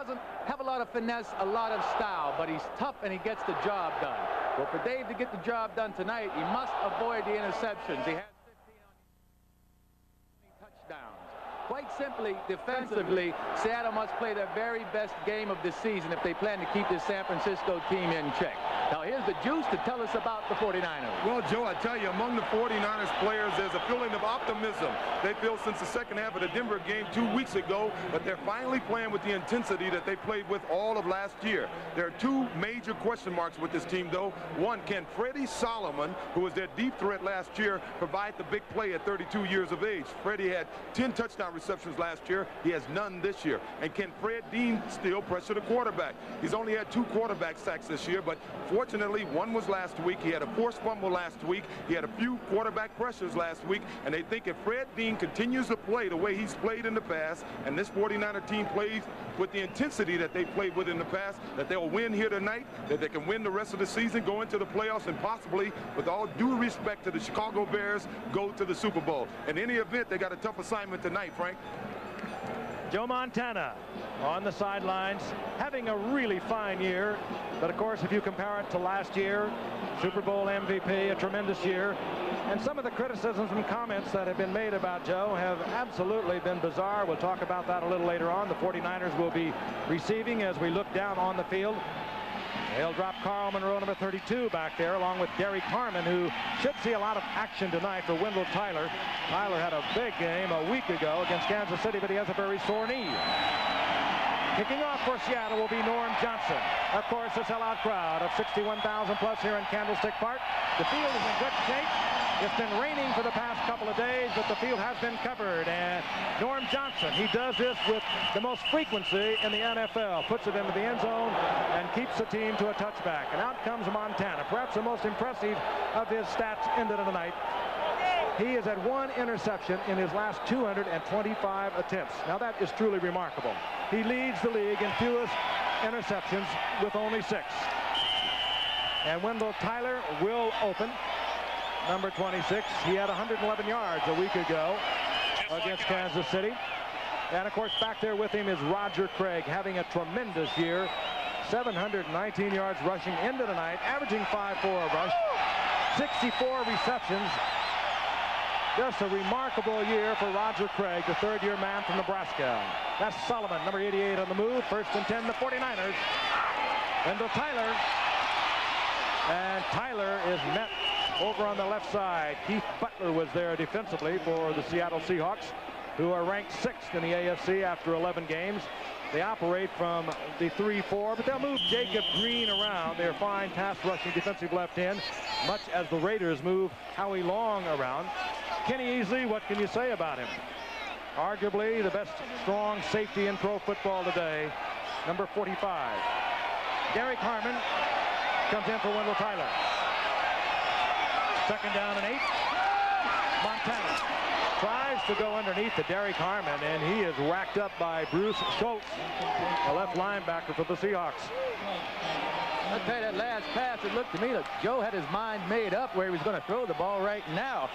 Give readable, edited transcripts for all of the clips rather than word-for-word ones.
doesn't have a lot of finesse, a lot of style, but he's tough and he gets the job done. Well, for Dave to get the job done tonight, he must avoid the interceptions. He has 15 on touchdowns. Quite simply, defensively, Seattle must play their very best game of the season if they plan to keep this San Francisco team in check. Now, here's the Juice to tell us about the 49ers. Well, Joe, I tell you, among the 49ers players, there's a feeling of optimism. They feel since the second half of the Denver game 2 weeks ago, but they're finally playing with the intensity that they played with all of last year. There are two major question marks with this team, though. One, can Freddie Solomon, who was their deep threat last year, provide the big play at 32 years of age? Freddie had 10 touchdown receptions last year. He has none this year. And can Fred Dean still pressure the quarterback? He's only had 2 quarterback sacks this year, but fortunately, one was last week. He had a forced fumble last week. He had a few quarterback pressures last week, and they think if Fred Dean continues to play the way he's played in the past, and this 49er team plays with the intensity that they played with in the past, that they'll win here tonight, that they can win the rest of the season, go into the playoffs, and possibly, with all due respect to the Chicago Bears, go to the Super Bowl. In any event, they got a tough assignment tonight, Frank. Joe Montana on the sidelines, having a really fine year. But of course, if you compare it to last year, Super Bowl MVP, a tremendous year. And some of the criticisms and comments that have been made about Joe have absolutely been bizarre. We'll talk about that a little later on. The 49ers will be receiving as we look down on the field. They'll drop Carl Monroe, number 32, back there, along with Derek Harmon, who should see a lot of action tonight for Wendell Tyler. Tyler had a big game a week ago against Kansas City, but he has a very sore knee. Kicking off for Seattle will be Norm Johnson. Of course, a sellout crowd of 61,000 plus here in Candlestick Park. The field is in good shape. It's been raining for the past couple of days, but the field has been covered. And Norm Johnson, he does this with the most frequency in the NFL. Puts it into the end zone and keeps the team to a touchback. And out comes Montana, perhaps the most impressive of his stats into the night. He has had 1 interception in his last 225 attempts. Now that is truly remarkable. He leads the league in fewest interceptions with only 6. And Wendell Tyler will open. Number 26. He had 111 yards a week ago against Kansas City. And of course, back there with him is Roger Craig, having a tremendous year. 719 yards rushing into the night, averaging 5.4 a rush, 64 receptions. Just a remarkable year for Roger Craig, the third-year man from Nebraska. That's Solomon, number 88 on the move. 1st and 10, the 49ers. Wendell Tyler. And Tyler is met over on the left side. Keith Butler was there defensively for the Seattle Seahawks, who are ranked 6th in the AFC after 11 games. They operate from the 3-4, but they'll move Jacob Green around. They're fine pass rushing defensive left end, much as the Raiders move Howie Long around. Kenny Easley, what can you say about him? Arguably the best strong safety in pro football today, number 45. Derek Harmon comes in for Wendell Tyler. 2nd down and 8. Montana tries to go underneath the Derek Harmon, and he is racked up by Bruce Schultz, the left linebacker for the Seahawks. I'll tell you, that last pass, it looked to me like Joe had his mind made up where he was going to throw the ball right now.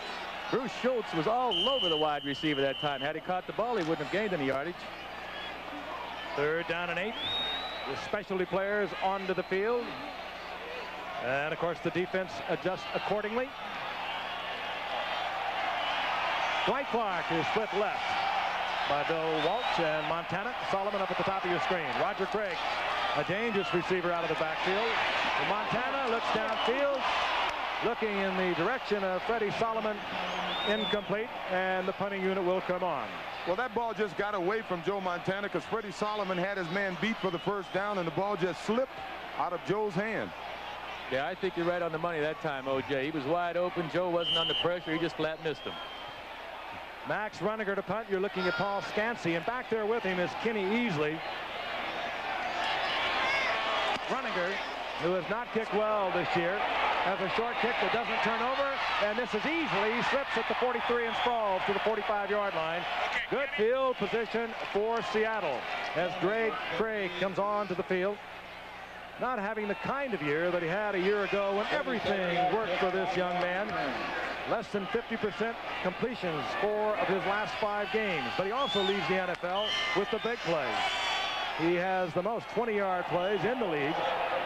Bruce Schultz was all over the wide receiver that time. Had he caught the ball, he wouldn't have gained any yardage. 3rd down and 8. The specialty players onto the field. And of course, the defense adjusts accordingly. Dwight Clark is split left by Bill Walsh, and Montana. Solomon up at the top of your screen. Roger Craig, a dangerous receiver out of the backfield. And Montana looks downfield, looking in the direction of Freddie Solomon. Incomplete, and the punting unit will come on. Well, that ball just got away from Joe Montana because Freddie Solomon had his man beat for the 1st down, and the ball just slipped out of Joe's hand. Yeah, I think you're right on the money that time, O.J. He was wide open. Joe wasn't under pressure. He just flat missed him. Max Runninger to punt. You're looking at Paul Scansey, and back there with him is Kenny Easley. Runninger, who has not kicked well this year, has a short kick that doesn't turn over, and this is easily. He slips at the 43 and sprawls to the 45-yard line. Good field position for Seattle as Craig comes on to the field. Not having the kind of year that he had a year ago when everything worked for this young man. Less than 50% completions 4 of his last 5 games. But he also leads the NFL with the big plays. He has the most 20-yard plays in the league,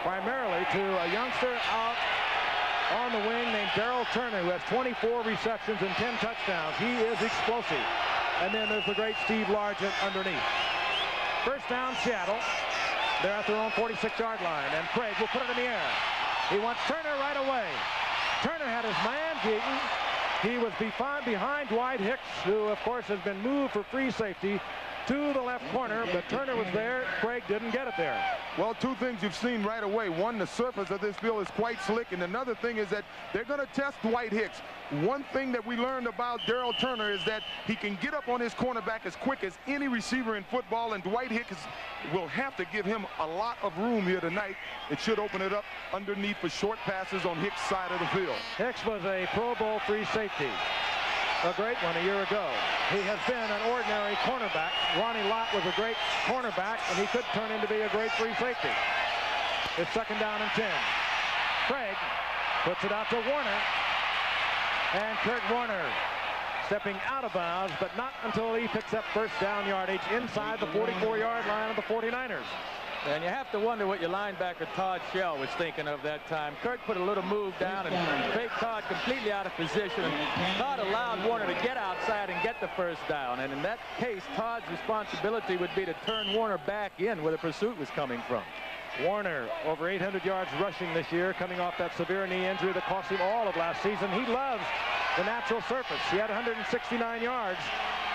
primarily to a youngster out on the wing named Darrell Turner, who has 24 receptions and 10 touchdowns. He is explosive. And then there's the great Steve Largent underneath. First down, Seattle. They're at their own 46-yard line, and Craig will put it in the air. He wants Turner right away. Turner had his man beaten. He was behind Dwight Hicks, who, of course, has been moved for free safety to the left corner, but Turner was there. Craig didn't get it there. Well, two things you've seen right away. One, the surface of this field is quite slick, and another thing is that they're going to test Dwight Hicks. One thing that we learned about Darrell Turner is that he can get up on his cornerback as quick as any receiver in football, and Dwight Hicks will have to give him a lot of room here tonight. It should open it up underneath for short passes on Hicks' side of the field. Hicks was a Pro Bowl free safety, a great one a year ago. He has been an ordinary cornerback. Ronnie Lott was a great cornerback, and he could turn into be a great free safety. It's second down and 10. Craig puts it out to Warner. And Kurt Warner stepping out of bounds, but not until he picks up first down yardage inside the 44-yard line of the 49ers. And you have to wonder what your linebacker Todd Shell was thinking of that time. Kirk put a little move down and faked Todd completely out of position. And Todd allowed Warner to get outside and get the first down. And in that case, Todd's responsibility would be to turn Warner back in where the pursuit was coming from. Warner over 800 yards rushing this year, coming off that severe knee injury that cost him all of last season. He loves the natural surface. He had 169 yards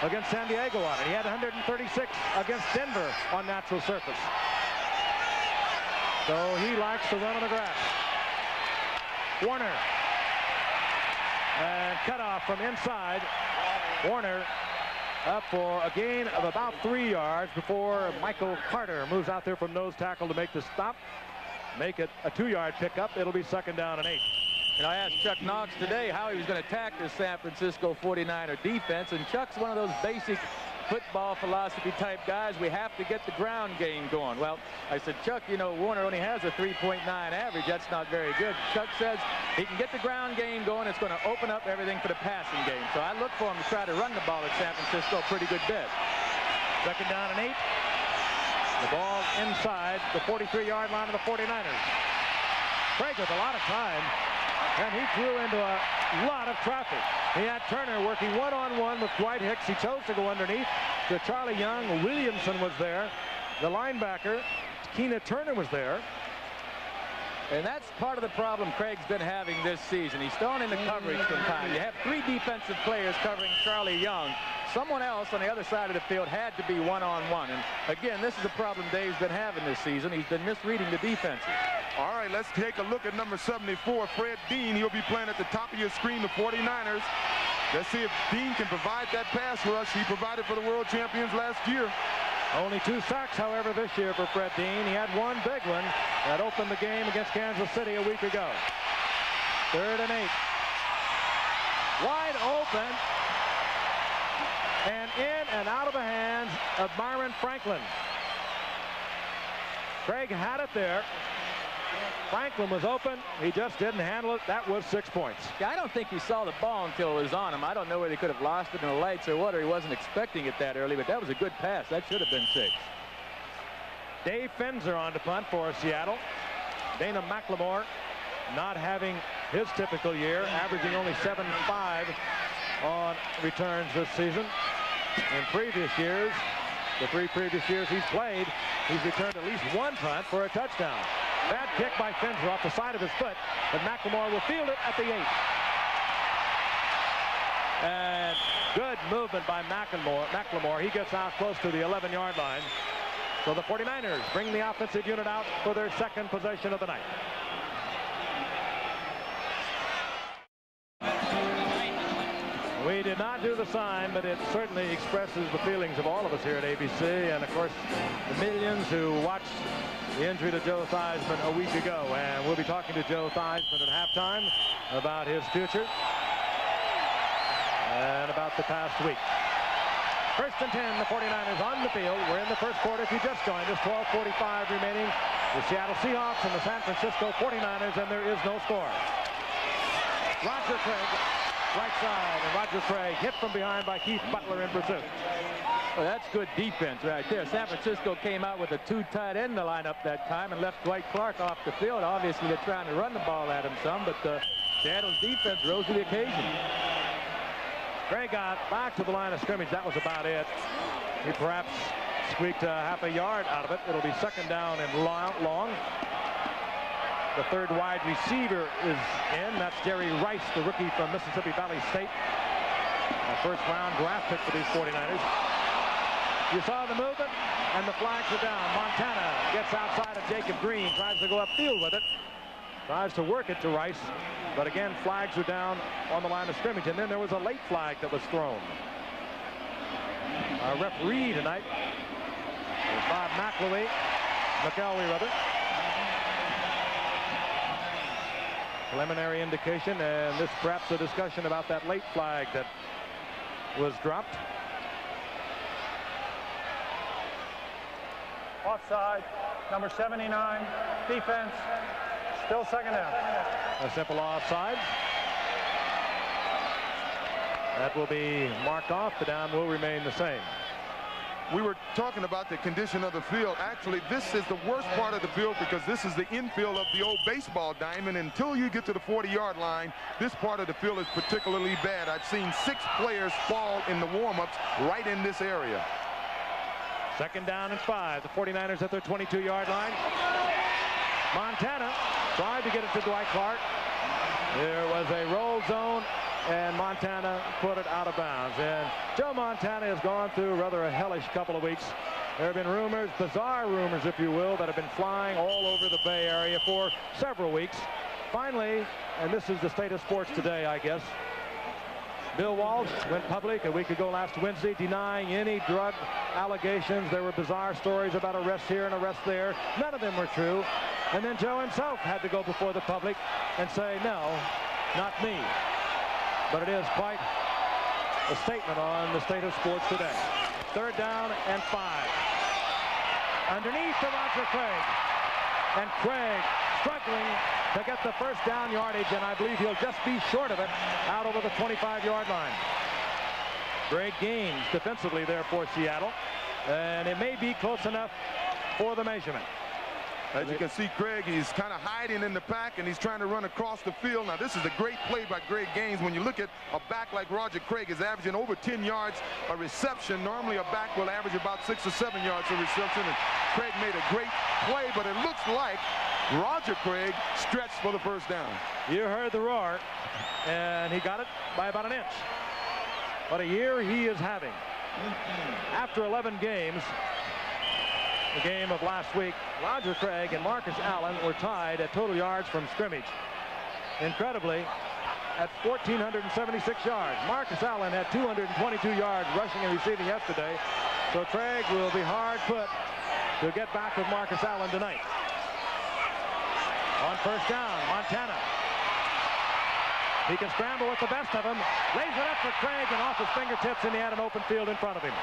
against San Diego on it. He had 136 against Denver on natural surface. So he likes to run on the grass. Warner. And cut off from inside. Warner up for a gain of about 3 yards before Michael Carter moves out there from nose tackle to make the stop. Make it a 2-yard pickup. It'll be second down and 8. And I asked Chuck Knox today how he was going to attack this San Francisco 49er defense, and Chuck's one of those basic football philosophy type guys. We have to get the ground game going. Well, I said, Chuck, you know, Warner only has a 3.9 average. That's not very good. Chuck says he can get the ground game going. It's going to open up everything for the passing game. So I look for him to try to run the ball at San Francisco a pretty good bit. Second down and 8. The ball inside the 43-yard line of the 49ers. Craig with a lot of time, and he flew into a lot of traffic. He had Turner working one-on-one with Dwight Hicks. He chose to go underneath to Charlie Young. Williamson was there. The linebacker, Keena Turner, was there. And that's part of the problem Craig's been having this season. He's thrown into coverage sometimes. You have 3 defensive players covering Charlie Young. Someone else on the other side of the field had to be one-on-one. And again, this is a problem Dave's been having this season. He's been misreading the defenses. All right, let's take a look at number 74, Fred Dean. He'll be playing at the top of your screen, the 49ers. Let's see if Dean can provide that pass rush he provided for the world champions last year. Only 2 sacks, however, this year for Fred Dean. He had one big one that opened the game against Kansas City a week ago. Third and 8. Wide open. And in and out of the hands of Myron Franklin. Craig had it there. Franklin was open. He just didn't handle it. That was 6 points. Yeah, I don't think he saw the ball until it was on him. I don't know whether he could have lost it in the lights or what, or he wasn't expecting it that early, but that was a good pass. That should have been 6. Dave Fenzer on to punt for Seattle. Dana McLemore not having his typical year, averaging only 7.5 on returns this season. In previous years, the 3 previous years he's played, he's returned at least 1 punt for a touchdown. Bad kick by Fenzer off the side of his foot, but McLemore will field it at the 8. And good movement by McLemore. He gets out close to the 11-yard line. So the 49ers bring the offensive unit out for their second possession of the night. We did not do the sign, but it certainly expresses the feelings of all of us here at ABC, and of course the millions who watched the injury to Joe Theismann a week ago. And we'll be talking to Joe Theismann at halftime about his future and about the past week. First and 10, the 49ers on the field. We're in the first quarter. If you just joined us, 12:45 remaining. The Seattle Seahawks and the San Francisco 49ers, and there is no score. Roger Craig, right side, and Roger Craig hit from behind by Keith Butler in pursuit. Well, that's good defense right there. San Francisco came out with a 2 tight end in the lineup that time and left Dwight Clark off the field. Obviously, they're trying to run the ball at him some, but Seattle's defense rose to the occasion. Gray got back to the line of scrimmage. That was about it. He perhaps squeaked half a yard out of it. It'll be second down and long. The third wide receiver is in. That's Jerry Rice, the rookie from Mississippi Valley State. A first-round draft pick for these 49ers. You saw the movement, and the flags are down. Montana gets outside of Jacob Green, tries to go upfield with it. Tries to work it to Rice, but again, flags are down on the line of scrimmage. And then there was a late flag that was thrown. Our referee tonight is Bob McElwee rather. Preliminary indication, and this perhaps a discussion about that late flag that was dropped. Offside, number 79, defense, still second down. A simple offside. That will be marked off. The down will remain the same. We were talking about the condition of the field. Actually, this is the worst part of the field because this is the infield of the old baseball diamond. Until you get to the 40-yard line, this part of the field is particularly bad. I've seen 6 players fall in the warm-ups right in this area. Second down and 5. The 49ers at their 22-yard line. Montana tried to get it to Dwight Clark. There was a roll zone, and Montana put it out of bounds. And Joe Montana has gone through rather a hellish couple of weeks. There have been rumors, bizarre rumors, if you will, that have been flying all over the Bay Area for several weeks. Finally, and this is the state of sports today, I guess, Bill Walsh went public a week ago last Wednesday denying any drug allegations. There were bizarre stories about arrests here and arrests there. None of them were true. And then Joe himself had to go before the public and say, no, not me. But it is quite a statement on the state of sports today. Third down and 5. Underneath to Roger Craig. And Craig struggling to get the first down yardage, and I believe he'll just be short of it out over the 25-yard line. Great gains defensively there for Seattle, and it may be close enough for the measurement. As you can see, Craig, he's kind of hiding in the pack, and he's trying to run across the field. Now, this is a great play by Greg Gaines. When you look at a back like Roger Craig is averaging over 10 yards a reception. Normally, a back will average about 6 or 7 yards a reception, and Craig made a great play, but it looks like Roger Craig stretched for the first down. You heard the roar, and he got it by about an inch. What a year he is having. After 11 games, the game of last week, Roger Craig and Marcus Allen were tied at total yards from scrimmage. Incredibly, at 1,476 yards. Marcus Allen had 222 yards rushing and receiving yesterday. So Craig will be hard put to get back with Marcus Allen tonight. On first down, Montana. He can scramble with the best of them. Lays it up for Craig, and off his fingertips, and he had an open field in front of him.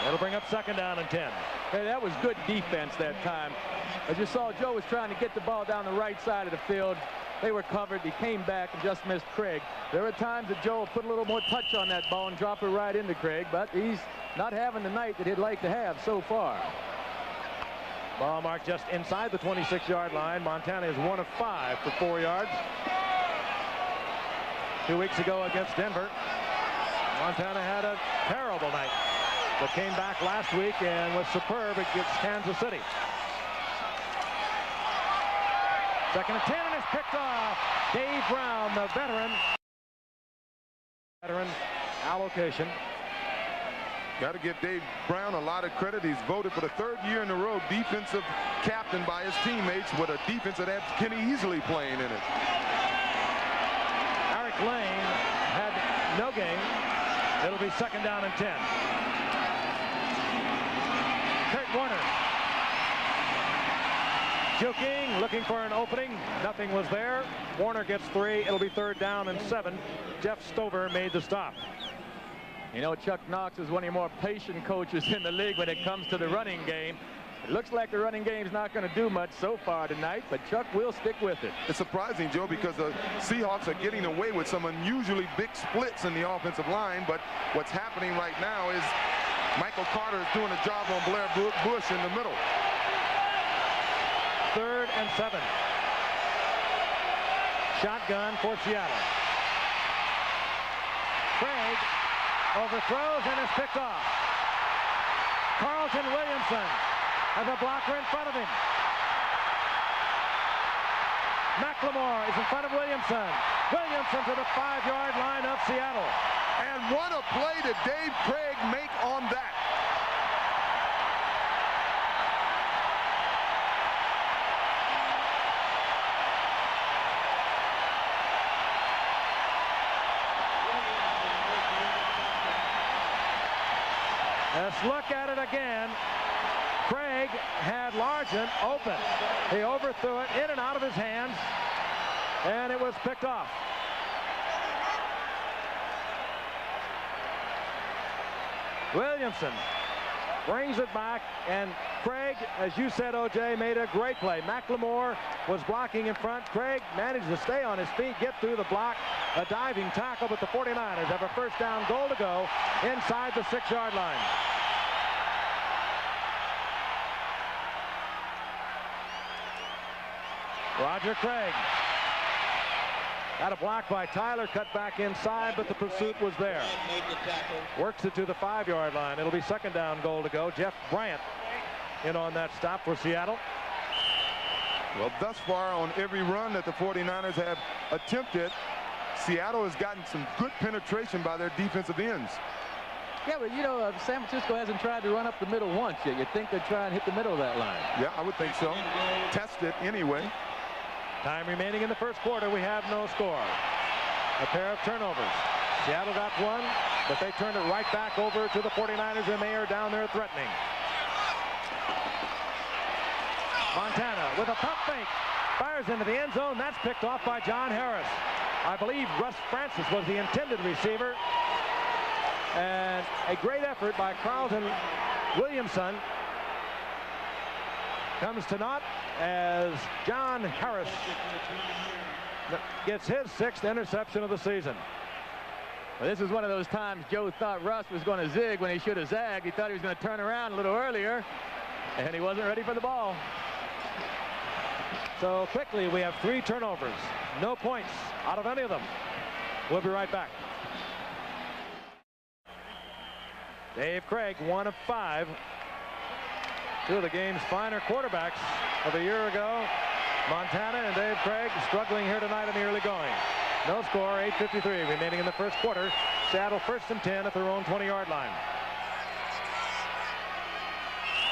It'll bring up second down and 10. Hey, that was good defense that time. As you saw, Joe was trying to get the ball down the right side of the field. They were covered. He came back and just missed Craig. There are times that Joe will put a little more touch on that ball and drop it right into Craig, but he's not having the night that he'd like to have so far. Ball marked just inside the 26-yard line. Montana is 1 of 5 for 4 yards. 2 weeks ago against Denver, Montana had a terrible night, but came back last week and was superb against Kansas City. Second and 10, and it's picked off. Dave Brown, the veteran allocation. Got to give Dave Brown a lot of credit. He's voted for the 3rd year in a row defensive captain by his teammates, with a defense that had Kenny Easley playing in it. Eric Lane had no game. It'll be second down and 10. Kurt Warner juking, looking for an opening. Nothing was there. Warner gets 3. It'll be third down and 7. Jeff Stover made the stop. You know, Chuck Knox is one of your more patient coaches in the league when it comes to the running game. It looks like the running game's not going to do much so far tonight, but Chuck will stick with it. It's surprising, Joe, because the Seahawks are getting away with some unusually big splits in the offensive line, but what's happening right now is Michael Carter is doing a job on Blair Bush in the middle. 3rd and 7. Shotgun for Seattle. Craig overthrows and is picked off. Carlton Williamson has a blocker in front of him. McLemore is in front of Williamson. Williamson to the 5-yard line of Seattle. And what a play did Dave Craig make on that. Let's look at it again. Craig had Largent open. He overthrew it in and out of his hands, and it was picked off. Williamson brings it back, and Craig, as you said, O.J., made a great play. McLemore was blocking in front. Craig managed to stay on his feet, get through the block, a diving tackle, but the 49ers have a first down goal to go inside the 6-yard line. Roger Craig got a block by Tyler, cut back inside, but the pursuit was there. Works it to the 5-yard line. It'll be second down goal to go. Jeff Bryant in on that stop for Seattle. Well, thus far on every run that the 49ers have attempted, Seattle has gotten some good penetration by their defensive ends. Yeah, but you know, San Francisco hasn't tried to run up the middle once yet. You'd think they'd try and hit the middle of that line. Yeah, I would think so. Test it anyway. Time remaining in the first quarter. We have no score. A pair of turnovers. Seattle got one, but they turned it right back over to the 49ers, and they are down there threatening. Montana with a pump fake. Fires into the end zone. That's picked off by John Harris. I believe Russ Francis was the intended receiver. And a great effort by Carlton Williamson comes to naught as John Harris gets his 6th interception of the season. Well, this is one of those times Joe thought Russ was going to zig when he should have zagged. He thought he was going to turn around a little earlier, and he wasn't ready for the ball. So quickly, we have 3 turnovers. No points out of any of them. We'll be right back. Dave Craig, 1 of 5. 2 of the game's finer quarterbacks of a year ago. Montana and Dave Craig struggling here tonight in the early going. No score, 8:53 remaining in the first quarter. Seattle 1st and 10 at their own 20-yard line.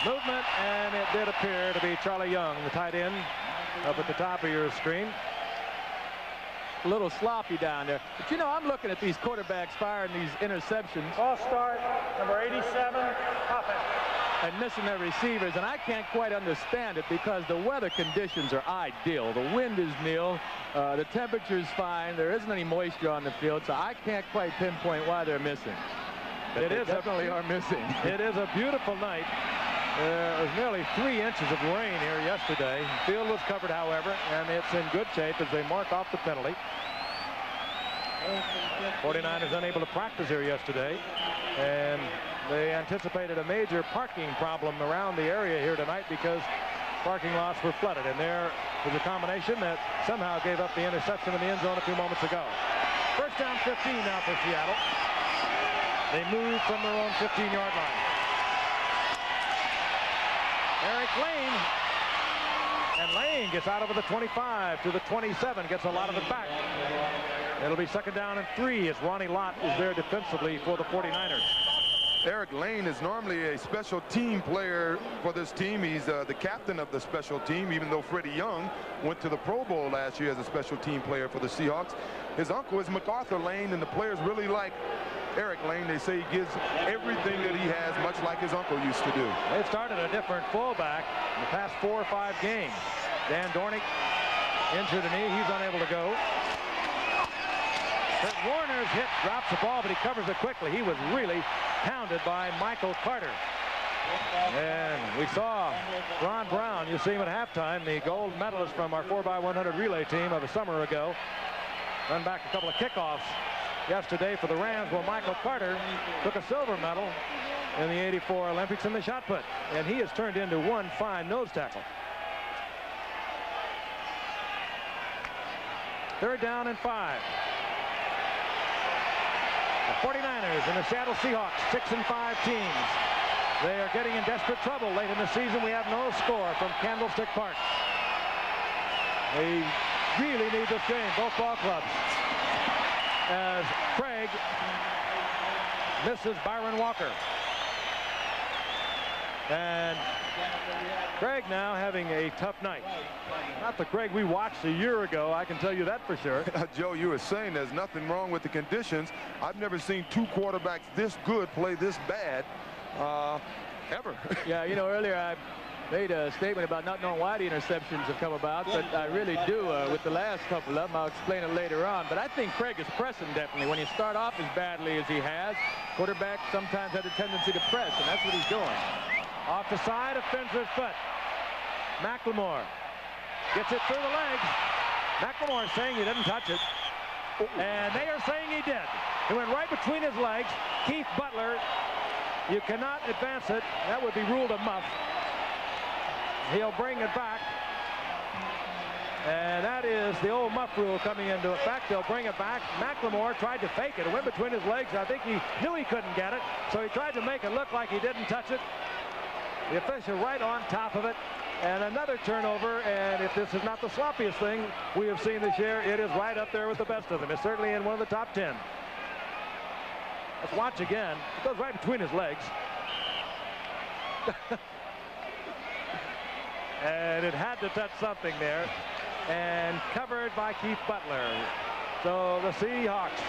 Movement, and it did appear to be Charlie Young, the tight end, up at the top of your screen. A little sloppy down there. But you know, I'm looking at these quarterbacks firing these interceptions. Ball start, number 87, Poppin. And missing their receivers, and I can't quite understand it because the weather conditions are ideal. The wind is nil, the temperature's fine, there isn't any moisture on the field, so I can't quite pinpoint why they're missing. But it they is definitely are missing. It is a beautiful night. There was nearly 3 inches of rain here yesterday. The field was covered, however, and it's in good shape as they mark off the penalty. 49ers unable to practice here yesterday, and they anticipated a major parking problem around the area here tonight because parking lots were flooded, and there was a combination that somehow gave up the interception in the end zone a few moments ago. First down 15 now for Seattle. They move from their own 15-yard line. Eric Lane, and Lane gets out over the 25 to the 27, gets a lot of it back. It'll be second down and 3 as Ronnie Lott is there defensively for the 49ers. Eric Lane is normally a special team player for this team. He's the captain of the special team, even though Freddie Young went to the Pro Bowl last year as a special team player for the Seahawks. His uncle is MacArthur Lane, and the players really like Eric Lane. They say he gives everything that he has, much like his uncle used to do. They've started a different fullback in the past 4 or 5 games. Dan Dornick injured a knee. He's unable to go. Kurt Warner's hit, drops the ball, but he covers it quickly. He was really pounded by Michael Carter. And we saw Ron Brown, you see him at halftime, the gold medalist from our 4x100 relay team of a summer ago, run back a couple of kickoffs yesterday for the Rams. Well, Michael Carter took a silver medal in the '84 Olympics in the shot put, and he has turned into one fine nose tackle. Third down and 5. The 49ers and the Seattle Seahawks, 6-5 teams. They are getting in desperate trouble late in the season. We have no score from Candlestick Park. They really need this game, both ball clubs. As Craig misses Byron Walker. And Craig now having a tough night. Not the Craig we watched a year ago, I can tell you that for sure. Joe, you were saying there's nothing wrong with the conditions. I've never seen two quarterbacks this good play this bad ever. Yeah, you know, earlier I made a statement about not knowing why the interceptions have come about, but I really do with the last couple of them. I'll explain it later on. But I think Craig is pressing definitely. When you start off as badly as he has, quarterbacks sometimes have a tendency to press, and that's what he's doing. Off the side of Finzer's foot. McLemore gets it through the legs. McLemore is saying he didn't touch it. And they are saying he did. It went right between his legs. Keith Butler, you cannot advance it. That would be ruled a muff. He'll bring it back. And that is the old muff rule coming into effect. They'll bring it back. McLemore tried to fake it. It went between his legs. I think he knew he couldn't get it, so he tried to make it look like he didn't touch it. The official right on top of it. And another turnover, and if this is not the sloppiest thing we have seen this year, it is right up there with the best of them. It's certainly in one of the top 10. Let's watch again. It goes right between his legs. And it had to touch something there. And covered by Keith Butler. So the Seahawks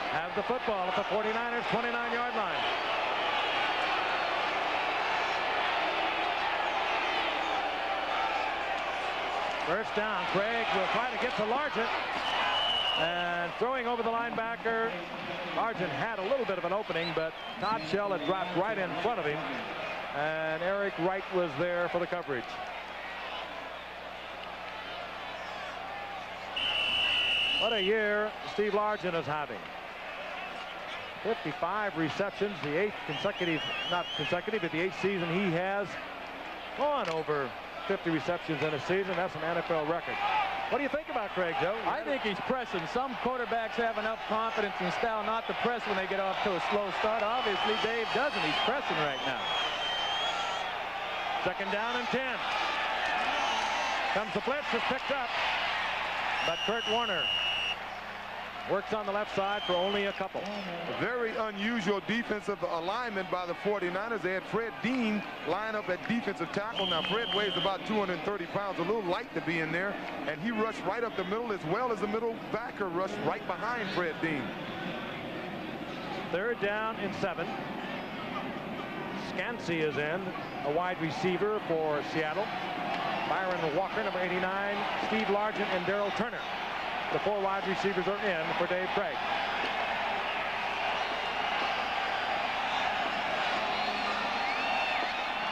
have the football at the 49ers 29-yard line. First down. Craig will try to get to Largent. And throwing over the linebacker. Largent had a little bit of an opening, but Todd Shell had dropped right in front of him. And Eric Wright was there for the coverage. What a year Steve Largent is having. 55 receptions, the 8th consecutive, not consecutive, but the 8th season he has gone over 50 receptions in a season. That's an NFL record. What do you think about Craig, Joe? I think he's pressing. Some quarterbacks have enough confidence and style not to press when they get off to a slow start. Obviously, Dave doesn't. He's pressing right now. Second down and 10. Comes the blitz, is picked up. But Kurt Warner works on the left side for only a couple. A very unusual defensive alignment by the 49ers. They had Fred Dean line up at defensive tackle. Now Fred weighs about 230 pounds, a little light to be in there, and he rushed right up the middle as well as the middle backer rushed right behind Fred Dean. Third down and 7. Scansey is in, a wide receiver for Seattle. Byron Walker, number 89, Steve Largent, and Darrell Turner. The 4 wide receivers are in for Dave Craig.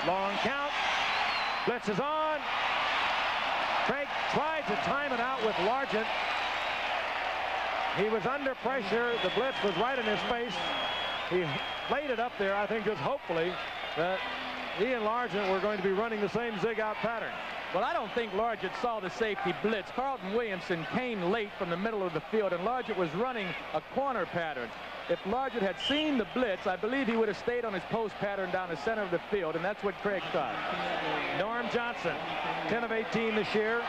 Long count. Blitz is on. Craig tried to time it out with Largent. He was under pressure. The blitz was right in his face. He laid it up there, I think, just hopefully that he and Largent were going to be running the same zig-out pattern. Well, I don't think Largent saw the safety blitz. Carlton Williamson came late from the middle of the field, and Largent was running a corner pattern. If Largent had seen the blitz, I believe he would have stayed on his post pattern down the center of the field, and that's what Craig thought. Norm Johnson, 10 of 18 this year,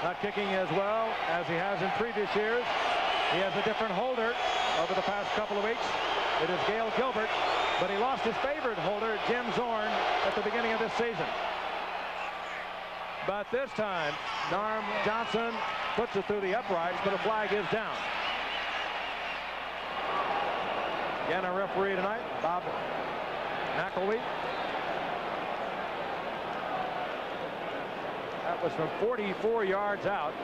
not kicking as well as he has in previous years. He has a different holder over the past couple of weeks. It is Gail Gilbert, but he lost his favorite holder, Jim Zorn, at the beginning of this season. But this time, Norm Johnson puts it through the uprights, but a flag is down. Again, our referee tonight, Bob McElwee. That was from 44 yards out.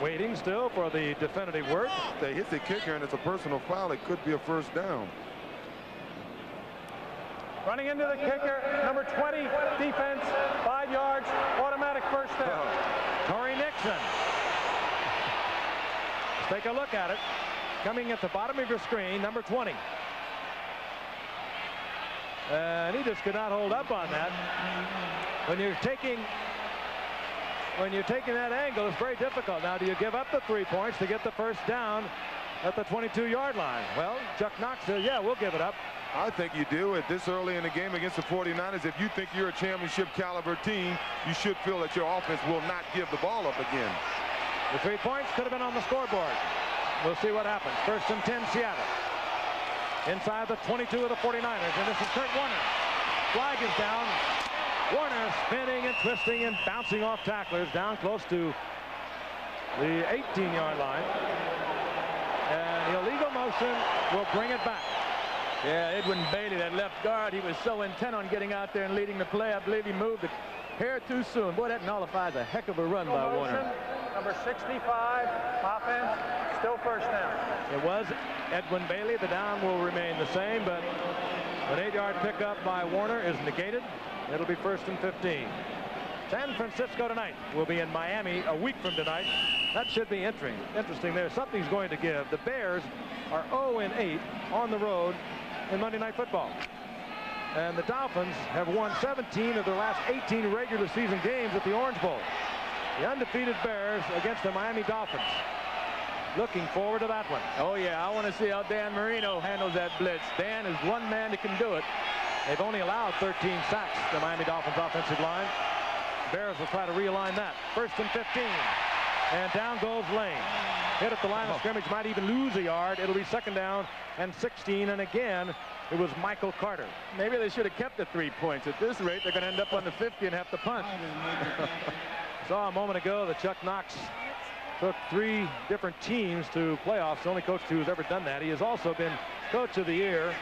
Waiting still for the definitive word. They hit the kicker and it's a personal foul. It could be a first down. Running into the kicker, number 20, defense, 5 yards, automatic first down. Torrey Nixon. Let's take a look at it. Coming at the bottom of your screen, number 20. And he just could not hold up on that. When you're taking that angle, it's very difficult. Now, do you give up the 3 points to get the first down at the 22-yard line? Well, Chuck Knox says, yeah, we'll give it up. I think you do at this early in the game against the 49ers. If you think you're a championship caliber team, you should feel that your offense will not give the ball up again. The 3 points could have been on the scoreboard. We'll see what happens. First and 10, Seattle. Inside the 22 of the 49ers, and this is Kurt Warner. Flag is down. Warner spinning and twisting and bouncing off tacklers down close to the 18-yard line. And illegal motion will bring it back. Yeah, Edwin Bailey, that left guard, he was so intent on getting out there and leading the play. I believe he moved a hair too soon. Boy, that nullifies a heck of a run by Warner. Number 65, offense, still first down. It was Edwin Bailey. The down will remain the same, but an 8-yard pickup by Warner is negated. It'll be first and 15. San Francisco tonight will be in Miami a week from tonight. That should be interesting. There's something's going to give. The Bears are 0-8 on the road in Monday Night Football. And the Dolphins have won 17 of their last 18 regular season games at the Orange Bowl. The undefeated Bears against the Miami Dolphins. Looking forward to that one. Oh, yeah, I want to see how Dan Marino handles that blitz. Dan is one man that can do it. They've only allowed 13 sacks, the Miami Dolphins offensive line. Bears will try to realign that. First and 15. And down goes Lane. Hit at the line of scrimmage, might even lose a yard. It'll be second down and 16. And again, it was Michael Carter. Maybe they should have kept the 3 points. At this rate, they're going to end up on the 50 and have to punt. Saw a moment ago that Chuck Knox took 3 different teams to playoffs. The only coach who's ever done that. He has also been coach of the year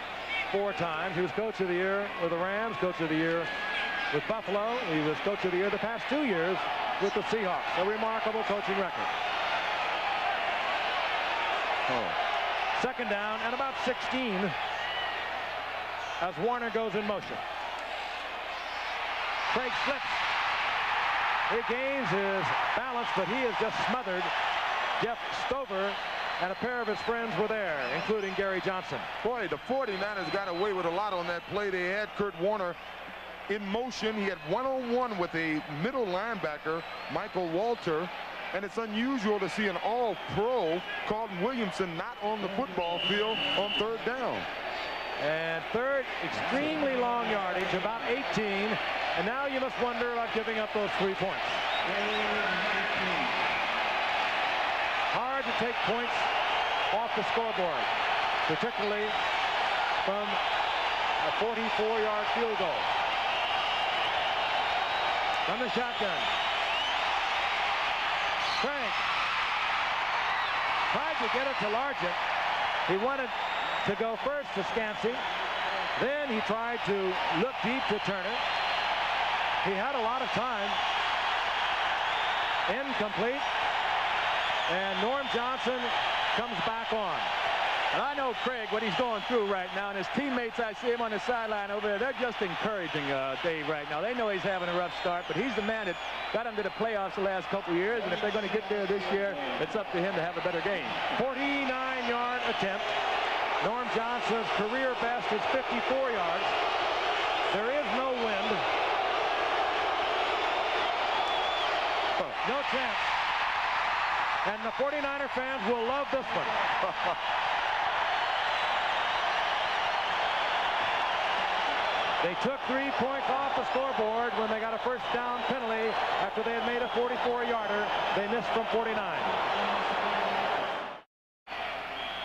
4 times. He was coach of the year with the Rams, coach of the year with Buffalo. He was coach of the year the past 2 years with the Seahawks. A remarkable coaching record. Second down and about 16 as Warner goes in motion. Craig slips. He gains his balance, but he has just smothered Jeff Stover, and a pair of his friends were there, including Gary Johnson. Boy, the 49ers got away with a lot on that play. They had Kurt Warner in motion. He had one-on-one with a middle linebacker, Michael Walter. And it's unusual to see an all-pro, Carlton Williamson, not on the football field on third down. And third, extremely long yardage, about 18. And now you must wonder about giving up those 3 points. Hard to take points off the scoreboard, particularly from a 44-yard field goal. From the shotgun. Craig tried to get it to Largent. He wanted to go first to Scansey. Then he tried to look deep to Turner. He had a lot of time. Incomplete. And Norm Johnson comes back on. And I know Craig, what he's going through right now, and his teammates, I see him on the sideline over there, they're just encouraging Dave right now. They know he's having a rough start, but he's the man that got him to the playoffs the last couple of years, and if they're going to get there this year, it's up to him to have a better game. 49-yard attempt. Norm Johnson's career best is 54 yards. There is no wind. No chance. And the 49er fans will love this one. They took 3 points off the scoreboard when they got a first down penalty after they had made a 44-yarder. They missed from 49.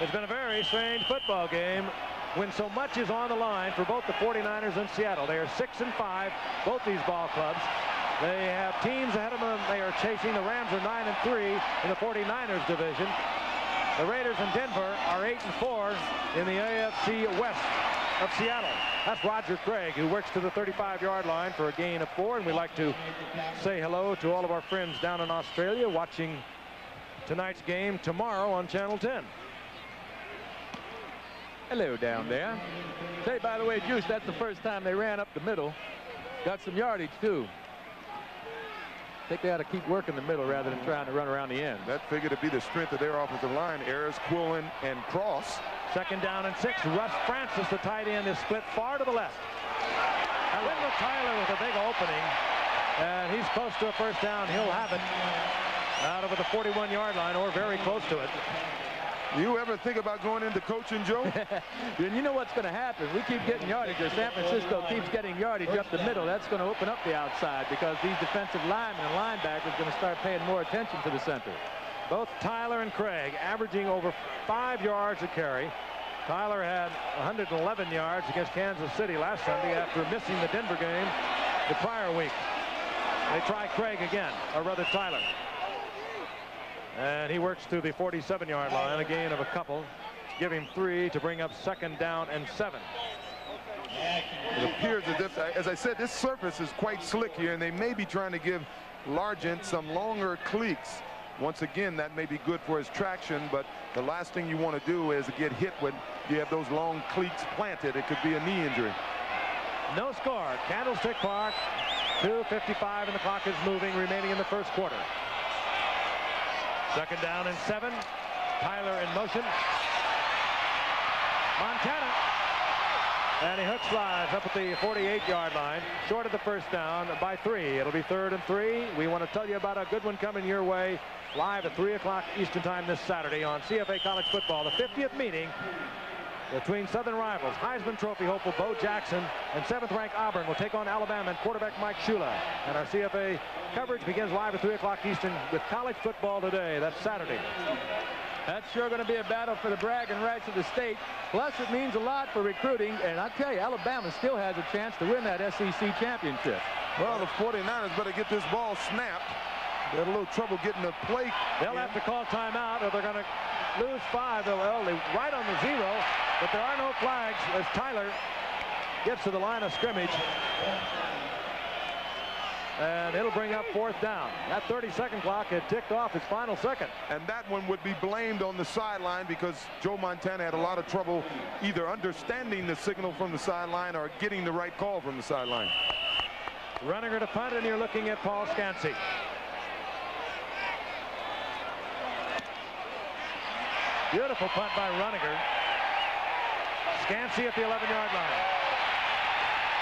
It's been a very strange football game when so much is on the line for both the 49ers and Seattle. They are 6-5, both these ball clubs. They have teams ahead of them they are chasing. The Rams are 9-3 in the 49ers division. The Raiders and Denver are 8-4 in the AFC West of Seattle. That's Roger Craig, who works to the 35-yard line for a gain of 4. And we'd like to say hello to all of our friends down in Australia watching tonight's game tomorrow on Channel 10. Hello down there. Say, by the way, Juice, that's the first time they ran up the middle. Got some yardage, too. I think they ought to keep working the middle rather than trying to run around the end. That figured to be the strength of their offensive line. Ayers, Quillen, and Cross. 2nd down and 6. Russ Francis, the tight end, is split far to the left. Wendell Tyler with a big opening. And he's close to a first down. He'll have it out over the 41-yard line or very close to it. You ever think about going into coaching, Joe? And you know what's going to happen. We keep getting yardage, or San Francisco keeps getting yardage up the middle. That's going to open up the outside because these defensive linemen and linebackers are going to start paying more attention to the center. Both Tyler and Craig averaging over 5 yards a carry. Tyler had 111 yards against Kansas City last Sunday after missing the Denver game the prior week. They try Craig again, or rather Tyler. And he works to the 47-yard line, a gain of a couple. Give him 3 to bring up 2nd down and 7. It appears as if, as I said, this surface is quite slick here, and they may be trying to give Largent some longer cleats. Once again, that may be good for his traction, but the last thing you want to do is get hit when you have those long cleats planted. It could be a knee injury. No score. Candlestick Park, 2:55, and the clock is moving, remaining in the first quarter. 2nd down and 7. Tyler in motion. Montana. And he hooks flies up at the 48-yard line, short of the first down by 3. It'll be 3rd and 3. We want to tell you about a good one coming your way live at 3 o'clock Eastern Time this Saturday on CFA College Football. The 50th meeting between Southern rivals. Heisman Trophy hopeful Bo Jackson and 7th-ranked Auburn will take on Alabama and quarterback Mike Shula. And our CFA coverage begins live at 3 o'clock Eastern with college football today. That's Saturday. That's sure going to be a battle for the bragging rights of the state. Plus, it means a lot for recruiting. And I tell you, Alabama still has a chance to win that SEC championship. Well, the 49ers better get this ball snapped. They had a little trouble getting the plate. They'll have to call timeout or they're going to lose 5. They're right on the 0, but there are no flags as Tyler gets to the line of scrimmage. And it'll bring up 4th down. That 30-second clock had ticked off its final second. And that one would be blamed on the sideline because Joe Montana had a lot of trouble either understanding the signal from the sideline or getting the right call from the sideline. Running to punt, and you're looking at Paul Scansey. Beautiful punt by Runninger. Scansey at the 11-yard line.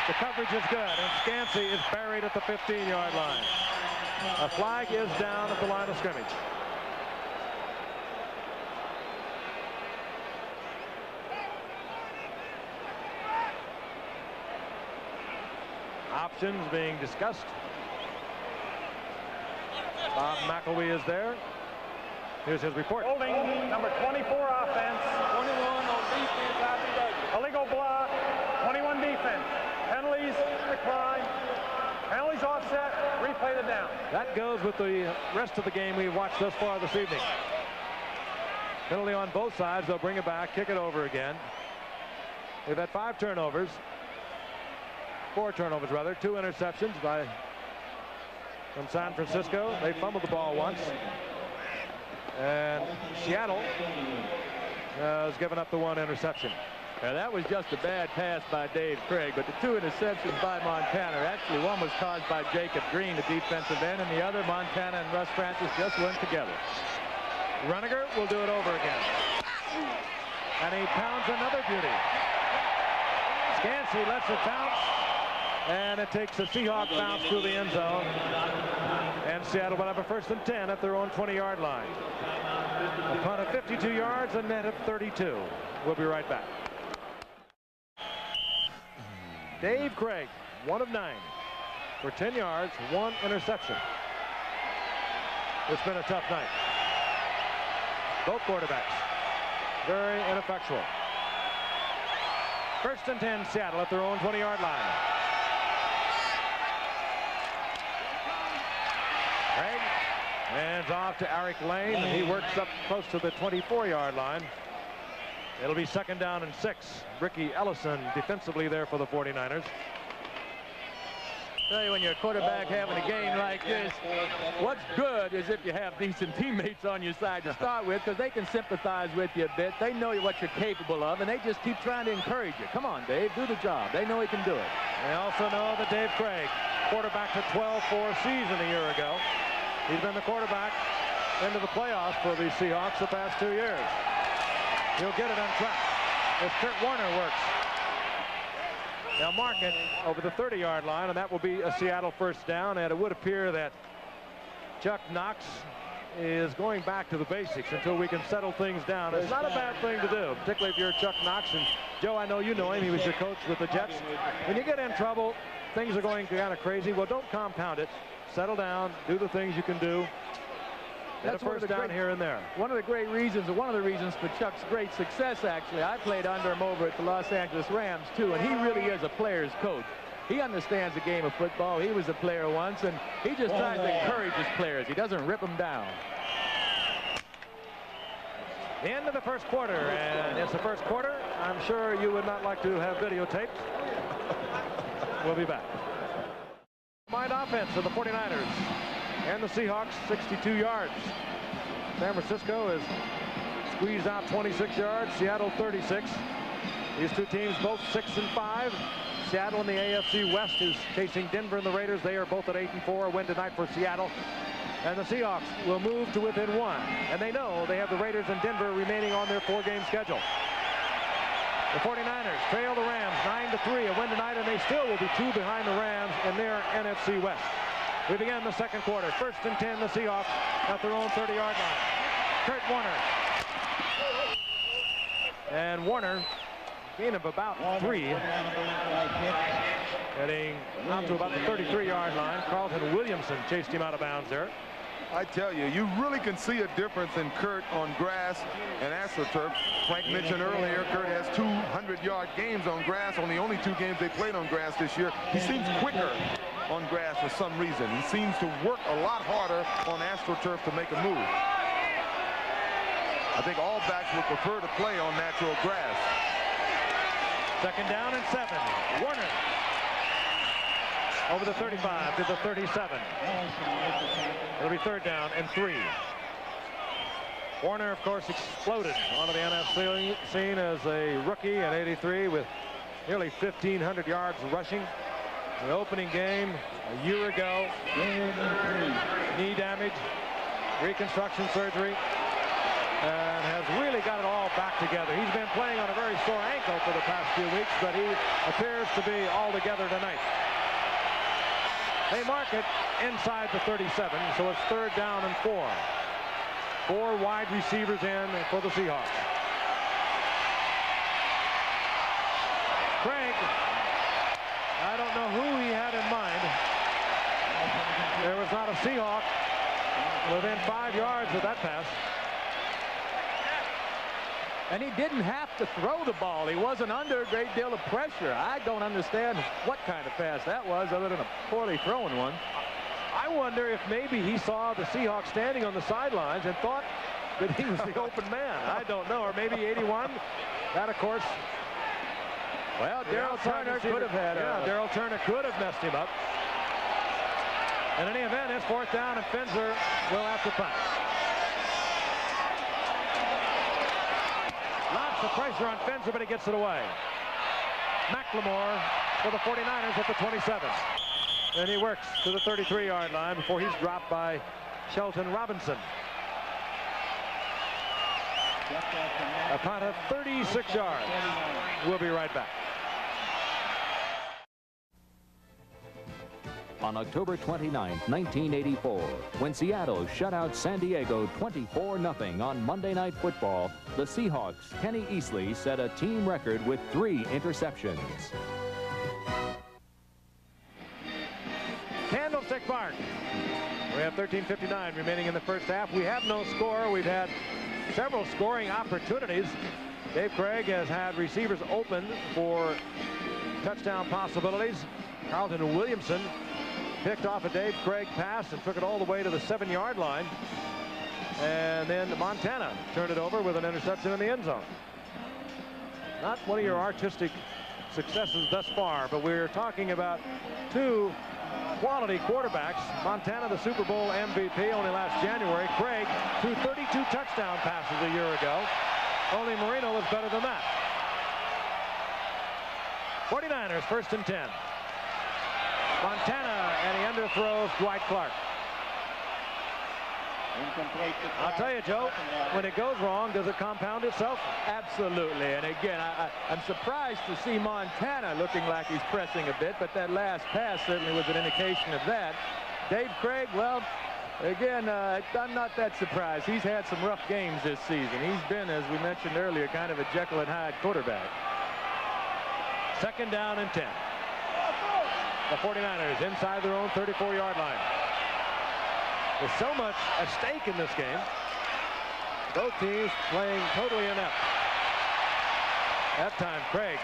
The coverage is good, and Scansey is buried at the 15-yard line. A flag is down at the line of scrimmage. Options being discussed. Bob McElwee is there. Here's his report. Holding, number 24 offense. 21 on defense. Illegal block. 21 defense. Penalties decline. Penalties offset. Replay the down. That goes with the rest of the game we've watched thus far this evening. Penalty on both sides. They'll bring it back, kick it over again. They've had 5 turnovers. 4 turnovers, rather. 2 interceptions from San Francisco. They fumbled the ball once. And Seattle has given up the 1 interception. Now, that was just a bad pass by Dave Craig, but the 2 interceptions by Montana, actually one was caused by Jacob Green, the defensive end, and the other, Montana and Russ Francis just went together. Runninger will do it over again. And he pounds another beauty. Scansey lets it bounce, and it takes a Seahawk bounce through the end zone. And Seattle will have a 1st and 10 at their own 20-yard line. A punt of 52 yards, a net of 32. We'll be right back. Dave Craig, 1 of 9 for 10 yards, 1 interception. It's been a tough night. Both quarterbacks very ineffectual. 1st and 10, Seattle at their own 20-yard line. Craig hands off to Eric Lane. He works up close to the 24-yard line. It'll be 2nd down and 6. Ricky Ellison defensively there for the 49ers. Tell you, when you're a quarterback having a game like this, what's good is if you have decent teammates on your side to start with, because they can sympathize with you a bit. They know what you're capable of, and they just keep trying to encourage you. Come on, Dave, do the job. They know he can do it. They also know that Dave Craig, quarterback to 12-4 season a year ago. He's been the quarterback into the playoffs for the Seahawks the past 2 years. He'll get it on track as Kurt Warner works. They'll mark it over the 30-yard line, and that will be a Seattle first down. And it would appear that Chuck Knox is going back to the basics until we can settle things down. It's not a bad thing to do, particularly if you're Chuck Knox. And Joe, I know you know him. He was your coach with the Jets. When you get in trouble, things are going kind of crazy. Well, don't compound it. Settle down. Do the things you can do. That's first down here and there. One of the great reasons, or one of the reasons for Chuck's great success, actually, I played under him over at the Los Angeles Rams, too, and he really is a player's coach. He understands the game of football. He was a player once, and he just tries to encourage his players. He doesn't rip them down. The end of the first quarter, and it's the first quarter. I'm sure you would not like to have videotaped. We'll be back. Combined offense of the 49ers. And the Seahawks 62 yards. San Francisco has squeezed out 26 yards. Seattle 36. These two teams both 6-5. Seattle in the AFC West is chasing Denver and the Raiders. They are both at 8-4. A win tonight for Seattle. And the Seahawks will move to within 1. And they know they have the Raiders and Denver remaining on their 4-game schedule. The 49ers trail the Rams 9-3. A win tonight, and they still will be 2 behind the Rams in their NFC West. We begin the second quarter. 1st and 10, the Seahawks at their own 30-yard line. Kurt Warner. And Warner, gain of about 3. Heading out to about the 33-yard line. Carlton Williamson chased him out of bounds there. I tell you, you really can see a difference in Kurt on grass and AstroTurf. Frank mentioned earlier, Kurt has 200-yard games on grass on the only 2 games they played on grass this year. He seems quicker on grass for some reason. He seems to work a lot harder on AstroTurf to make a move. I think all backs would prefer to play on natural grass. 2nd down and 7. Warner over the 35 to the 37. It'll be 3rd down and 3. Warner, of course, exploded onto the NFL scene as a rookie in '83 with nearly 1,500 yards rushing. The opening game a year ago, knee damage, reconstruction surgery, and has really got it all back together. He's been playing on a very sore ankle for the past few weeks, but he appears to be all together tonight. They mark it inside the 37, so it's 3rd down and 4. 4 wide receivers in for the Seahawks. Craig, I don't know who he had in mind. There was not a Seahawk within 5 yards of that pass. And he didn't have to throw the ball. He wasn't under a great deal of pressure. I don't understand what kind of pass that was other than a poorly thrown one. I wonder if maybe he saw the Seahawks standing on the sidelines and thought that he was the open man. I don't know. Or maybe 81. That, of course. Well, Darrell Turner could have had Darrell Turner could have messed him up. In any event, it's 4th down, and Finzer will have to punt. Lots of pressure on Finzer, but he gets it away. McLemore for the 49ers at the 27. And he works to the 33-yard line before he's dropped by Shelton Robinson. A punt of 36 yards. We'll be right back. On October 29, 1984, when Seattle shut out San Diego 24-0 on Monday Night Football, the Seahawks' Kenny Easley set a team record with 3 interceptions. Candlestick Park. We have 13:59 remaining in the first half. We have no score. We've had several scoring opportunities. Dave Craig has had receivers open for touchdown possibilities. Carlton Williamson picked off a Dave Craig pass and took it all the way to the 7-yard line. And then Montana turned it over with an interception in the end zone. Not one of your artistic successes thus far, but we're talking about 2 quality quarterbacks. Montana, the Super Bowl MVP only last January. Craig threw 32 touchdown passes a year ago. Only Marino was better than that. 49ers, 1st and 10. Montana, and he underthrows Dwight Clark. I'll tell you, Joe, when it goes wrong, does it compound itself? Absolutely. And again, I'm surprised to see Montana looking like he's pressing a bit, but that last pass certainly was an indication of that. Dave Craig, well, again, I'm not that surprised. He's had some rough games this season. He's been, as we mentioned earlier, kind of a Jekyll and Hyde quarterback. 2nd down and 10. The 49ers inside their own 34-yard line. There's so much at stake in this game. Both teams playing totally inept. That time, Craig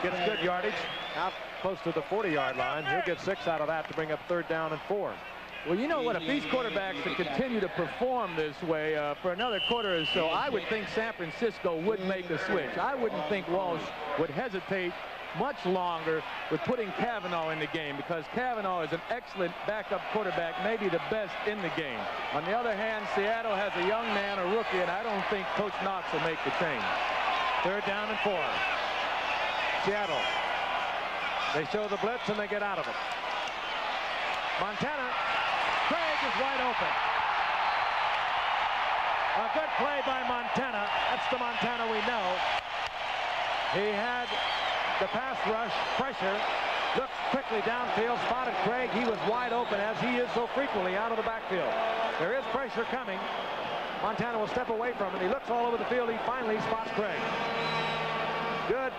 gets good yardage out close to the 40-yard line. He'll get 6 out of that to bring up 3rd down and 4. Well, you know what? If these quarterbacks could continue to perform this way for another quarter or so, I would think San Francisco would make a switch. I wouldn't think Walsh would hesitate much longer with putting Cavanaugh in the game, because Cavanaugh is an excellent backup quarterback, maybe the best in the game. On the other hand, Seattle has a young man, a rookie, and I don't think Coach Knox will make the change. 3rd down and 4. Seattle. They show the blitz and they get out of it. Montana. Craig is wide open. A good play by Montana. That's the Montana we know. He had the pass rush pressure, looked quickly downfield, spotted Craig. He was wide open, as he is so frequently out of the backfield. There is pressure coming. Montana will step away from it. He looks all over the field. He finally spots Craig. Good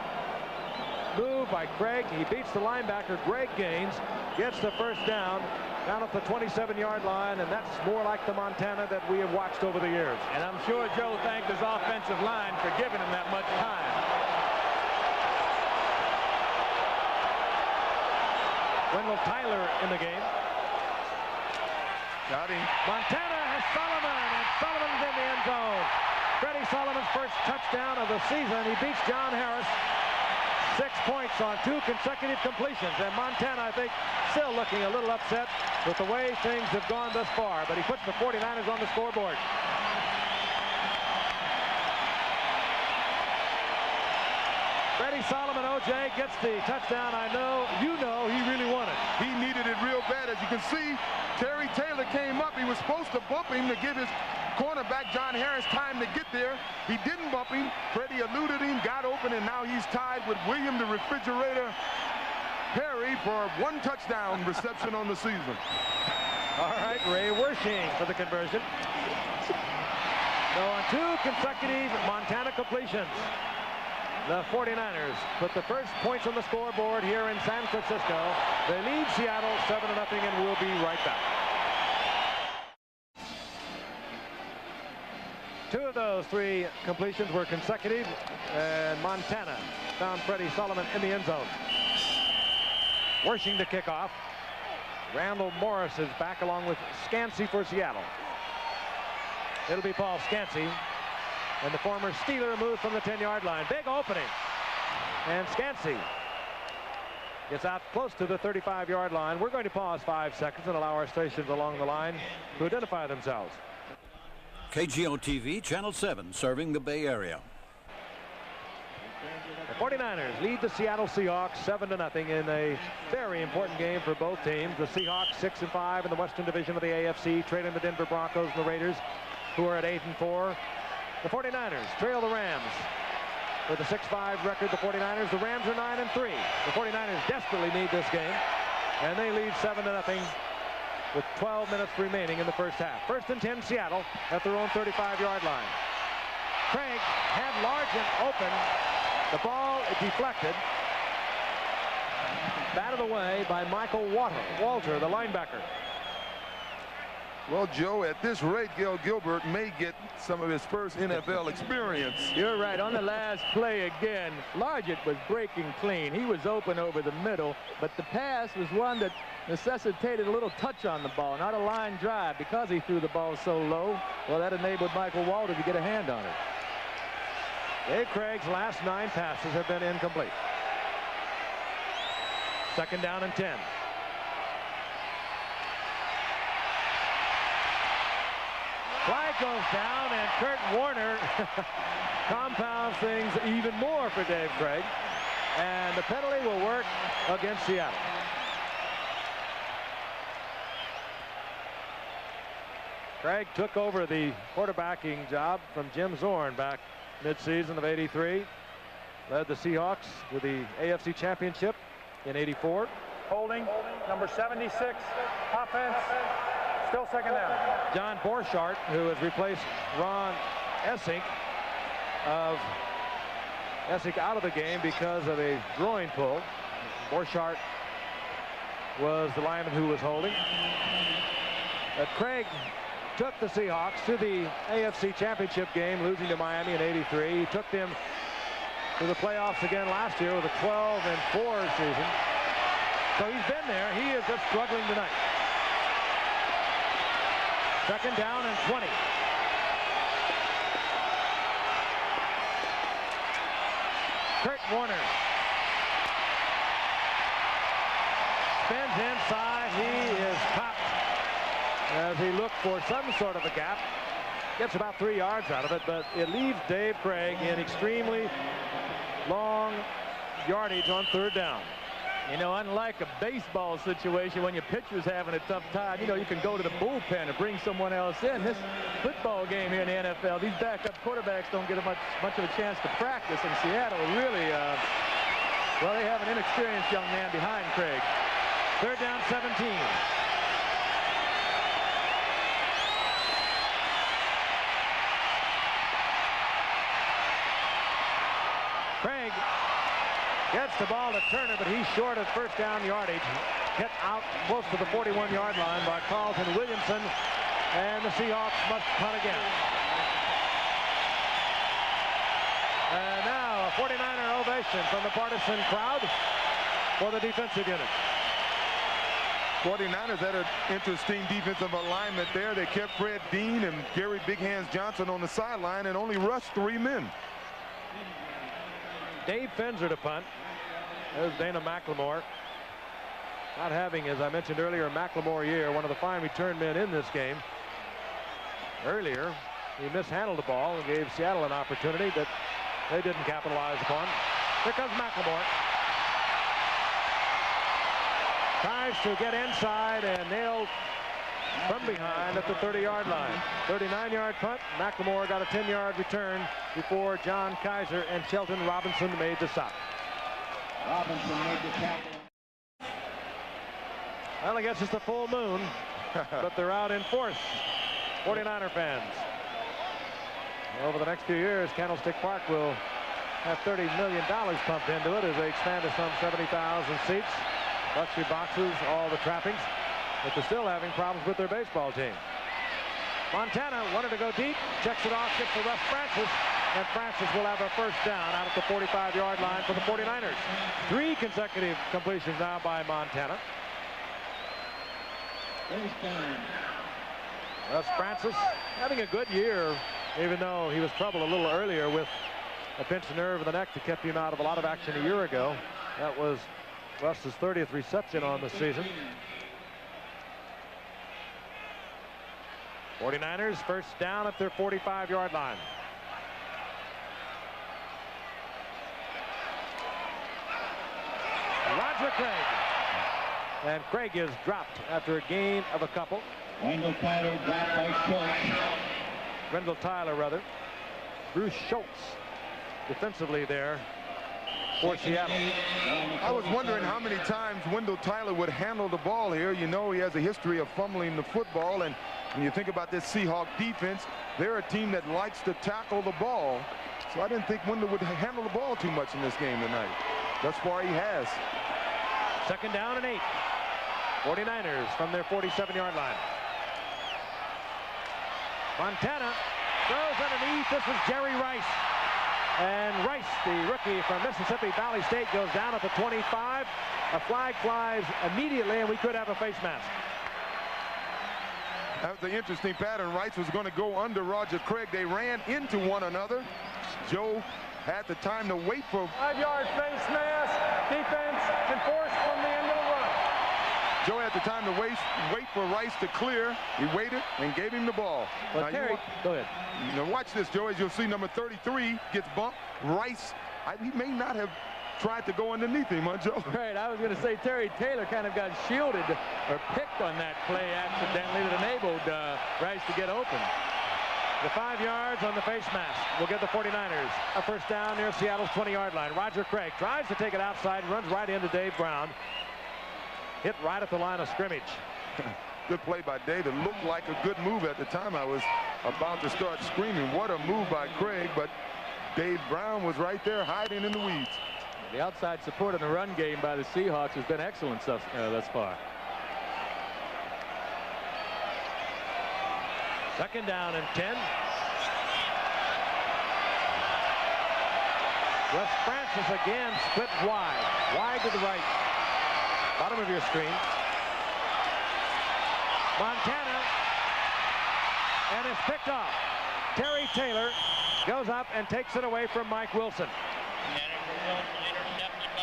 move by Craig. He beats the linebacker. Greg Gaines gets the 1st down at the 27-yard line, and that's more like the Montana that we have watched over the years. And I'm sure Joe thanked his offensive line for giving him that much time. Wendell Tyler in the game. Got him. Montana has Solomon, and Solomon's in the end zone. Freddie Solomon's first touchdown of the season. He beats John Harris. 6 points on 2 consecutive completions. And Montana, I think, still looking a little upset with the way things have gone thus far. But he puts the 49ers on the scoreboard. Freddie Solomon, O.J., gets the touchdown. I know, you know, he really wanted. He needed it real bad. As you can see, Terry Taylor came up. He was supposed to bump him to give his cornerback, John Harris, time to get there. He didn't bump him. Freddie eluded him, got open, and now he's tied with William the Refrigerator Perry for 1 touchdown reception on the season. All right, Ray Wershing for the conversion. So on 2 consecutive Montana completions, the 49ers put the first points on the scoreboard here in San Francisco. They lead Seattle 7-0, and we'll be right back. 2 of those 3 completions were consecutive, and Montana found Freddie Solomon in the end zone. Wershing the kickoff. Randall Morris is back along with Scansey for Seattle. It'll be Paul Scansey. And the former Steeler moved from the 10-yard line. Big opening. And Scansey gets out close to the 35-yard line. We're going to pause 5 seconds and allow our stations along the line to identify themselves. KGO-TV, Channel 7, serving the Bay Area. The 49ers lead the Seattle Seahawks 7-0 in a very important game for both teams. The Seahawks 6-5 in the Western Division of the AFC, trailing the Denver Broncos and the Raiders, who are at 8-4. The 49ers trail the Rams with a 6-5 record. The 49ers, the Rams are 9-3. The 49ers desperately need this game, and they lead 7-0 with 12 minutes remaining in the first half. 1st and 10, Seattle at their own 35-yard line. Craig had Largent open. The ball deflected. Batted away by Michael Walter, the linebacker. Well, Joe, at this rate, Gail Gilbert may get some of his first NFL experience. You're right. On the last play again, Largent was breaking clean. He was open over the middle, but the pass was one that necessitated a little touch on the ball, not a line drive. Because he threw the ball so low, well, that enabled Michael Walter to get a hand on it. Dave Craig's last 9 passes have been incomplete. 2nd down and 10. Flag goes down, and Kurt Warner compounds things even more for Dave Craig. And the penalty will work against Seattle. Craig took over the quarterbacking job from Jim Zorn back mid-season of '83. Led the Seahawks with the AFC Championship in '84. Holding, number 76, offense, still second down. John Borchardt, who has replaced Ron Essink out of the game because of a groin pull. Borchardt was the lineman who was holding. Craig took the Seahawks to the AFC Championship game, losing to Miami in '83. He took them to the playoffs again last year with a 12-4 season. So he's been there. He is just struggling tonight. Second down and 20. Kurt Warner spins inside. He is popped as he looked for some sort of a gap. Gets about 3 yards out of it, but it leaves Dave Craig in extremely long yardage on third down. You know, unlike a baseball situation when your pitcher's having a tough time, you know, you can go to the bullpen and bring someone else in. This football game here in the NFL, these backup quarterbacks don't get much of a chance to practice, and Seattle really, well, they have an inexperienced young man behind Craig. Third down, 17. Craig gets the ball to Turner, but he's short of first down yardage. Hit out close to the 41-yard line by Carlton Williamson, and the Seahawks must punt again. And now a 49er ovation from the partisan crowd for the defensive unit. 49ers had an interesting defensive alignment there. They kept Fred Dean and Gary Big Hands Johnson on the sideline and only rushed 3 men. Dave Finzer to punt. There's Dana McLemore. Not having, as I mentioned earlier, a McLemore year, one of the fine return men in this game. Earlier, he mishandled the ball and gave Seattle an opportunity that they didn't capitalize upon. Here comes McLemore. Tries to get inside and nailed from behind at the 30-yard line. 39-yard punt. McLemore got a 10-yard return before John Kaiser and Shelton Robinson made the stop. Robinson made the tackle. Well, I guess it's the full moon, but they're out in force. 49er fans. Over the next few years, Candlestick Park will have $30 million pumped into it as they expand to some 70,000 seats. Luxury boxes, all the trappings. But they're still having problems with their baseball team. Montana wanted to go deep, checks it off, gets to Russ Francis, and Francis will have a first down out at the 45-yard line for the 49ers. 3 consecutive completions now by Montana. Russ Francis having a good year, even though he was troubled a little earlier with a pinched nerve of the neck that kept him out of a lot of action a year ago. That was Russ's 30th reception on the season. 49ers first down at their 45-yard line. Roger Craig. And Craig is dropped after a gain of a couple. Wendell Tyler dropped by Schultz. Wendell Tyler, rather. Bruce Schultz defensively there for Seattle. I was wondering how many times Wendell Tyler would handle the ball here. You know, he has a history of fumbling the football, and when you think about this Seahawk defense, they're a team that likes to tackle the ball. So I didn't think Wendell would handle the ball too much in this game tonight. Thus far, he has. Second down and 8. 49ers from their 47-yard line. Montana throws underneath. This was Jerry Rice. And Rice, the rookie from Mississippi Valley State, goes down at the 25. A flag flies immediately, and we could have a face mask. That was an interesting pattern. Rice was going to go under Roger Craig. They ran into one another. Joe had the time to wait for 5-yard face mask. Defense enforced from the end of the run. Joe had the time to wait for Rice to clear. He waited and gave him the ball. Well, Terry, go ahead. Now watch this, Joe. As you'll see, number 33 gets bumped. Rice, he may not have tried to go underneath him, huh, Joe? Right, I was going to say Terry Taylor kind of got shielded or picked on that play accidentally that enabled Rice to get open. The 5 yards on the face mask will give the 49ers a first down near Seattle's 20-yard line. Roger Craig tries to take it outside, runs right into Dave Brown. Hit right at the line of scrimmage. Good play by Dave. It looked like a good move at the time. I was about to start screaming, what a move by Craig, but Dave Brown was right there hiding in the weeds. The outside support in the run game by the Seahawks has been excellent thus far. Second down and 10. Wes Francis again split wide to the right. Bottom of your screen. Montana, and it's picked off. Terry Taylor goes up and takes it away from Mike Wilson.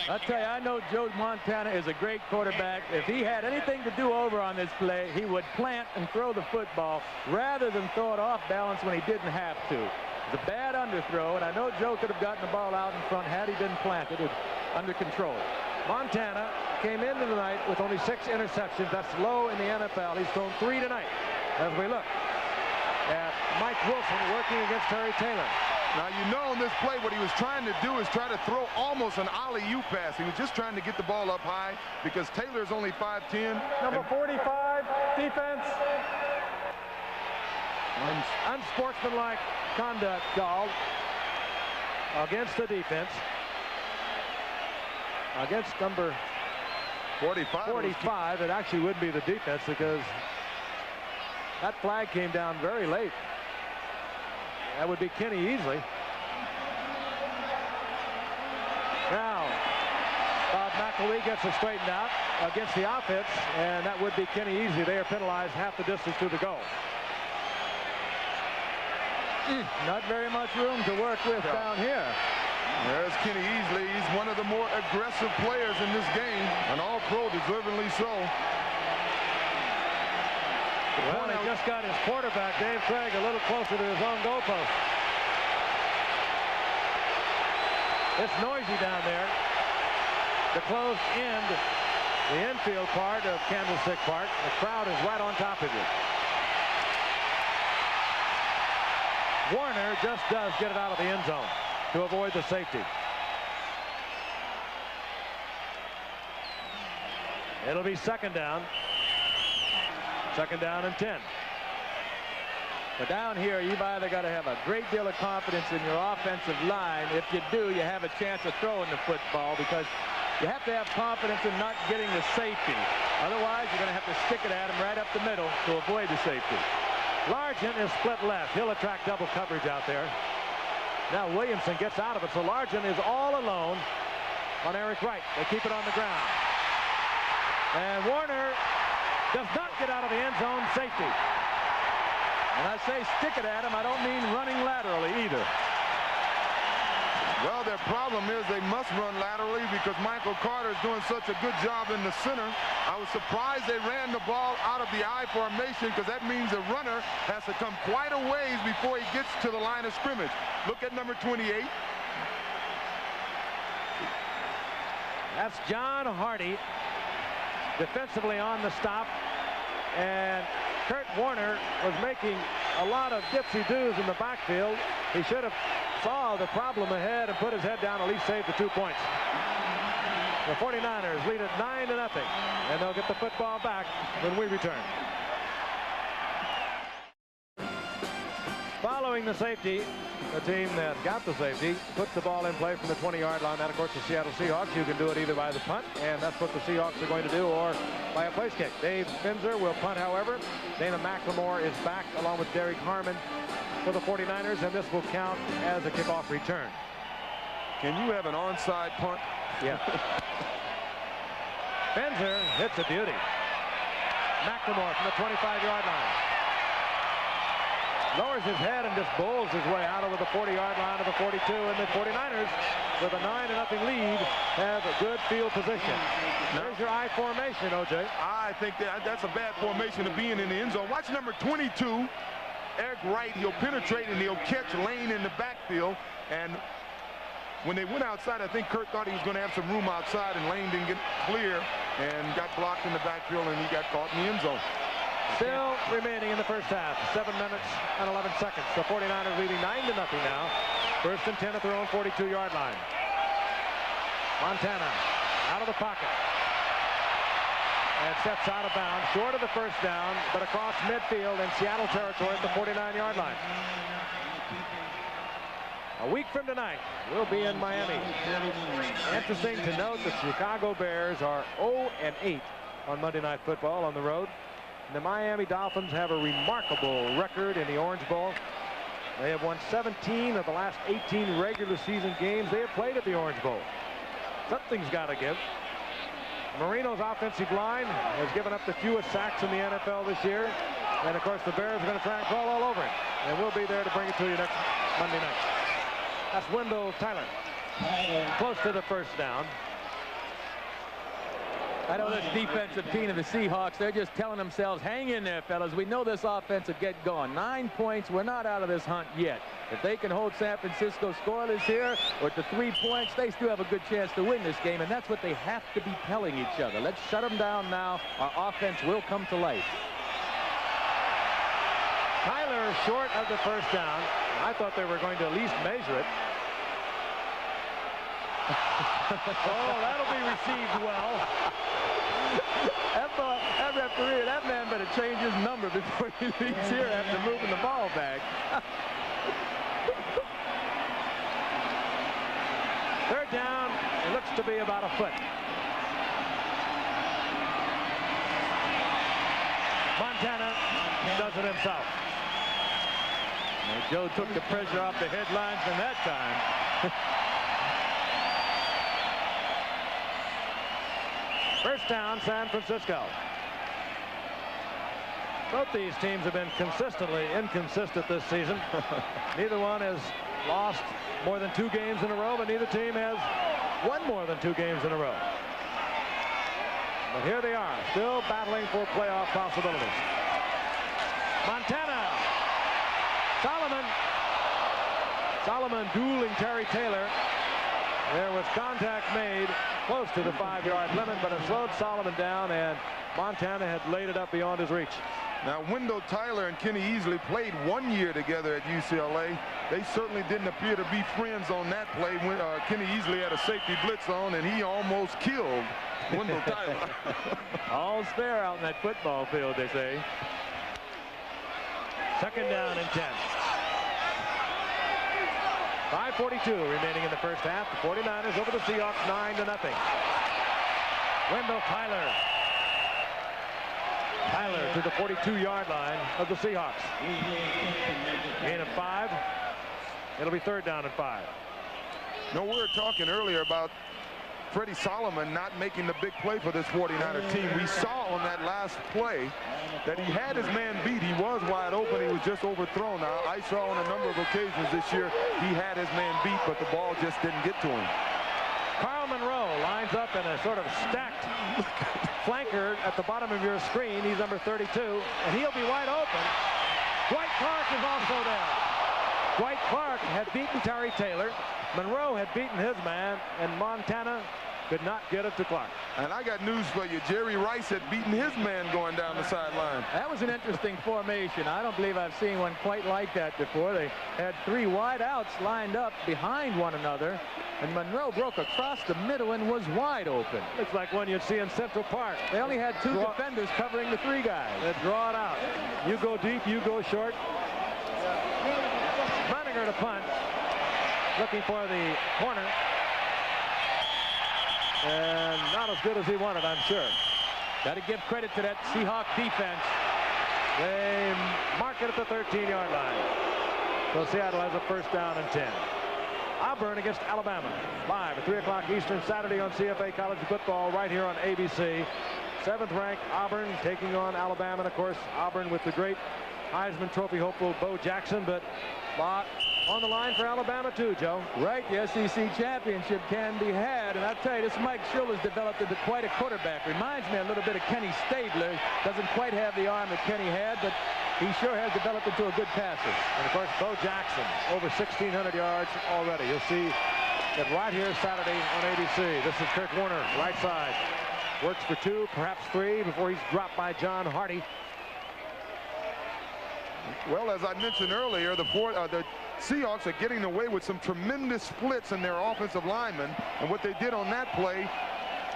I'll tell you, I know Joe Montana is a great quarterback. If he had anything to do over on this play, he would plant and throw the football rather than throw it off balance when he didn't have to. It's a bad underthrow, and I know Joe could have gotten the ball out in front had he been planted under control. Montana came into the night with only 6 interceptions. That's low in the NFL. He's thrown 3 tonight. As we look at Mike Wilson working against Terry Taylor. Now, you know, in this play, what he was trying to do is try to throw almost an alley-oop pass. He was just trying to get the ball up high because Taylor's only 5'10". Number 45, defense. Unsportsmanlike conduct called against the defense. Against number 45, it actually would be the defense because that flag came down very late. That would be Kenny Easley. Now, Bob McElwee gets it straightened out against the offense, and that would be Kenny Easley. They are penalized half the distance to the goal. Not very much room to work with down here. There's Kenny Easley. He's one of the more aggressive players in this game, an all-pro, deservingly so. Well, he just got his quarterback, Dave Craig, a little closer to his own goalpost. It's noisy down there. The closed end, the infield part of Candlestick Park. The crowd is right on top of you. Warner just does get it out of the end zone to avoid the safety. It'll be second down. Second down and 10. But down here, you've either got to have a great deal of confidence in your offensive line. If you do, you have a chance of throwing the football because you have to have confidence in not getting the safety. Otherwise, you're going to have to stick it at him right up the middle to avoid the safety. Largent is split left. He'll attract double coverage out there. Now Williamson gets out of it, so Largent is all alone on Eric Wright. They keep it on the ground. And Warner does not get out of the end zone. Safety. When I say stick it at him, I don't mean running laterally either. Well, their problem is they must run laterally because Michael Carter is doing such a good job in the center. I was surprised they ran the ball out of the I formation because that means the runner has to come quite a ways before he gets to the line of scrimmage. Look at number 28. That's John Hardy defensively on the stop. And Kurt Warner was making a lot of dipsy-doos in the backfield. He should have saw the problem ahead and put his head down, at least saved the 2 points. The 49ers lead it 9-0, and they'll get the football back when we return. Following the safety, the team that got the safety puts the ball in play from the 20-yard line. That, of course, the Seattle Seahawks. You can do it either by the punt, and that's what the Seahawks are going to do, or by a place kick. Dave Finzer will punt, however. Dana McLemore is back along with Derek Harmon for the 49ers, and this will count as a kickoff return. Can you have an onside punt? Yeah. Finzer hits a beauty. McLemore from the 25-yard line. lowers his head and just bowls his way out over the 40-yard line of the 42, and the 49ers, with a 9-0 lead, have a good field position. There's your I formation, O.J. I think that's a bad formation to be in the end zone. Watch number 22, Eric Wright. He'll penetrate and he'll catch Lane in the backfield. And when they went outside, I think Kurt thought he was going to have some room outside, and Lane didn't get clear and got blocked in the backfield, and he got caught in the end zone. Still remaining in the first half, 7 minutes and 11 seconds. The 49ers leading 9-0 now. First and 10 at their own 42-yard line. Montana out of the pocket. And steps out of bounds, short of the first down, but across midfield in Seattle territory at the 49-yard line. A week from tonight, we'll be in Miami. Interesting to note that Chicago Bears are 0-8 on Monday Night Football on the road. The Miami Dolphins have a remarkable record in the Orange Bowl. They have won 17 of the last 18 regular season games they have played at the Orange Bowl. Something's got to give. Marino's offensive line has given up the fewest sacks in the NFL this year. And, of course, the Bears are going to try and crawl all over it. And we'll be there to bring it to you next Monday night. That's Wendell Tyler. Close to the first down. I know this defensive team of the Seahawks, they're just telling themselves, hang in there, fellas. We know this offense will get going. 9 points. We're not out of this hunt yet. If they can hold San Francisco scoreless here or to 3 points, they still have a good chance to win this game, and that's what they have to be telling each other. Let's shut them down now. Our offense will come to life. Tyler short of the first down. I thought they were going to at least measure it. Oh, that'll be received well. That referee, that man better change his number before he leaves here after moving the ball back. Third down, it looks to be about a foot. Montana does it himself. And Joe took the pressure off the headlines from that time. First down, San Francisco. Both these teams have been consistently inconsistent this season. Neither one has lost more than 2 games in a row, but neither team has won more than 2 games in a row. But here they are, still battling for playoff possibilities. Montana. Solomon dueling Terry Taylor. There was contact made close to the 5-yard limit, but it slowed Solomon down, and Montana had laid it up beyond his reach. Now, Wendell Tyler and Kenny Easley played 1 year together at UCLA. They certainly didn't appear to be friends on that play when Kenny Easley had a safety blitz on, and he almost killed Wendell Tyler. All's fair out in that football field, they say. Second down and 10. 5:42 remaining in the first half. The 49ers over the Seahawks 9-0. Wendell Tyler. Tyler to the 42-yard line of the Seahawks. Gain of 5. It'll be third down and 5. No, we were talking earlier about Freddie Solomon not making the big play for this 49er team. We saw on that last play that he had his man beat. He was wide open. He was just overthrown. Now, I saw on a number of occasions this year he had his man beat, but the ball just didn't get to him. Carl Monroe lines up in a sort of stacked flanker at the bottom of your screen. He's number 32, and he'll be wide open. Dwight Clark is also there. Dwight Clark had beaten Terry Taylor. Monroe had beaten his man, and Montana could not get it to Clark. And I got news for you. Jerry Rice had beaten his man going down the sideline. That was an interesting formation. I don't believe I've seen one quite like that before. They had 3 wide outs lined up behind one another, and Monroe broke across the middle and was wide open. Looks like one you'd see in Central Park. They only had 2 defenders covering the 3 guys. They draw it out. You go deep, you go short. Moninger to punt. Looking for the corner. And not as good as he wanted, I'm sure. Got to give credit to that Seahawk defense. They mark it at the 13-yard line. So Seattle has a first down and 10. Auburn against Alabama. Live at 3 o'clock Eastern Saturday on CFA College Football right here on ABC. 7th-ranked Auburn taking on Alabama. And, of course, Auburn with the great Heisman Trophy hopeful Bo Jackson, but on the line for Alabama too, Joe. Right, the SEC championship can be had, and I'll tell you, this Mike Schiller's developed into quite a quarterback. Reminds me a little bit of Kenny Stabler. Doesn't quite have the arm that Kenny had, but he sure has developed into a good passer. And of course, Bo Jackson, over 1,600 yards already. You'll see it right here Saturday on ABC. This is Kurt Warner, right side. Works for 2, perhaps 3, before he's dropped by John Hardy. Well, as I mentioned earlier, the Seahawks are getting away with some tremendous splits in their offensive linemen. And what they did on that play,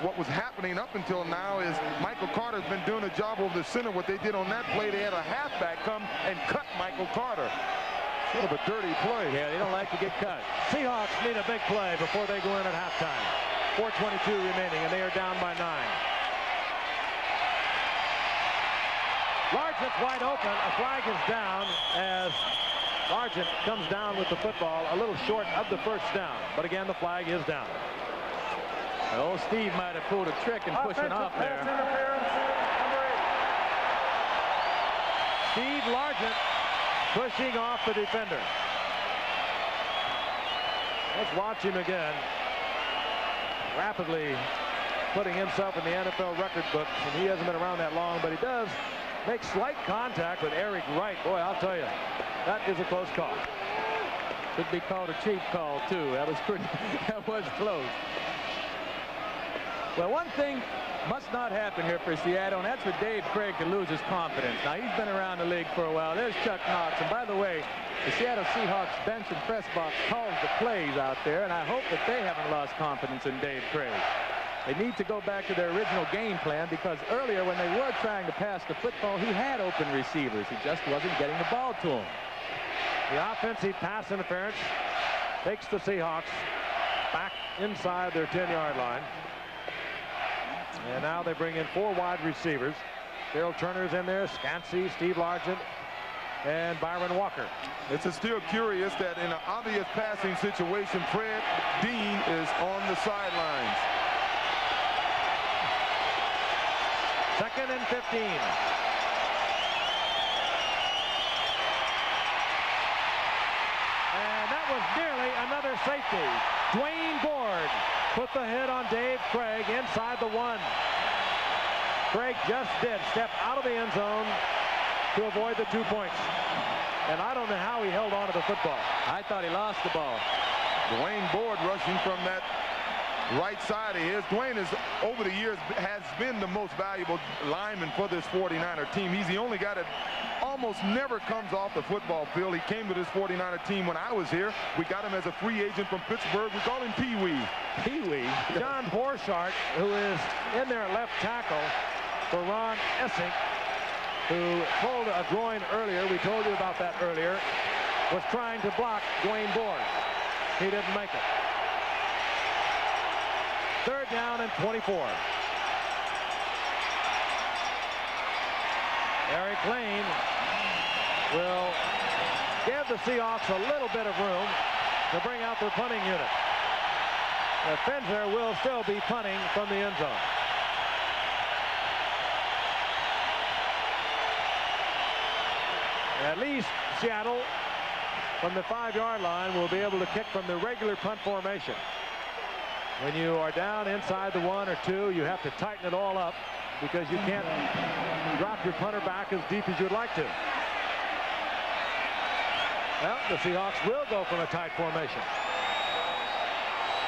what was happening up until now, is Michael Carter's been doing a job over the center. What they did on that play, they had a halfback come and cut Michael Carter. Sort of a dirty play. Yeah, they don't like to get cut. Seahawks need a big play before they go in at halftime. 4:22 remaining, and they are down by 9. Largent's wide open. A flag is down as Largent comes down with the football a little short of the first down. But again, the flag is down. Oh, Steve might have pulled a trick and pushing off there. Steve Largent pushing off the defender. Let's watch him again. Rapidly putting himself in the NFL record books, and he hasn't been around that long, but he does make slight contact with Eric Wright. Boy, I'll tell you, that is a close call. Could be called a cheap call too. That was pretty. That was close. Well, one thing must not happen here for Seattle, and that's for Dave Craig to lose his confidence. Now, he's been around the league for a while. There's Chuck Knox, and by the way, the Seattle Seahawks bench and press box calls the plays out there, and I hope that they haven't lost confidence in Dave Craig. They need to go back to their original game plan, because earlier when they were trying to pass the football, he had open receivers. He just wasn't getting the ball to him. The offensive pass interference takes the Seahawks back inside their 10-yard line. And now they bring in 4 wide receivers. Daryl Turner's in there, Scansey, Steve Largent, and Byron Walker. It's still curious that in an obvious passing situation, Fred Dean is on the sidelines. 2nd and 15. And that was nearly another safety. Dwayne Board put the hit on Dave Craig inside the 1. Craig just did step out of the end zone to avoid the 2 points. And I don't know how he held on to the football. I thought he lost the ball. Dwayne Board rushing from that right side of his. Dwayne is, over the years, has been the most valuable lineman for this 49er team. He's the only guy that almost never comes off the football field. He came to this 49er team when I was here. We got him as a free agent from Pittsburgh. We call him Pee-wee. Pee-wee. John Borchardt, who is in there left tackle for Ron Essink, who pulled a groin earlier. We told you about that earlier. Was trying to block Dwayne Board. He didn't make it. 3rd down and 24. Eric Lane will give the Seahawks a little bit of room to bring out their punting unit. The Fenzer will still be punting from the end zone. At least Seattle, from the 5-yard line, will be able to kick from the regular punt formation. When you are down inside the 1 or 2, you have to tighten it all up, because you can't drop your punter back as deep as you'd like to. Well, the Seahawks will go from a tight formation.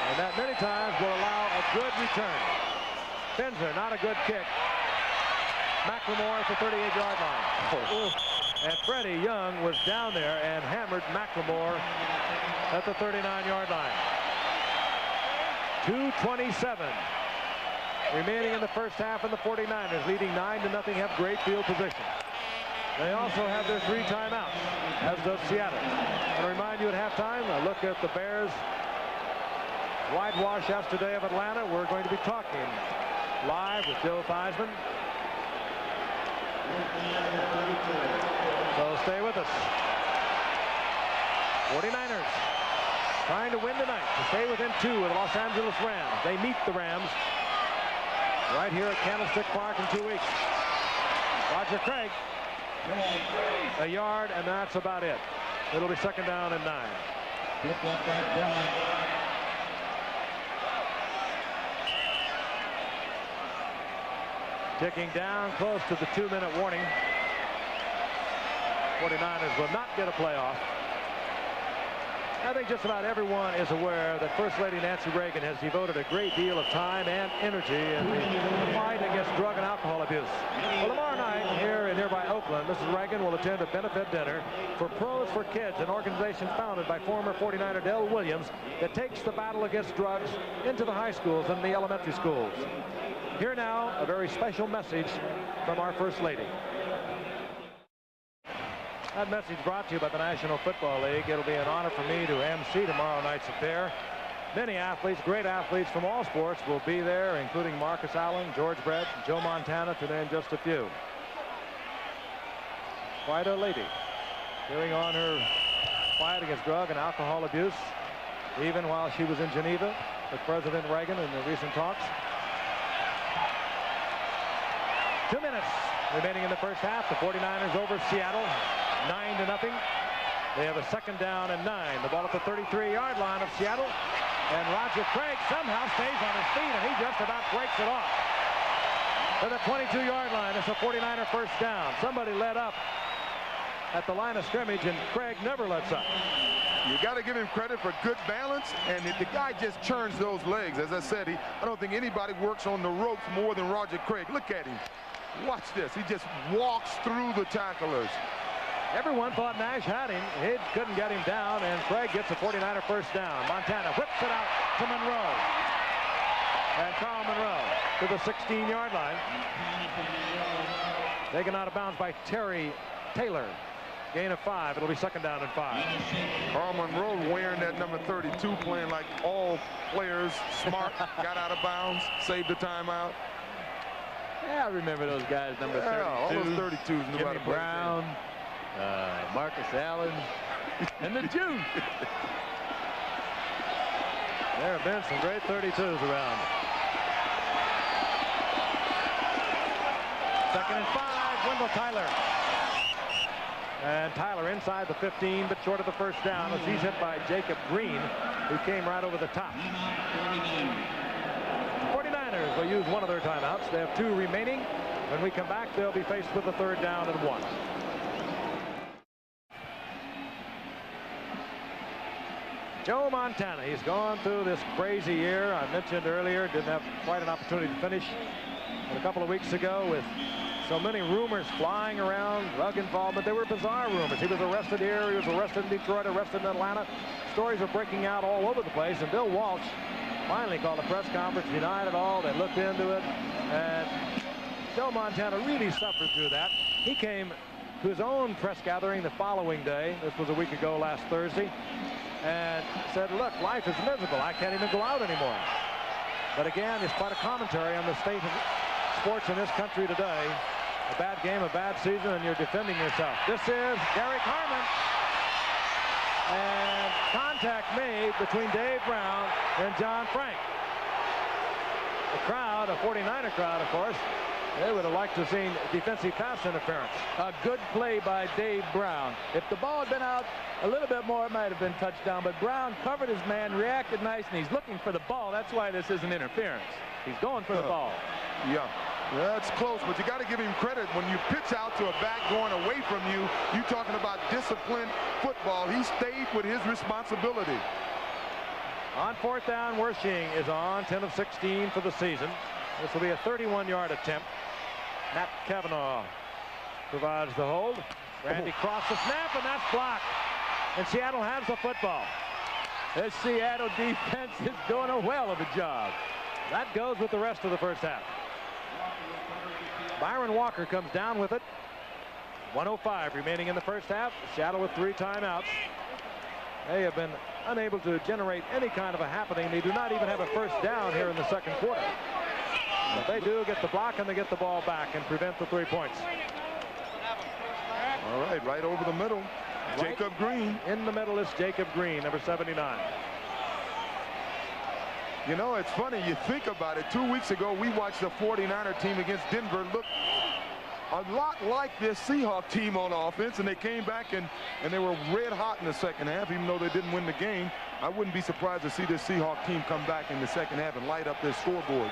And that many times will allow a good return. Fenzer, not a good kick. McLemore at the 38-yard line. And Freddie Young was down there and hammered McLemore at the 39-yard line. 2:27 remaining in the first half, and the 49ers leading 9-0, have great field position. They also have their 3 timeouts, as does Seattle. And I remind you at halftime, a look at the Bears' whitewash yesterday of Atlanta. We're going to be talking live with Joe Theismann. So stay with us. 49ers trying to win tonight to stay within 2 of the Los Angeles Rams. They meet the Rams right here at Candlestick Park in 2 weeks. Roger Craig A yard, and that's about it. It'll be second down and 9. Picked up by Braun. Ticking down close to the 2-minute warning. 49ers will not get a playoff. I think just about everyone is aware that First Lady Nancy Reagan has devoted a great deal of time and energy in the fight against drug and alcohol abuse. Well, tomorrow night here in nearby Oakland, Mrs. Reagan will attend a benefit dinner for Pros for Kids, an organization founded by former 49er Del Williams that takes the battle against drugs into the high schools and the elementary schools. Here now, a very special message from our First Lady. That message brought to you by the National Football League. It'll be an honor for me to MC tomorrow night's affair. Many athletes, great athletes from all sports will be there, including Marcus Allen, George Brett, Joe Montana, to name just a few. Quite a lady, carrying on her fight against drug and alcohol abuse, even while she was in Geneva with President Reagan in the recent talks. 2 minutes remaining in the first half. The 49ers over Seattle, 9-0. They have a second down and 9. The ball at the 33-yard line of Seattle. And Roger Craig somehow stays on his feet, and he just about breaks it off. To the 22-yard line, it's a 49er first down. Somebody let up at the line of scrimmage, and Craig never lets up. You got to give him credit for good balance, and the guy just churns those legs. As I said, I don't think anybody works on the ropes more than Roger Craig. Look at him. Watch this. He just walks through the tacklers. Everyone thought Nash had him. He couldn't get him down, and Craig gets a 49er first down. Montana whips it out to Monroe. And Carl Monroe to the 16-yard line. Taken out of bounds by Terry Taylor. Gain of 5. It'll be second down and 5. Carl Monroe wearing that number 32, playing like all players. Smart, got out of bounds, saved the timeout. Yeah, I remember those guys, number 32. All those 32s knew how to play. Brown, Marcus Allen, and the Jew. There have been some great 32s around. Second and 5, Wendell Tyler. And Tyler inside the 15, but short of the first down as he's hit by Jacob Green, who came right over the top. 49ers will use one of their timeouts. They have 2 remaining. When we come back, they'll be faced with a third down and 1. Joe Montana, he's gone through this crazy year. I mentioned earlier, didn't have quite an opportunity to finish a couple of weeks ago with so many rumors flying around, drug involvement. They were bizarre rumors. He was arrested here, he was arrested in Detroit, arrested in Atlanta. Stories are breaking out all over the place, and Bill Walsh finally called a press conference, denied it all. They looked into it, and Joe Montana really suffered through that. He came to his own press gathering the following day. This was a week ago last Thursday, and said, look, life is miserable. I can't even go out anymore. But again, it's quite a commentary on the state of sports in this country today. A bad game, a bad season, and you're defending yourself. This is Derek Harmon. And contact made between Dave Brown and John Frank. The crowd, a 49er crowd, of course, they would have liked to have seen defensive pass interference. A good play by Dave Brown. If the ball had been out a little bit more, it might have been touchdown, but Brown covered his man, reacted nice, and he's looking for the ball. That's why this isn't interference. He's going for the ball. Yeah. That's close, but you got to give him credit. When you pitch out to a back going away from you, you're talking about disciplined football. He stayed with his responsibility. On fourth down, Wershing is on, 10 of 16 for the season. This will be a 31-yard attempt. Matt Cavanaugh provides the hold. Randy Cross the snap, and that's blocked. And Seattle has the football. This Seattle defense is doing a well of a job. That goes with the rest of the first half. Byron Walker comes down with it. 1:05 remaining in the first half. Seattle with 3 timeouts. They have been unable to generate any kind of a happening. They do not even have a first down here in the second quarter. But they do get the block, and they get the ball back and prevent the 3 points. All right, right over the middle. Right Jacob Green. In the middle is Jacob Green, number 79. You know, it's funny. You think about it. 2 weeks ago, we watched the 49er team against Denver look a lot like this Seahawks team on offense, and they came back and they were red hot in the second half, even though they didn't win the game. I wouldn't be surprised to see this Seahawks team come back in the second half and light up this scoreboard.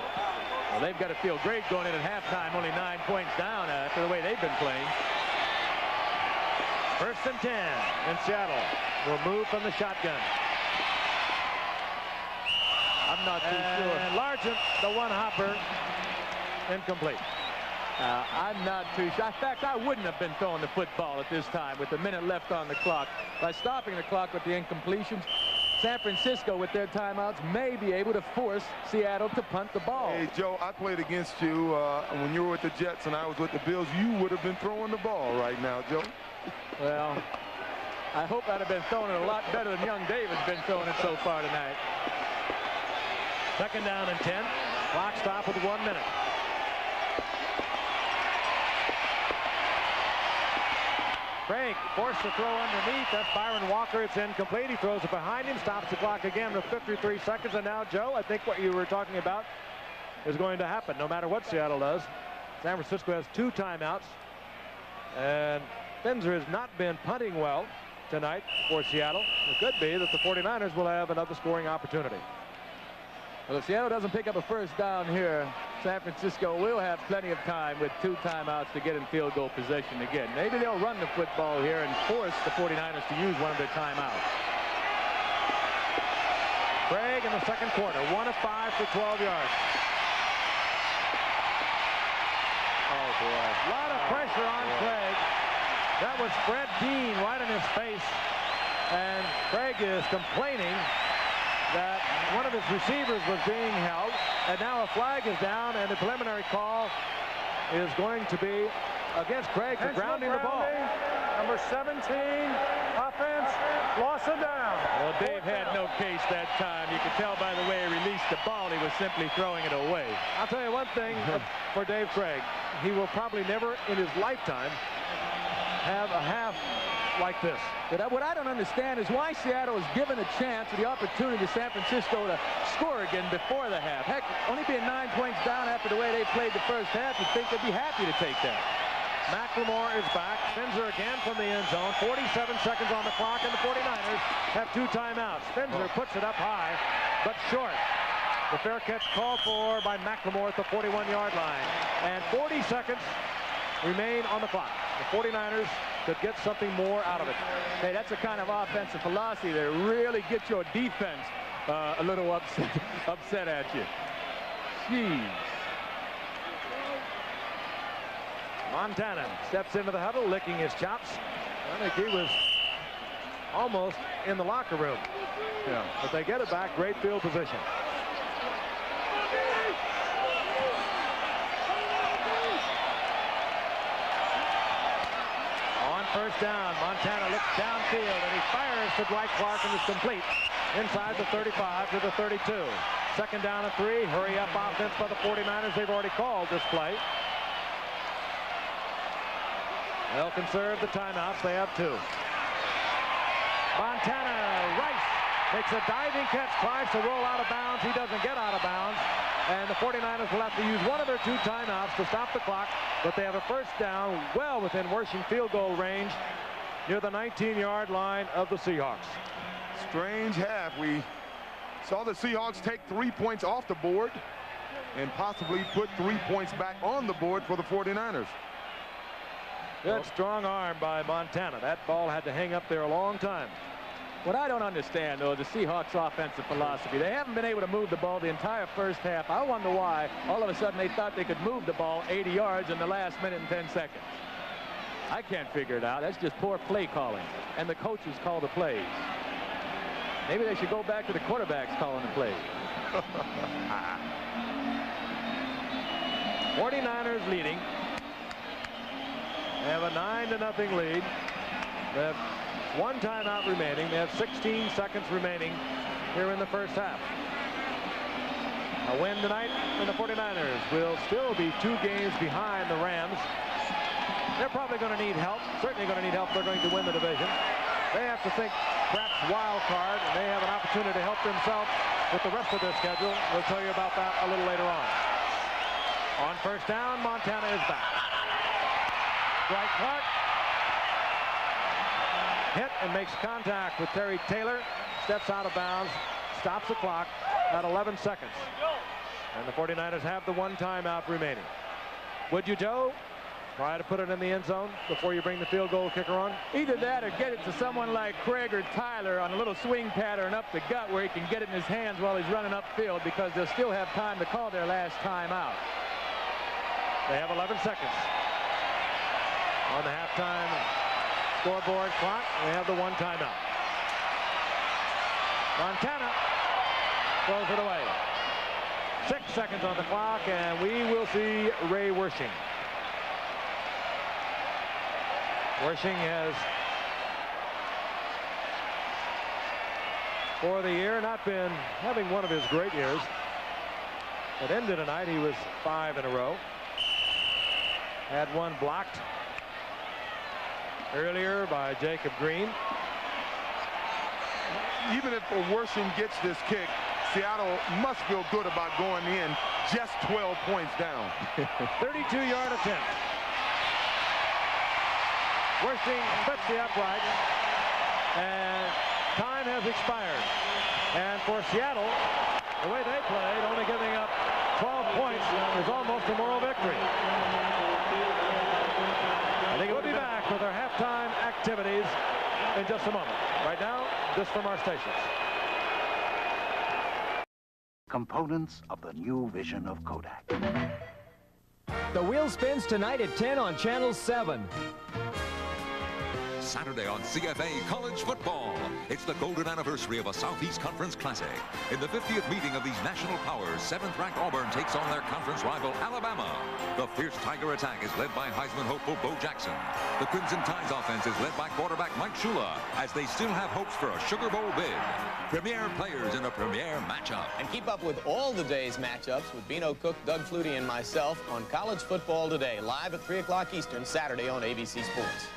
Well, they've got to feel great going in at halftime, only 9 points down after the way they've been playing. 1st and 10 in Seattle. Will move from the shotgun. I'm not too sure. And Largent, the one hopper, incomplete. I'm not too sure. In fact, I wouldn't have been throwing the football at this time with a minute left on the clock. By stopping the clock with the incompletions, San Francisco, with their timeouts, may be able to force Seattle to punt the ball. Hey, Joe, I played against you when you were with the Jets and I was with the Bills. You would have been throwing the ball right now, Joe. Well, I hope I'd have been throwing it a lot better than young David's been throwing it so far tonight. 2nd down and 10. Clock stop with 1 minute. Craig forced to throw underneath. That's Byron Walker. It's incomplete. He throws it behind him, stops the clock again with 53 seconds. And now, Joe, I think what you were talking about is going to happen no matter what Seattle does. San Francisco has 2 timeouts. And Finzer has not been punting well tonight for Seattle. It could be that the 49ers will have another scoring opportunity. Well, if Seattle doesn't pick up a first down here, San Francisco will have plenty of time with 2 timeouts to get in field goal position again. Maybe they'll run the football here and force the 49ers to use one of their timeouts. Craig in the 2nd quarter, 1 of 5 for 12 yards. Oh, boy. A lot of pressure on Craig. That was Fred Dean right in his face. And Craig is complaining that one of his receivers was being held, and now a flag is down, and the preliminary call is going to be against Craig for grounding the ball. Number 17, offense, loss of down. Well, Dave had no case that time. You could tell by the way he released the ball, he was simply throwing it away. I'll tell you one thing for Dave Craig. He will probably never in his lifetime have a half like this. But what I don't understand is why Seattle is given a chance or the opportunity to San Francisco to score again before the half. Heck, only being 9 points down after the way they played the first half, you'd think they'd be happy to take that. McLemore is back. Finzer again from the end zone. 47 seconds on the clock, and the 49ers have 2 timeouts. Finzer puts it up high, but short. The fair catch called for by McLemore at the 41-yard line. And 40 seconds remain on the clock. The 49ers could get something more out of it. Hey, that's a kind of offensive philosophy that really gets your defense a little upset at you. Jeez. Montana steps into the huddle, licking his chops. I think he was almost in the locker room. Yeah. But they get it back. Great field position. First down, Montana looks downfield, and he fires to Dwight Clark, and is complete inside the 35 to the 32. 2nd down and 3. Hurry up offense by the 49ers. They've already called this play. They'll conserve the timeouts. They have 2. Montana, Rice makes a diving catch, tries to roll out of bounds. He doesn't get out of bounds. And the 49ers will have to use one of their 2 timeouts to stop the clock. But they have a first down well within working field goal range near the 19-yard line of the Seahawks. Strange half. We saw the Seahawks take 3 points off the board and possibly put 3 points back on the board for the 49ers. Good strong arm by Montana. That ball had to hang up there a long time. What I don't understand, though, is the Seahawks' offensive philosophy. They haven't been able to move the ball the entire first half. I wonder why all of a sudden they thought they could move the ball 80 yards in the last minute and 10 seconds. I can't figure it out. That's just poor play calling. And the coaches call the plays. Maybe they should go back to the quarterbacks calling the plays. 49ers leading. They have a 9-0 lead. They have 1 timeout remaining. They have 16 seconds remaining here in the first half. A win tonight for the 49ers will still be 2 games behind the Rams. They're probably going to need help. Certainly going to need help if they're going to win the division. They have to think perhaps wild card, and they have an opportunity to help themselves with the rest of their schedule. We'll tell you about that a little later on. On first down, Montana is back. right. Clark hit and makes contact with Terry Taylor. Steps out of bounds. Stops the clock at 11 seconds. And the 49ers have the one timeout remaining. Would you, Joe, try to put it in the end zone before you bring the field goal kicker on? Either that or get it to someone like Craig or Tyler on a little swing pattern up the gut where he can get it in his hands while he's running upfield, because they'll still have time to call their last timeout. They have 11 seconds on the halftime scoreboard clock. They have the one timeout. Montana throws it away. 6 seconds on the clock, and we will see Ray Wersching. Wersching has, for the year, not been having one of his great years. At end of tonight, he was 5 in a row. Had one blocked earlier by Jacob Green. Even if Wersching gets this kick, Seattle must feel good about going in just 12 points down. 32-yard attempt. Wersching splits the upright, and time has expired. And for Seattle, the way they played, only giving up 12 points is almost a moral victory. I think we'll be back with our halftime activities in just a moment. Right now, this from our stations. Components of the new vision of Kodak. The wheel spins tonight at 10 on Channel 7. Saturday on CFA College Football. It's the golden anniversary of a Southeast Conference Classic. In the 50th meeting of these national powers, 7th-ranked Auburn takes on their conference rival Alabama. The fierce Tiger attack is led by Heisman hopeful Bo Jackson. The Crimson Tide's offense is led by quarterback Mike Shula, as they still have hopes for a Sugar Bowl bid. Premier players in a premier matchup. And keep up with all the day's matchups with Beano Cook, Doug Flutie, and myself on College Football Today, live at 3 o'clock Eastern, Saturday on ABC Sports.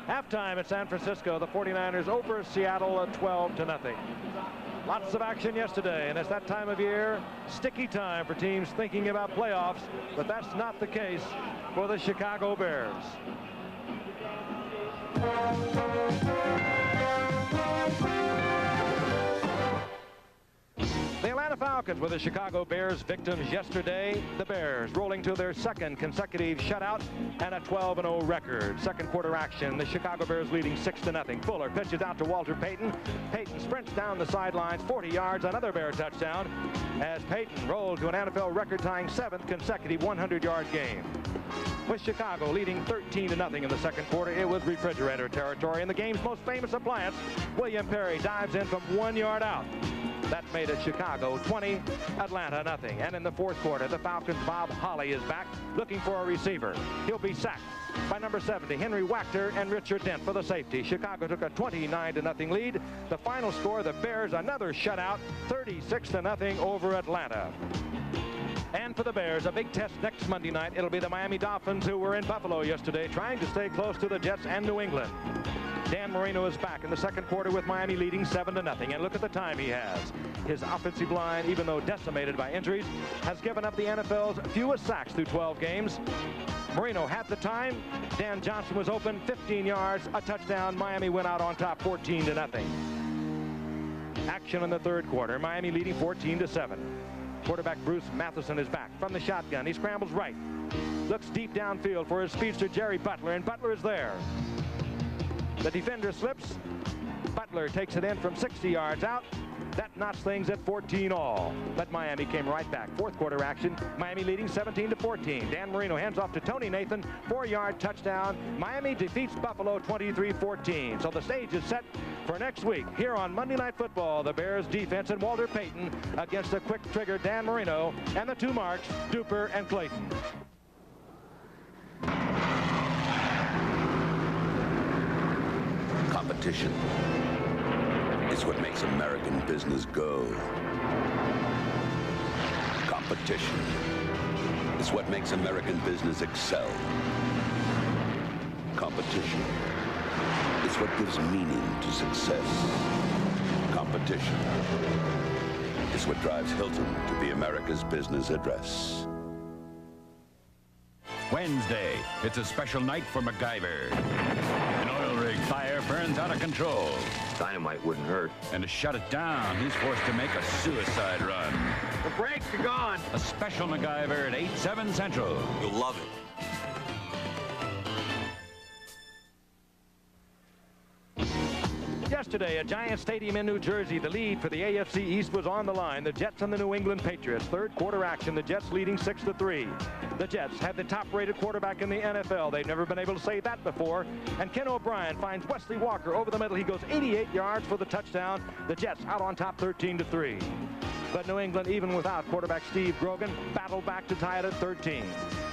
Halftime at San Francisco, the 49ers over Seattle 12-0. Lots of action yesterday, and it's that time of year, sticky time for teams thinking about playoffs, but that's not the case for the Chicago Bears. The Atlanta Falcons were the Chicago Bears victims yesterday. The Bears rolling to their second consecutive shutout and a 12-0 record. Second quarter action, the Chicago Bears leading 6-0. Fuller pitches out to Walter Payton. Payton sprints down the sidelines 40 yards, another Bear touchdown, as Payton rolled to an NFL record-tying 7th consecutive 100-yard game. With Chicago leading 13-0 in the second quarter, it was refrigerator territory. And the game's most famous appliance, William Perry, dives in from 1 yard out. That made it Chicago 20, Atlanta nothing. And in the fourth quarter, the Falcons' Bob Holly is back looking for a receiver. He'll be sacked by number 70, Henry Wachter, and Richard Dent for the safety. Chicago took a 29-0 lead. The final score, the Bears another shutout, 36-0 over Atlanta. And for the Bears, a big test next Monday night. It'll be the Miami Dolphins, who were in Buffalo yesterday, trying to stay close to the Jets and New England. Dan Marino is back in the second quarter with Miami leading 7-0. And look at the time he has. His offensive line, even though decimated by injuries, has given up the NFL's fewest sacks through 12 games. Marino had the time. Dan Johnson was open, 15 yards, a touchdown. Miami went out on top 14-0. Action in the third quarter. Miami leading 14-7. Quarterback Bruce Matheson is back from the shotgun. He scrambles right. Looks deep downfield for his speedster Jerry Butler, and Butler is there. The defender slips. Butler takes it in from 60 yards out. That knocks things at 14 all. But Miami came right back. Fourth quarter action. Miami leading 17-14. Dan Marino hands off to Tony Nathan. 4-yard touchdown. Miami defeats Buffalo 23-14. So the stage is set for next week. Here on Monday Night Football, the Bears defense and Walter Payton against the quick trigger Dan Marino and the two marks, Duper and Clayton. Competition is what makes American business go. Competition is what makes American business excel. Competition is what gives meaning to success. Competition is what drives Hilton to be America's business address. Wednesday, it's a special night for MacGyver. An oil rig fire burns out of control. Dynamite wouldn't hurt. And to shut it down, he's forced to make a suicide run. The brakes are gone. A special MacGyver at 8/7 Central. You'll love it. Yesterday at Giant Stadium in New Jersey, the lead for the AFC East was on the line. The Jets and the New England Patriots. Third quarter action, the Jets leading 6-3. The Jets have the top-rated quarterback in the NFL. They've never been able to say that before. And Ken O'Brien finds Wesley Walker over the middle. He goes 88 yards for the touchdown. The Jets out on top 13-3. But New England, even without quarterback Steve Grogan, battled back to tie it at 13.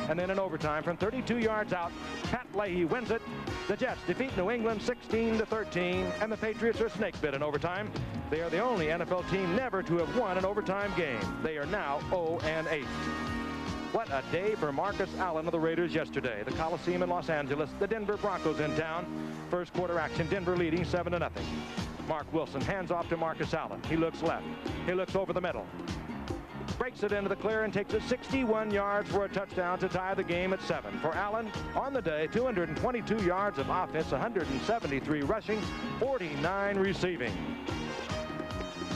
And then in overtime, from 32 yards out, Pat Leahy wins it. The Jets defeat New England 16-13, and the Patriots are snake bit in overtime. They are the only NFL team never to have won an overtime game. They are now 0-8. What a day for Marcus Allen of the Raiders yesterday. The Coliseum in Los Angeles, the Denver Broncos in town. First quarter action, Denver leading 7-0. Mark Wilson hands off to Marcus Allen. He looks left. He looks over the middle. Breaks it into the clear and takes it 61 yards for a touchdown to tie the game at 7. For Allen, on the day, 222 yards of offense, 173 rushing, 49 receiving.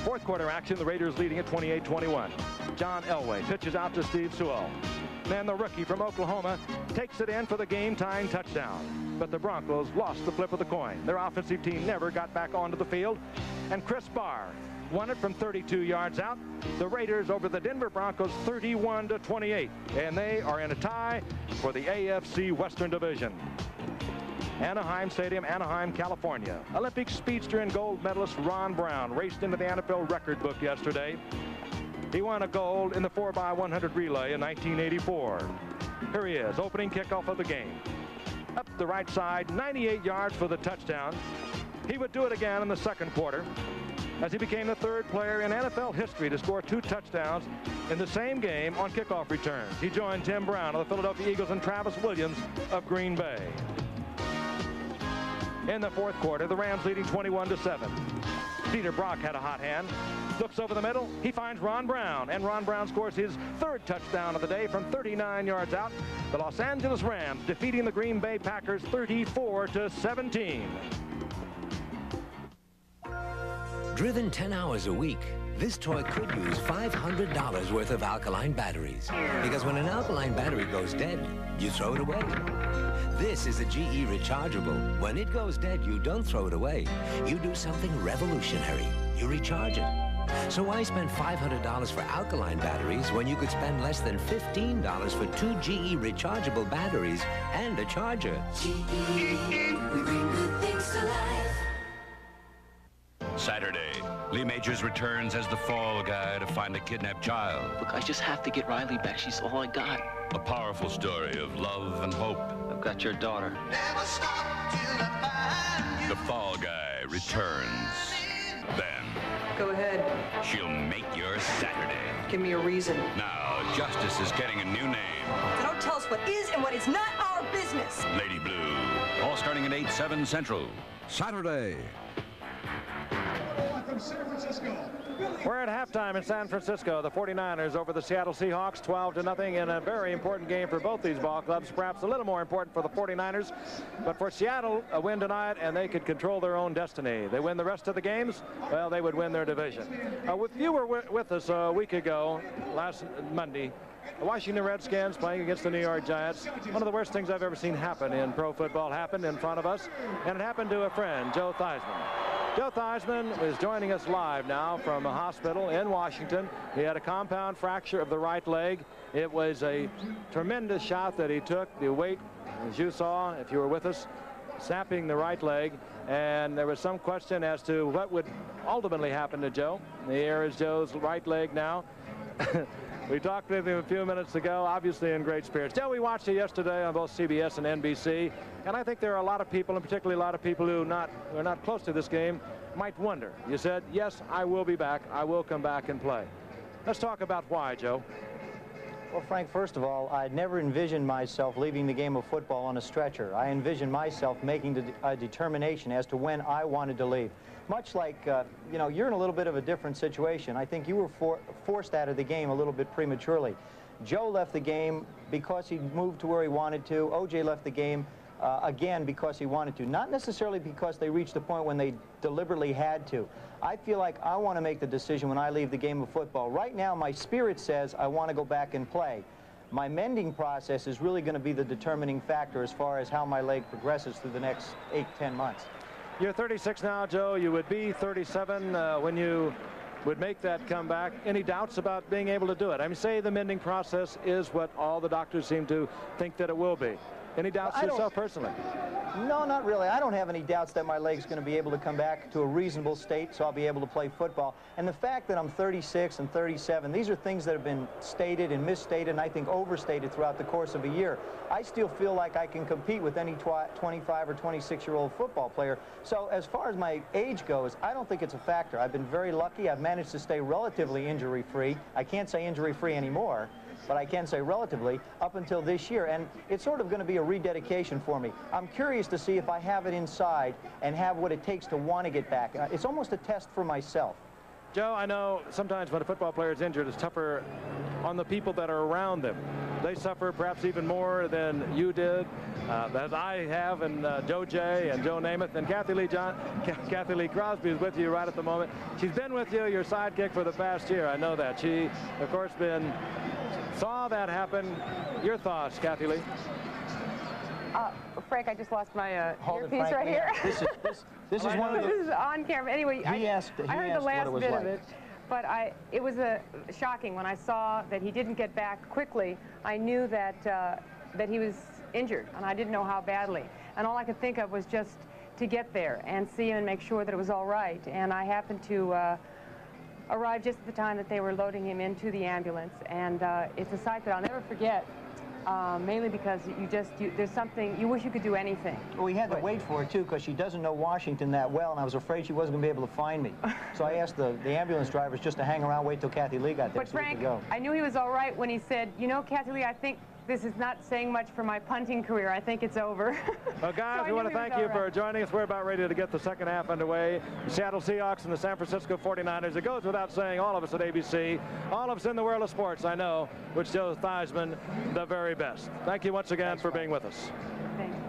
Fourth quarter action, the Raiders leading at 28-21. John Elway pitches out to Steve Sewell. Then the rookie from Oklahoma takes it in for the game-tying touchdown. But the Broncos lost the flip of the coin. Their offensive team never got back onto the field. And Chris Barr won it from 32 yards out. The Raiders over the Denver Broncos 31-28. And they are in a tie for the AFC Western Division. Anaheim Stadium, Anaheim, California. Olympic speedster and gold medalist Ron Brown raced into the NFL record book yesterday. He won a gold in the 4x100 relay in 1984. Here he is, opening kickoff of the game. Up the right side, 98 yards for the touchdown. He would do it again in the second quarter, as he became the third player in NFL history to score 2 touchdowns in the same game on kickoff returns. He joined Tim Brown of the Philadelphia Eagles and Travis Williams of Green Bay. In the fourth quarter, the Rams leading 21-7. Peter Brock had a hot hand. Looks over the middle. He finds Ron Brown, and Ron Brown scores his third touchdown of the day from 39 yards out. The Los Angeles Rams defeating the Green Bay Packers 34-17. Driven 10 hours a week, this toy could use $500 worth of alkaline batteries. Because when an alkaline battery goes dead, you throw it away. This is a GE rechargeable. When it goes dead, you don't throw it away. You do something revolutionary. You recharge it. So why spend $500 for alkaline batteries when you could spend less than $15 for 2 GE rechargeable batteries and a charger? GE, we bring good things to life. Saturday, Lee Majors returns as the fall guy to find a kidnapped child. Look, I just have to get Riley back. She's all I got. A powerful story of love and hope. I've got your daughter. Never stop till I find you. The fall guy returns. Then go ahead. She'll make your Saturday. Give me a reason. Now, Justice is getting a new name. So don't tell us what is and what is not our business. Lady Blue. All starting at 8/7 Central. Saturday. San Francisco. We're at halftime in San Francisco. The 49ers over the Seattle Seahawks 12-0 in a very important game for both these ball clubs. Perhaps a little more important for the 49ers. But for Seattle, a win tonight and they could control their own destiny. They win the rest of the games, well, they would win their division. If you were with us a week ago, last Monday, the Washington Redskins playing against the New York Giants. One of the worst things I've ever seen happen in pro football happened in front of us, and it happened to a friend, Joe Theismann. Joe Theismann is joining us live now from a hospital in Washington. He had a compound fracture of the right leg. It was a tremendous shot that he took. The weight, as you saw, if you were with us, snapping the right leg. And there was some question as to what would ultimately happen to Joe. Here is Joe's right leg now. We talked with him a few minutes ago, obviously in great spirits. Joe, we watched it yesterday on both CBS and NBC, and I think there are a lot of people, and particularly a lot of people who are not close to this game, might wonder. You said, yes, I will be back. I will come back and play. Let's talk about why, Joe. Well, Frank, first of all, I'd never envisioned myself leaving the game of football on a stretcher. I envisioned myself making a determination as to when I wanted to leave. Much like, you know, you're in a little bit of a different situation. I think you were forced out of the game a little bit prematurely. Joe left the game because he moved to where he wanted to. O.J. left the game again because he wanted to, not necessarily because they reached the point when they deliberately had to. I feel like I want to make the decision when I leave the game of football. Right now, my spirit says I want to go back and play. My mending process is really going to be the determining factor as far as how my leg progresses through the next 8-10 months. You're 36 now, Joe. You would be 37 when you would make that comeback. Any doubts about being able to do it? I mean, say the mending process is what all the doctors seem to think that it will be. Any doubts yourself personally? No, not really. I don't have any doubts that my leg's going to be able to come back to a reasonable state, so I'll be able to play football. And the fact that I'm 36 and 37, these are things that have been stated and misstated and I think overstated throughout the course of a year. I still feel like I can compete with any 25 or 26-year-old football player. So as far as my age goes, I don't think it's a factor. I've been very lucky. I've managed to stay relatively injury-free. I can't say injury-free anymore, but I can say relatively up until this year, and it's sort of going to be a rededication for me. I'm curious to see if I have it inside and have what it takes to want to get back. It's almost a test for myself. Joe, I know sometimes when a football player is injured, it's tougher on the people that are around them. They suffer perhaps even more than you did, as I have, and Joe Jay and Joe Namath, and Kathy Lee Crosby is with you right at the moment. She's been with you, your sidekick, for the past year. I know that. She, of course, saw that happen. Your thoughts, Kathy Lee? Frank, I just lost my earpiece Frank, right here. This is one of the... This is on camera. Anyway, I heard the last bit of it, but it was shocking when I saw that he didn't get back quickly. I knew that that he was injured, and I didn't know how badly. And all I could think of was just to get there and see him and make sure that it was all right. And I happened to arrive just at the time that they were loading him into the ambulance, and it's a sight that I'll never forget. Mainly because there's something, you wish you could do anything. Well, we had to wait for her, too, because she doesn't know Washington that well, and I was afraid she wasn't going to be able to find me. So I asked the ambulance drivers just to hang around, wait till Kathy Lee got there. But Frank, I knew he was all right when he said, you know, Kathy Lee, I think this is not saying much for my punting career. I think it's over. Well, guys, we want to thank you for joining us. We're about ready to get the second half underway. The Seattle Seahawks and the San Francisco 49ers. It goes without saying, all of us at ABC, all of us in the world of sports, I know, which Joe Theismann the very best. Thank you once again for being with us. Thank you.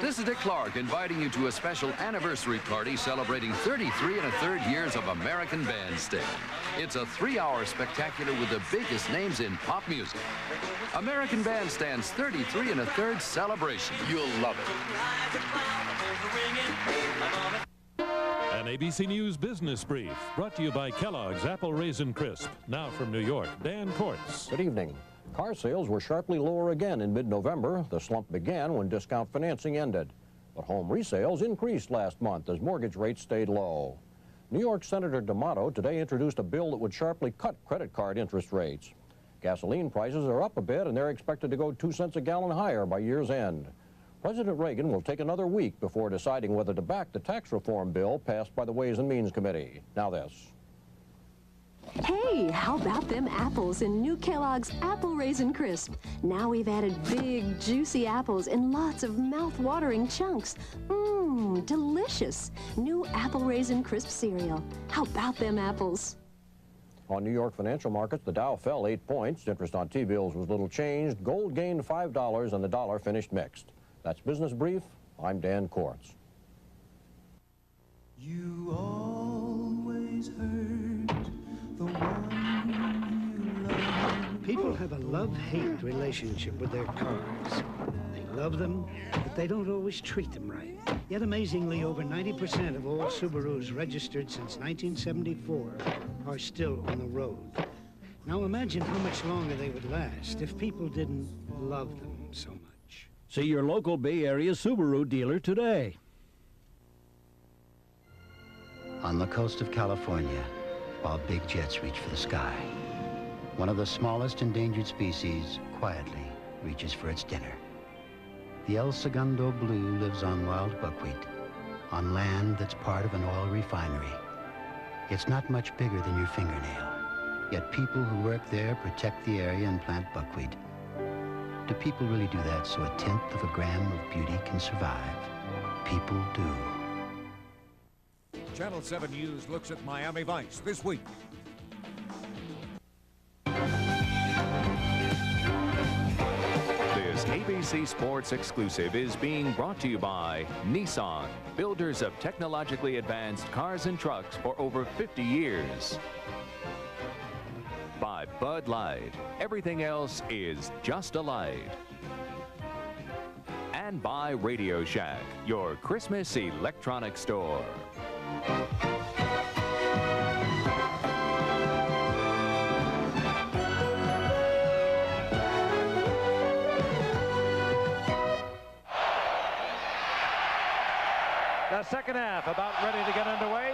This is Dick Clark inviting you to a special anniversary party celebrating 33 1/3 years of American Bandstand. It's a 3-hour spectacular with the biggest names in pop music. American Bandstand's 33 1/3 celebration. You'll love it. An ABC News Business Brief brought to you by Kellogg's Apple Raisin Crisp. Now from New York, Dan Kortz. Good evening. Car sales were sharply lower again in mid-November. The slump began when discount financing ended. But home resales increased last month as mortgage rates stayed low. New York Senator D'Amato today introduced a bill that would sharply cut credit card interest rates. Gasoline prices are up a bit, and they're expected to go 2 cents a gallon higher by year's end. President Reagan will take another week before deciding whether to back the tax reform bill passed by the Ways and Means Committee. Now this. Hey, how about them apples in new Kellogg's Apple Raisin Crisp? Now we've added big, juicy apples in lots of mouth-watering chunks. Mmm, delicious. New Apple Raisin Crisp cereal. How about them apples? On New York financial markets, the Dow fell 8 points. Interest on T-bills was little changed. Gold gained $5 and the dollar finished mixed. That's Business Brief. I'm Dan Kortz. You always hurt the one you love. People have a love-hate relationship with their cars. They love them, but they don't always treat them right. Yet amazingly, over 90% of all Subarus registered since 1974 are still on the road. Now imagine how much longer they would last if people didn't love them so much. See your local Bay Area Subaru dealer today. On the coast of California, while big jets reach for the sky, one of the smallest endangered species quietly reaches for its dinner. The El Segundo blue lives on wild buckwheat, on land that's part of an oil refinery. It's not much bigger than your fingernail, yet people who work there protect the area and plant buckwheat. Do people really do that so 1/10 of a gram of beauty can survive? People do. Channel 7 News looks at Miami Vice this week. ABC Sports Exclusive is being brought to you by Nissan, builders of technologically advanced cars and trucks for over 50 years. By Bud Light, everything else is just a light. And by Radio Shack, your Christmas electronics store. The second half about ready to get underway.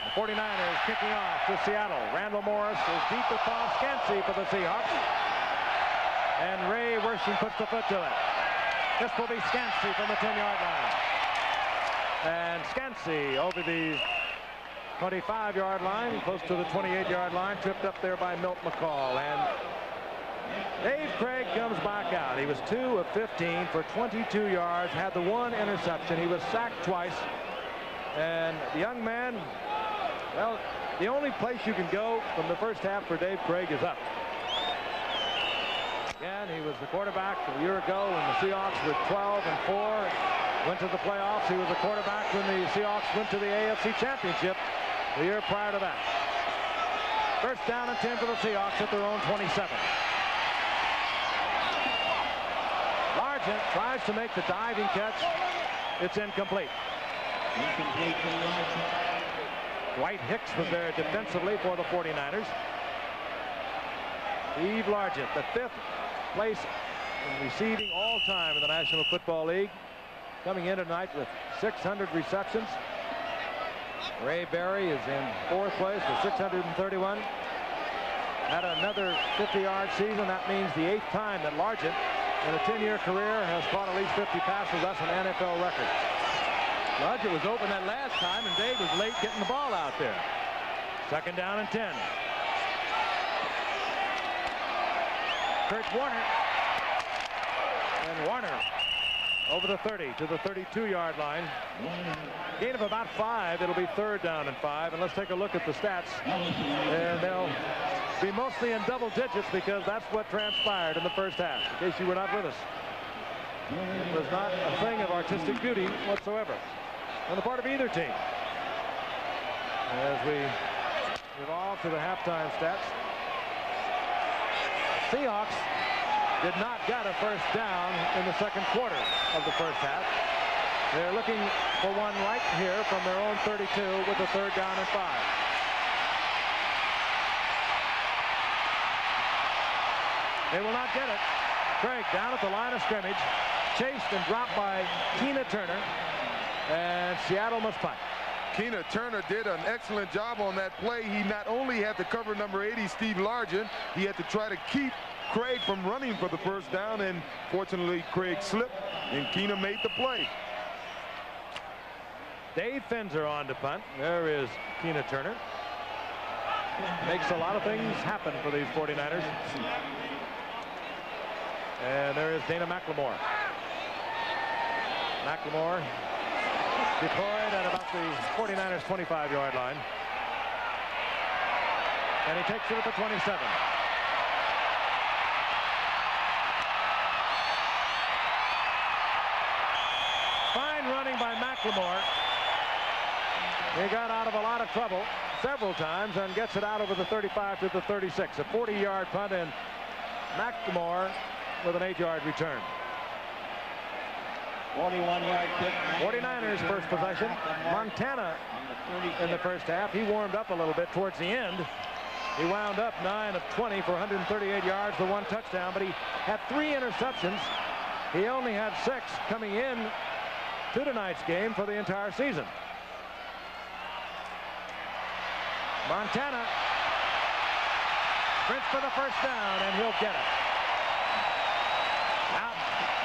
The 49ers kicking off to Seattle. Randall Morris is deep across Scansey for the Seahawks. And Ray Wershing puts the foot to it. This will be Scansey from the 10-yard line. And Scansey over the 25-yard line, close to the 28-yard line, tripped up there by Milt McCall. And Dave Craig comes back out. He was 2 of 15 for 22 yards, had the one interception. He was sacked twice. And the young man, well, the only place you can go from the first half for Dave Craig is up. Again, he was the quarterback a year ago when the Seahawks were 12-4, went to the playoffs. He was the quarterback when the Seahawks went to the AFC Championship the year prior to that. First down and 10 for the Seahawks at their own 27. Largent tries to make the diving catch. It's incomplete. Dwight Hicks was there defensively for the 49ers. Steve Largent, the 5th place in receiving all time in the National Football League, coming in tonight with 600 receptions. Ray Berry is in 4th place with 631. Had another 50-yard season. That means the 8th time that Largent in a 10-year career has caught at least 50 passes. That's an NFL record. Largent was open that last time, and Dave was late getting the ball out there. Second down and 10. Kurt Warner. And Warner over the 30 to the 32-yard line. Gain of about 5. It'll be third down and 5. And let's take a look at the stats. And they'll be mostly in double digits because that's what transpired in the first half, in case you were not with us. It was not a thing of artistic beauty whatsoever on the part of either team. As we evolve to the halftime stats, Seahawks did not get a first down in the second quarter of the first half. They're looking for one right here from their own 32 with a third down and 5. They will not get it. Craig down at the line of scrimmage, chased and dropped by Keena Turner, and Seattle must punt. Keena Turner did an excellent job on that play. He not only had to cover number 80, Steve Largent, he had to try to keep Craig from running for the first down, and fortunately Craig slipped and Keena made the play. Dave Finzer on to punt. There is Keena Turner. Makes a lot of things happen for these 49ers. And there is Dana McLemore. McLemore deployed at about the 49ers 25-yard line. And he takes it at the 27. Fine running by McLemore. He got out of a lot of trouble several times and gets it out over the 35 to the 36. A 40-yard punt, and McLemore with an 8-yard return. 41-yard kick. 49ers first possession. Montana in the first half. He warmed up a little bit towards the end. He wound up 9 of 20 for 138 yards, the 1 touchdown, but he had 3 interceptions. He only had 6 coming in to tonight's game for the entire season. Montana sprints for the first down, and he'll get it. Out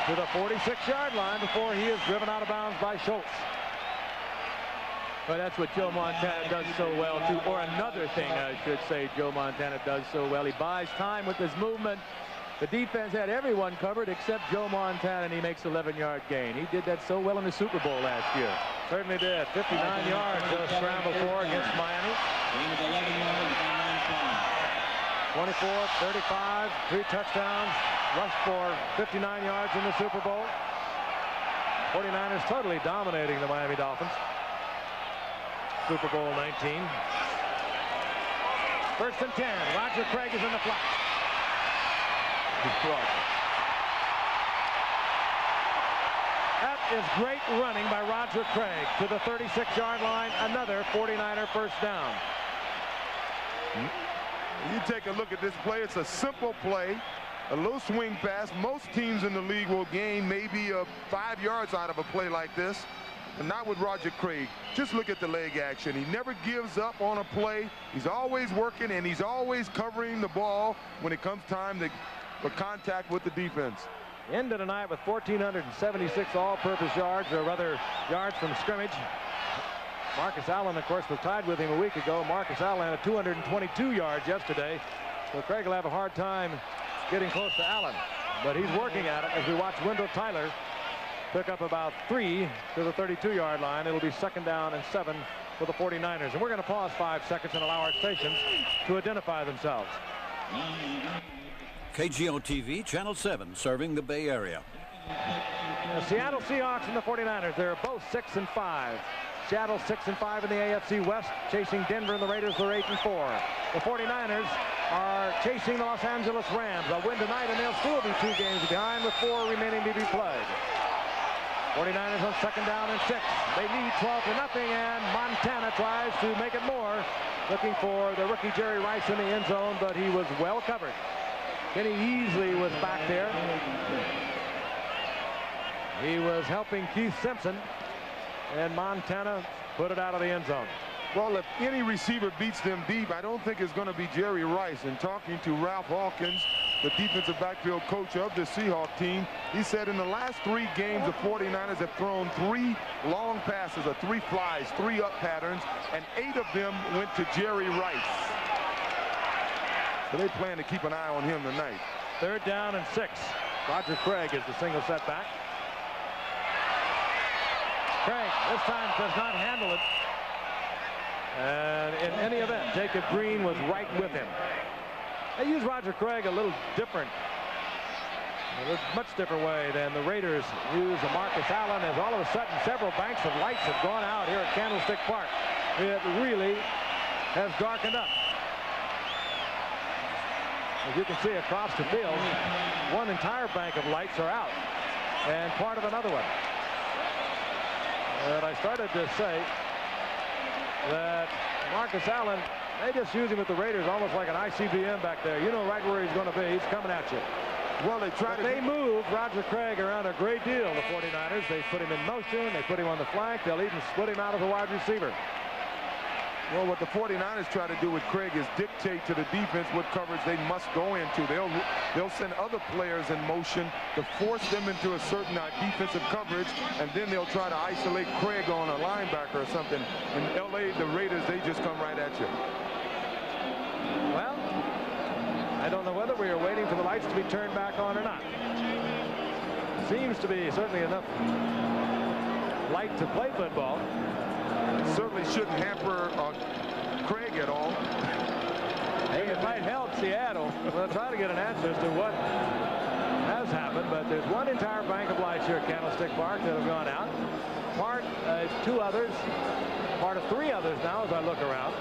to the 46-yard line before he is driven out of bounds by Schultz. Well, that's what Joe Montana does so well, too. Or another thing, I should say, Joe Montana does so well. He buys time with his movement. The defense had everyone covered except Joe Montana, and he makes 11-yard gain. He did that so well in the Super Bowl last year. Certainly did. 59 yards to scramble for against Miami. 24, 35, 3 touchdowns, rushed for 59 yards in the Super Bowl. 49ers totally dominating the Miami Dolphins. Super Bowl 19. First and 10. Roger Craig is in the flat. That is great running by Roger Craig to the 36-yard line. Another 49er first down. You take a look at this play. It's a simple play. A low swing pass. Most teams in the league will gain maybe 5 yards out of a play like this. And not with Roger Craig. Just look at the leg action. He never gives up on a play. He's always working, and he's always covering the ball when it comes time for contact with the defense. End of the night with 1,476 all-purpose yards, or rather yards from scrimmage. Marcus Allen, of course, was tied with him a week ago. Marcus Allen had 222 yards yesterday. So Craig will have a hard time getting close to Allen. But he's working at it as we watch Wendell Tyler pick up about 3 to the 32-yard line. It'll be 2nd down and 7 for the 49ers. And we're going to pause 5 seconds and allow our stations to identify themselves. KGO TV, Channel 7, serving the Bay Area. The Seattle Seahawks and the 49ers, they're both 6-5. Seattle 6-5 in the AFC West, chasing Denver and the Raiders. They're 8-4. The 49ers are chasing the Los Angeles Rams. They'll win tonight, and they'll still be 2 games behind with 4 remaining to be played. 49ers on 2nd down and 6. They lead 12-0, and Montana tries to make it more, looking for the rookie Jerry Rice in the end zone, but he was well covered. Kenny Easley was back there. He was helping Keith Simpson, and Montana put it out of the end zone. Well, if any receiver beats them deep, I don't think it's going to be Jerry Rice. And talking to Ralph Hawkins, the defensive backfield coach of the Seahawks team, he said in the last 3 games, the 49ers have thrown 3 long passes, or 3 flies, 3 up patterns, and 8 of them went to Jerry Rice. So they plan to keep an eye on him tonight. 3rd down and 6. Roger Craig is the single setback. Craig this time does not handle it. And in any event, Jacob Green was right with him. They use Roger Craig a little different, much different way than the Raiders use Marcus Allen, as all of a sudden several banks of lights have gone out here at Candlestick Park. It really has darkened up. As you can see across the field, one entire bank of lights are out, and part of another one. And I started to say that Marcus Allen, they just use him with the Raiders almost like an ICBM back there. You know right where he's going to be. He's coming at you. Well, they move Roger Craig around a great deal, the 49ers. They put him in motion. They put him on the flank. They'll even split him out as a wide receiver. Well, what the 49ers try to do with Craig is dictate to the defense what coverage they must go into. They'll send other players in motion to force them into a certain defensive coverage, and then they'll try to isolate Craig on a linebacker or something. In L.A., the Raiders, they just come right at you. Well, I don't know whether we are waiting for the lights to be turned back on or not. Seems to be certainly enough light to play football. Certainly shouldn't hamper Craig at all. Hey, it might help Seattle. We'll try to get an answer as to what has happened, but there's one entire bank of lights here at Candlestick Park that have gone out. Part 2 others, part of 3 others now as I look around.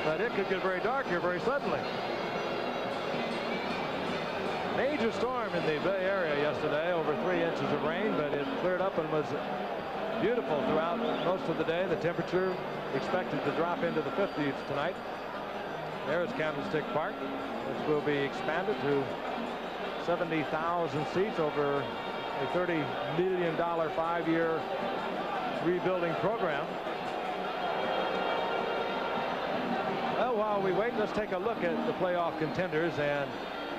But it could get very dark here very suddenly. Major storm in the Bay Area yesterday, over 3 inches of rain, but it cleared up and was beautiful throughout most of the day. The temperature expected to drop into the 50s tonight. There's Candlestick Park, which will be expanded to 70,000 seats over a $30 million 5-year rebuilding program. Well, while we wait, let's take a look at the playoff contenders. And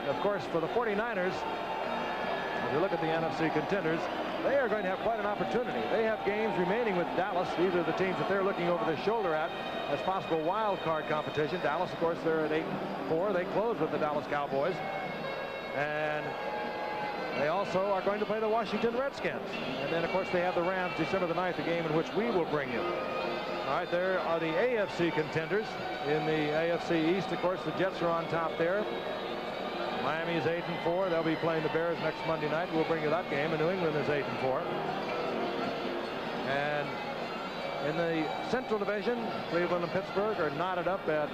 of course, for the 49ers, if you look at the NFC contenders, they are going to have quite an opportunity. They have games remaining with Dallas. These are the teams that they're looking over their shoulder at as possible wild card competition. Dallas, of course, they're at 8-4. They close with the Dallas Cowboys. And they also are going to play the Washington Redskins. And then, of course, they have the Rams December the 9th, a game in which we will bring you. All right, there are the AFC contenders. In the AFC East, of course, the Jets are on top there. Miami is 8-4. They'll be playing the Bears next Monday night. We'll bring you that game. And New England is 8-4. And in the Central Division, Cleveland and Pittsburgh are knotted up at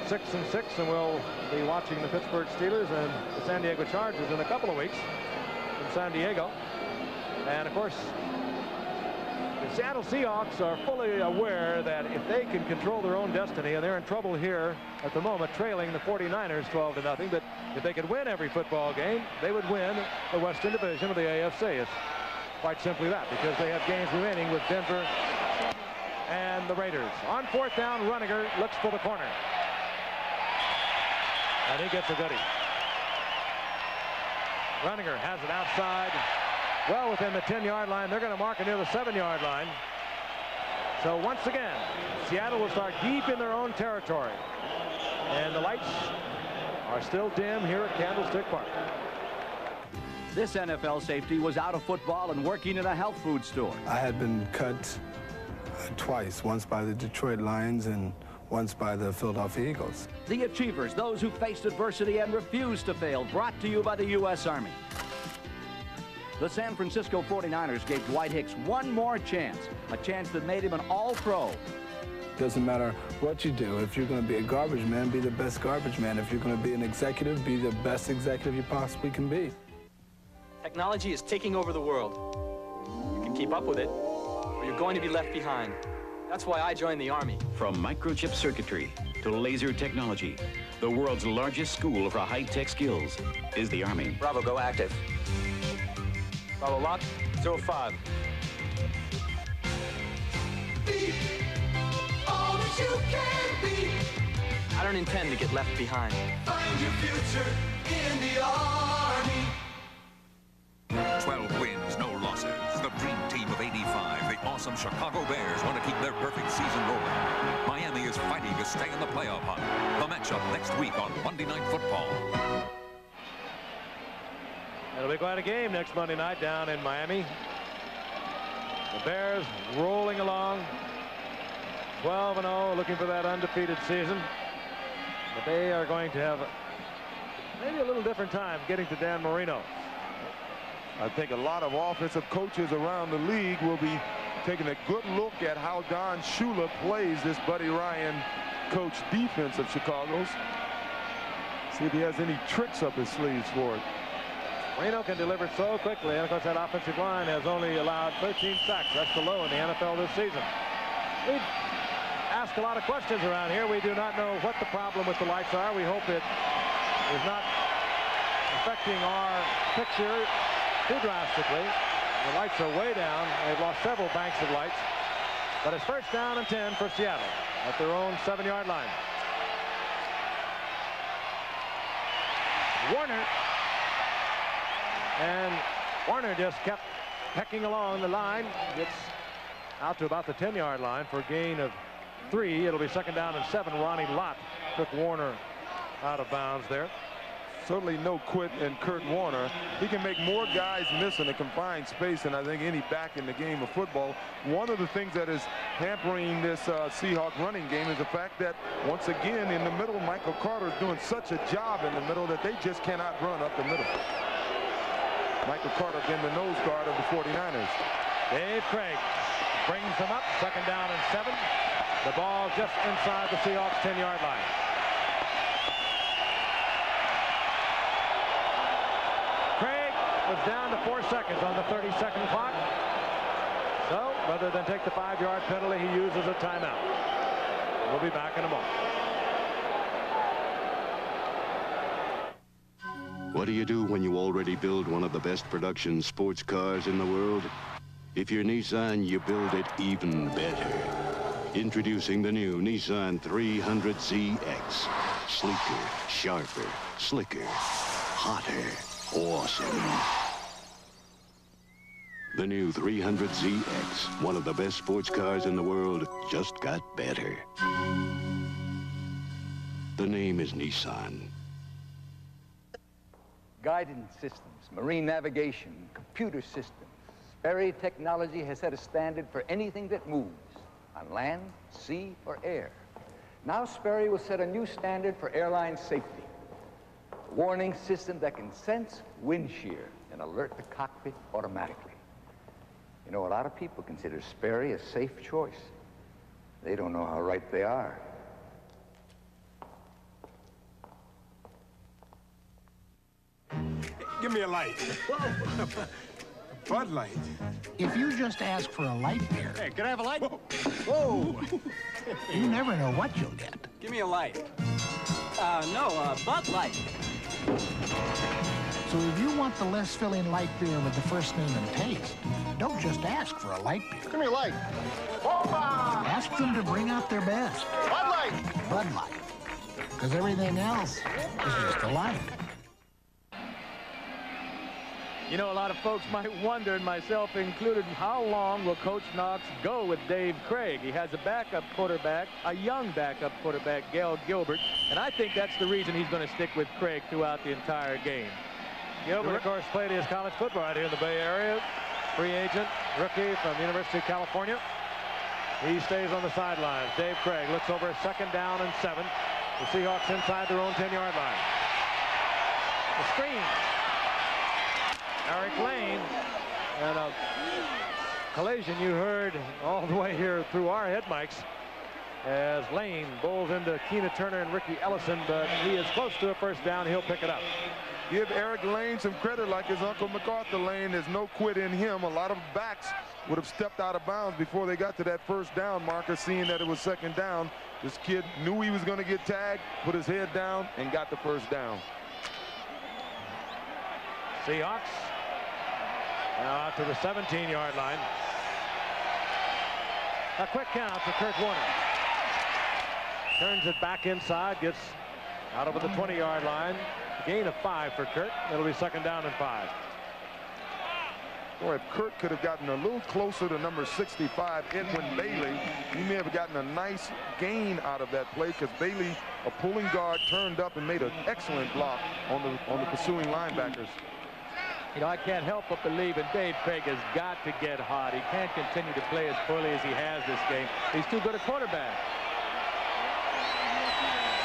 6-6, and we'll be watching the Pittsburgh Steelers and the San Diego Chargers in a couple of weeks in San Diego. And of course, the Seattle Seahawks are fully aware that if they can control their own destiny, and they're in trouble here at the moment, trailing the 49ers 12-0, but if they could win every football game, they would win the Western Division of the AFC. It's quite simply that, because they have games remaining with Denver and the Raiders. On 4th down, Runninger looks for the corner. And he gets a goodie. Runninger has it outside, well within the 10-yard line. They're going to mark it near the 7-yard line. So once again, Seattle will start deep in their own territory. And the lights are still dim here at Candlestick Park. This NFL safety was out of football and working in a health food store. I had been cut twice, once by the Detroit Lions and once by the Philadelphia Eagles. The achievers, those who faced adversity and refused to fail, brought to you by the U.S. Army. The San Francisco 49ers gave Dwight Hicks one more chance, a chance that made him an all-pro. Doesn't matter what you do. If you're going to be a garbage man, be the best garbage man. If you're going to be an executive, be the best executive you possibly can be. Technology is taking over the world. You can keep up with it, or you're going to be left behind. That's why I joined the Army. From microchip circuitry to laser technology, the world's largest school for high-tech skills is the Army. Bravo, go active. Bravo, lock, 05. Be all that you can be. I don't intend to get left behind. Find your future in the Army. 12 wins, no losses. The dream team of '85, the awesome Chicago Bears, want to keep their perfect season rolling. Miami is fighting to stay in the playoff hunt. The matchup next week on Monday Night Football. It'll be quite a game next Monday night down in Miami. The Bears rolling along, 12-0, looking for that undefeated season. But they are going to have maybe a little different time getting to Dan Marino. I think a lot of offensive coaches around the league will be taking a good look at how Don Shula plays this Buddy Ryan coach defense of Chicago's. See if he has any tricks up his sleeves for it. Marino can deliver so quickly, and of course that offensive line has only allowed 13 sacks. That's the low in the NFL this season. We've asked a lot of questions around here. We do not know what the problem with the lights are. We hope it is not affecting our picture too drastically. The lights are way down. They've lost several banks of lights. But it's 1st down and 10 for Seattle at their own 7-yard line. Warner. And Warner just kept pecking along the line. Gets out to about the 10-yard line for a gain of 3. It'll be 2nd down and 7. Ronnie Lott took Warner out of bounds there. Certainly no quit in Kurt Warner. He can make more guys miss in a confined space than I think any back in the game of football. One of the things that is hampering this Seahawk running game is the fact that once again in the middle, Michael Carter is doing such a job in the middle that they just cannot run up the middle. Michael Carter been the nose guard of the 49ers. Dave Craig brings them up, 2nd down and 7. The ball just inside the Seahawks 10-yard line. Craig was down to 4 seconds on the 30-second clock. So rather than take the 5-yard penalty, he uses a timeout. We'll be back in a moment. What do you do when you already build one of the best production sports cars in the world? If you're Nissan, you build it even better. Introducing the new Nissan 300ZX. Sleeker, sharper, slicker, hotter, awesome. The new 300ZX, one of the best sports cars in the world, just got better. The name is Nissan. Guidance systems, marine navigation, computer systems. Sperry Technology has set a standard for anything that moves. on land, sea, or air. Now Sperry will set a new standard for airline safety. A warning system that can sense wind shear and alert the cockpit automatically. You know, a lot of people consider Sperry a safe choice. They don't know how right they are. Give me a light. Whoa. Bud Light. If you just ask for a light beer... Hey, can I have a light? Whoa! You never know what you'll get. Give me a light. Bud Light. So if you want the less filling light beer with the first name and taste, don't just ask for a light beer. Give me a light. Opa! Ask them to bring out their best. Bud Light. Bud Light. Because everything else is just a light. You know, a lot of folks might wonder, and myself included, how long will Coach Knox go with Dave Craig? He has a backup quarterback, a young backup quarterback, Gail Gilbert, and I think that's the reason he's going to stick with Craig throughout the entire game. Gilbert, of course, played his college football right here in the Bay Area. Free agent, rookie from the University of California. He stays on the sidelines. Dave Craig looks over, 2nd down and 7. The Seahawks inside their own 10-yard line. The screen. Eric Lane, and a collision you heard all the way here through our head mics as Lane bowls into Keena Turner and Ricky Ellison, but he is close to a first down. He'll pick it up. Give Eric Lane some credit like his Uncle MacArthur Lane. There's no quit in him. A lot of backs would have stepped out of bounds before they got to that first down marker, seeing that it was 2nd down. This kid knew he was going to get tagged, put his head down, and got the first down. Seahawks now out to the 17-yard line. A quick count to Kurt Warner. Turns it back inside, gets out over the 20-yard line. Gain of 5 for Kurt. It'll be 2nd down and 5. Boy, if Kurt could have gotten a little closer to number 65, Edwin Bailey, he may have gotten a nice gain out of that play, because Bailey, a pulling guard, turned up and made an excellent block on the pursuing linebackers. You know, I can't help but believe in Dave Craig has got to get hot. He can't continue to play as poorly as he has this game. He's too good a quarterback.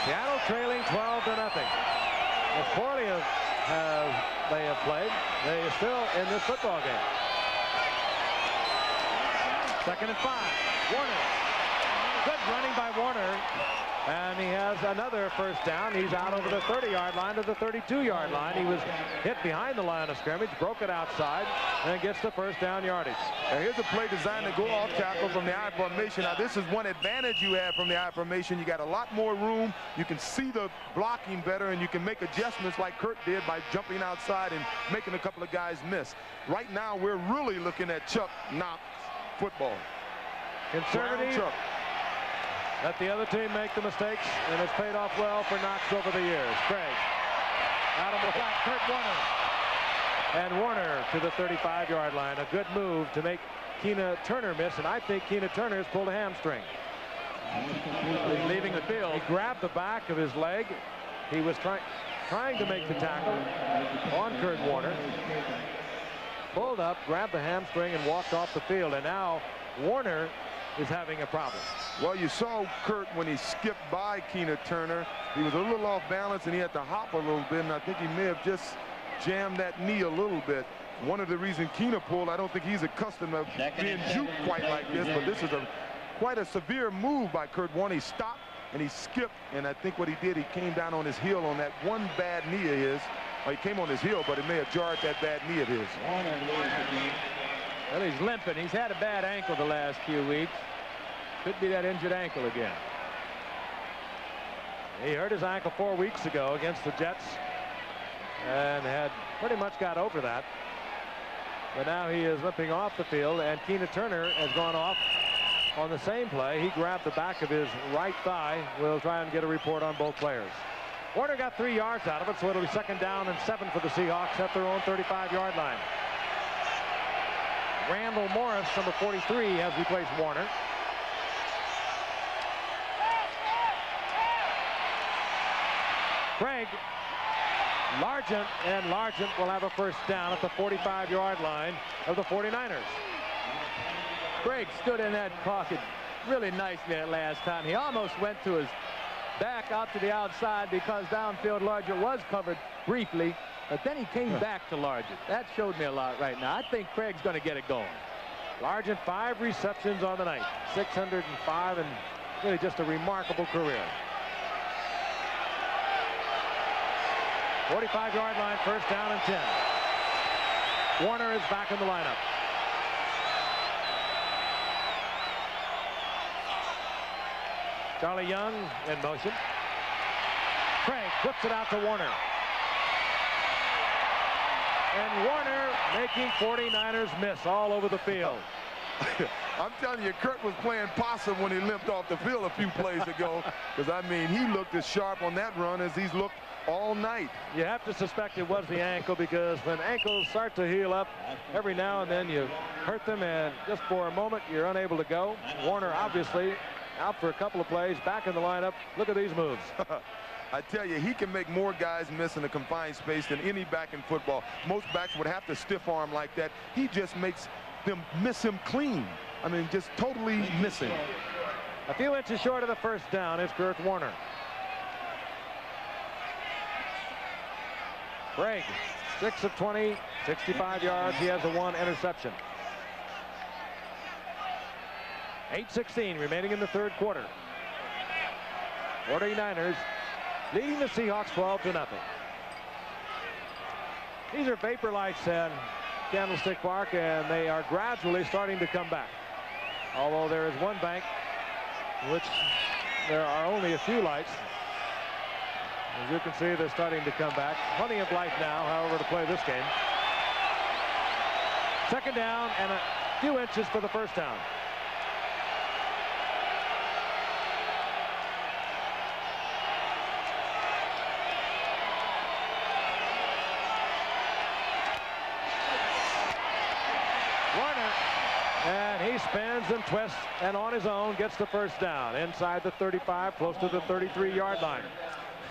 Seattle trailing 12-0. As poorly as they have played, they are still in this football game. 2nd and 5. Warner. Good running by Warner. And he has another first down. He's out over the 30-yard line to the 32-yard line. He was hit behind the line of scrimmage, broke it outside, and gets the first down yardage. Now here's a play designed to go off tackle from the I formation. Now this is one advantage you have from the I formation. You got a lot more room. You can see the blocking better, and you can make adjustments like Kurt did by jumping outside and making a couple of guys miss. Right now we're really looking at Chuck Knox football. Conservative. Let the other team make the mistakes, and it's paid off well for Knox over the years. Craig out of the flat, Kurt Warner. And Warner to the 35-yard line. A good move to make Keena Turner miss, and I think Keena Turner has pulled a hamstring. He's leaving the field. He grabbed the back of his leg. He was trying to make the tackle on Kurt Warner. Pulled up, grabbed the hamstring, and walked off the field. And now Warner is having a problem. Well, you saw Kurt when he skipped by Keena Turner. He was a little off balance, and he had to hop a little bit, and I think he may have just jammed that knee a little bit. One of the reasons Keena pulled, I don't think he's accustomed to being juked quite like this, but this is quite a severe move by Kurt Warner. He stopped and he skipped, and I think what he did, he came down on his heel on that one bad knee of his. Well, he came on his heel, but it may have jarred that bad knee of his. Well, he's limping. He's had a bad ankle the last few weeks. Could be that injured ankle again. He hurt his ankle 4 weeks ago against the Jets and had pretty much got over that. But now he is limping off the field, and Keena Turner has gone off on the same play. He grabbed the back of his right thigh. We'll try and get a report on both players. Warner got 3 yards out of it, so it'll be 2nd down and 7 for the Seahawks at their own 35-yard line. Randall Morris, number 43, has replaced Warner. Craig, Largent, and Largent will have a first down at the 45-yard line of the 49ers. Craig stood in that pocket really nicely that last time. He almost went to his back out to the outside because downfield Largent was covered briefly, but then he came back to Largent. That showed me a lot right now. I think Craig's going to get it going. Largent 5 receptions on the night, 605, and really just a remarkable career. 45-yard line, first down and 10. Warner is back in the lineup. Charlie Young in motion. Craig flips it out to Warner. And Warner making 49ers miss all over the field. I'm telling you, Kurt was playing possum when he limped off the field a few plays ago. Because, I mean, he looked as sharp on that run as he's looked all night. You have to suspect it was the ankle, because when ankles start to heal up, every now and then you hurt them, and just for a moment you're unable to go. Warner obviously out for a couple of plays, back in the lineup. Look at these moves. I tell you, he can make more guys miss in a confined space than any back in football. Most backs would have to stiff arm like that. He just makes them miss him clean. I mean, just totally missing. A few inches short of the first down is Kurt Warner. Craig, 6 of 20, 65 yards. He has a 1 interception. 8:16 remaining in the third quarter. 49ers leading the Seahawks 12-0. These are vapor lights in Candlestick Park, and they are gradually starting to come back. Although there is one bank in which there are only a few lights. As you can see, they're starting to come back. Plenty of light now, however, to play this game. Second down and a few inches for the first down. Warner, and he spins and twists, and on his own gets the first down inside the 35, close to the 33-yard line.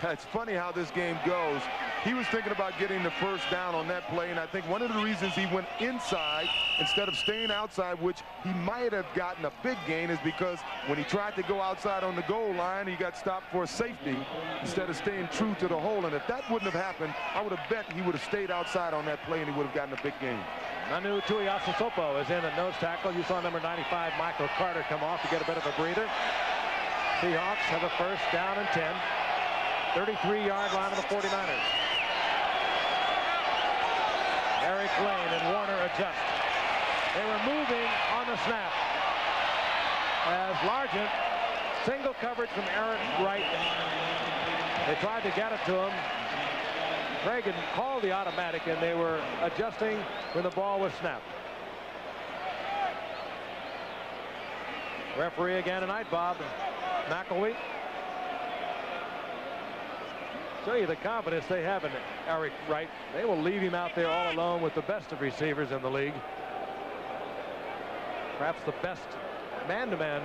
It's funny how this game goes. He was thinking about getting the first down on that play, and I think one of the reasons he went inside instead of staying outside, which he might have gotten a big gain, is because when he tried to go outside on the goal line, he got stopped for a safety instead of staying true to the hole. And if that wouldn't have happened, I would have bet he would have stayed outside on that play and he would have gotten a big gain. Manu Tuiasosopo is in at nose tackle. You saw number 95, Michael Carter, come off to get a bit of a breather. Seahawks have a first down and 10. 33-yard line of the 49ers. Eric Lane and Warner adjust. They were moving on the snap as Largent single coverage from Eric Wright. They tried to get it to him. Reagan called the automatic, and they were adjusting when the ball was snapped. Referee again tonight, Bob McElwee. Show you the confidence they have in Eric Wright. They will leave him out there all alone with the best of receivers in the league. Perhaps the best man-to-man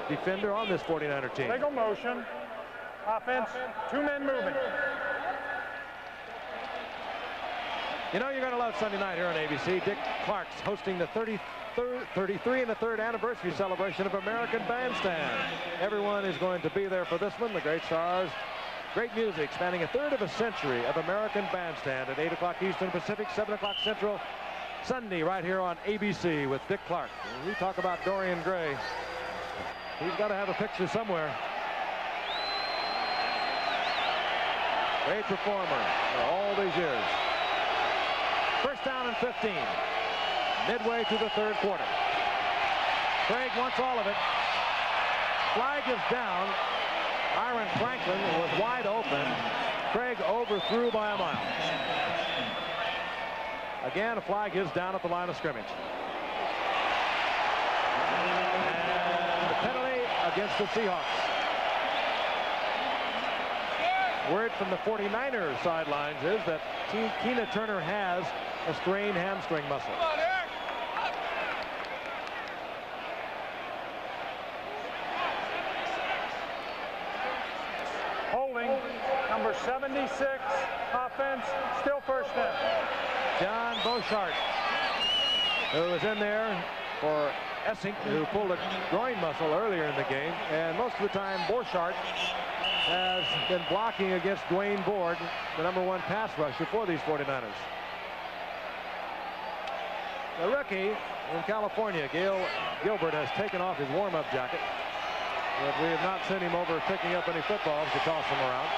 defender on this 49er team. Legal motion. Offense. 2 men moving. You know you're going to love Sunday night here on ABC. Dick Clark's hosting the 33 and the 3rd anniversary celebration of American Bandstand. Everyone is going to be there for this one. The great stars. Great music spanning a third of a century of American Bandstand at 8 o'clock Eastern Pacific, 7 o'clock Central, Sunday right here on ABC with Dick Clark. When we talk about Dorian Gray, he's got to have a picture somewhere. Great performer for all these years. First down and 15. Midway through the third quarter. Craig wants all of it. Flag is down. Byron Franklin was wide open. Craig overthrew by a mile. Again, a flag is down at the line of scrimmage. And the penalty against the Seahawks. Word from the 49ers sidelines is that Keena Turner has a strained hamstring muscle. Holding, number 76, offense, still first down. John Boshart, who was in there for Essing, who pulled a groin muscle earlier in the game. And most of the time, Borchardt has been blocking against Dwayne Board, the #1 pass rusher for these 49ers. The rookie in California, Gail Gilbert, has taken off his warm-up jacket, but we have not sent him over picking up any footballs to toss them around,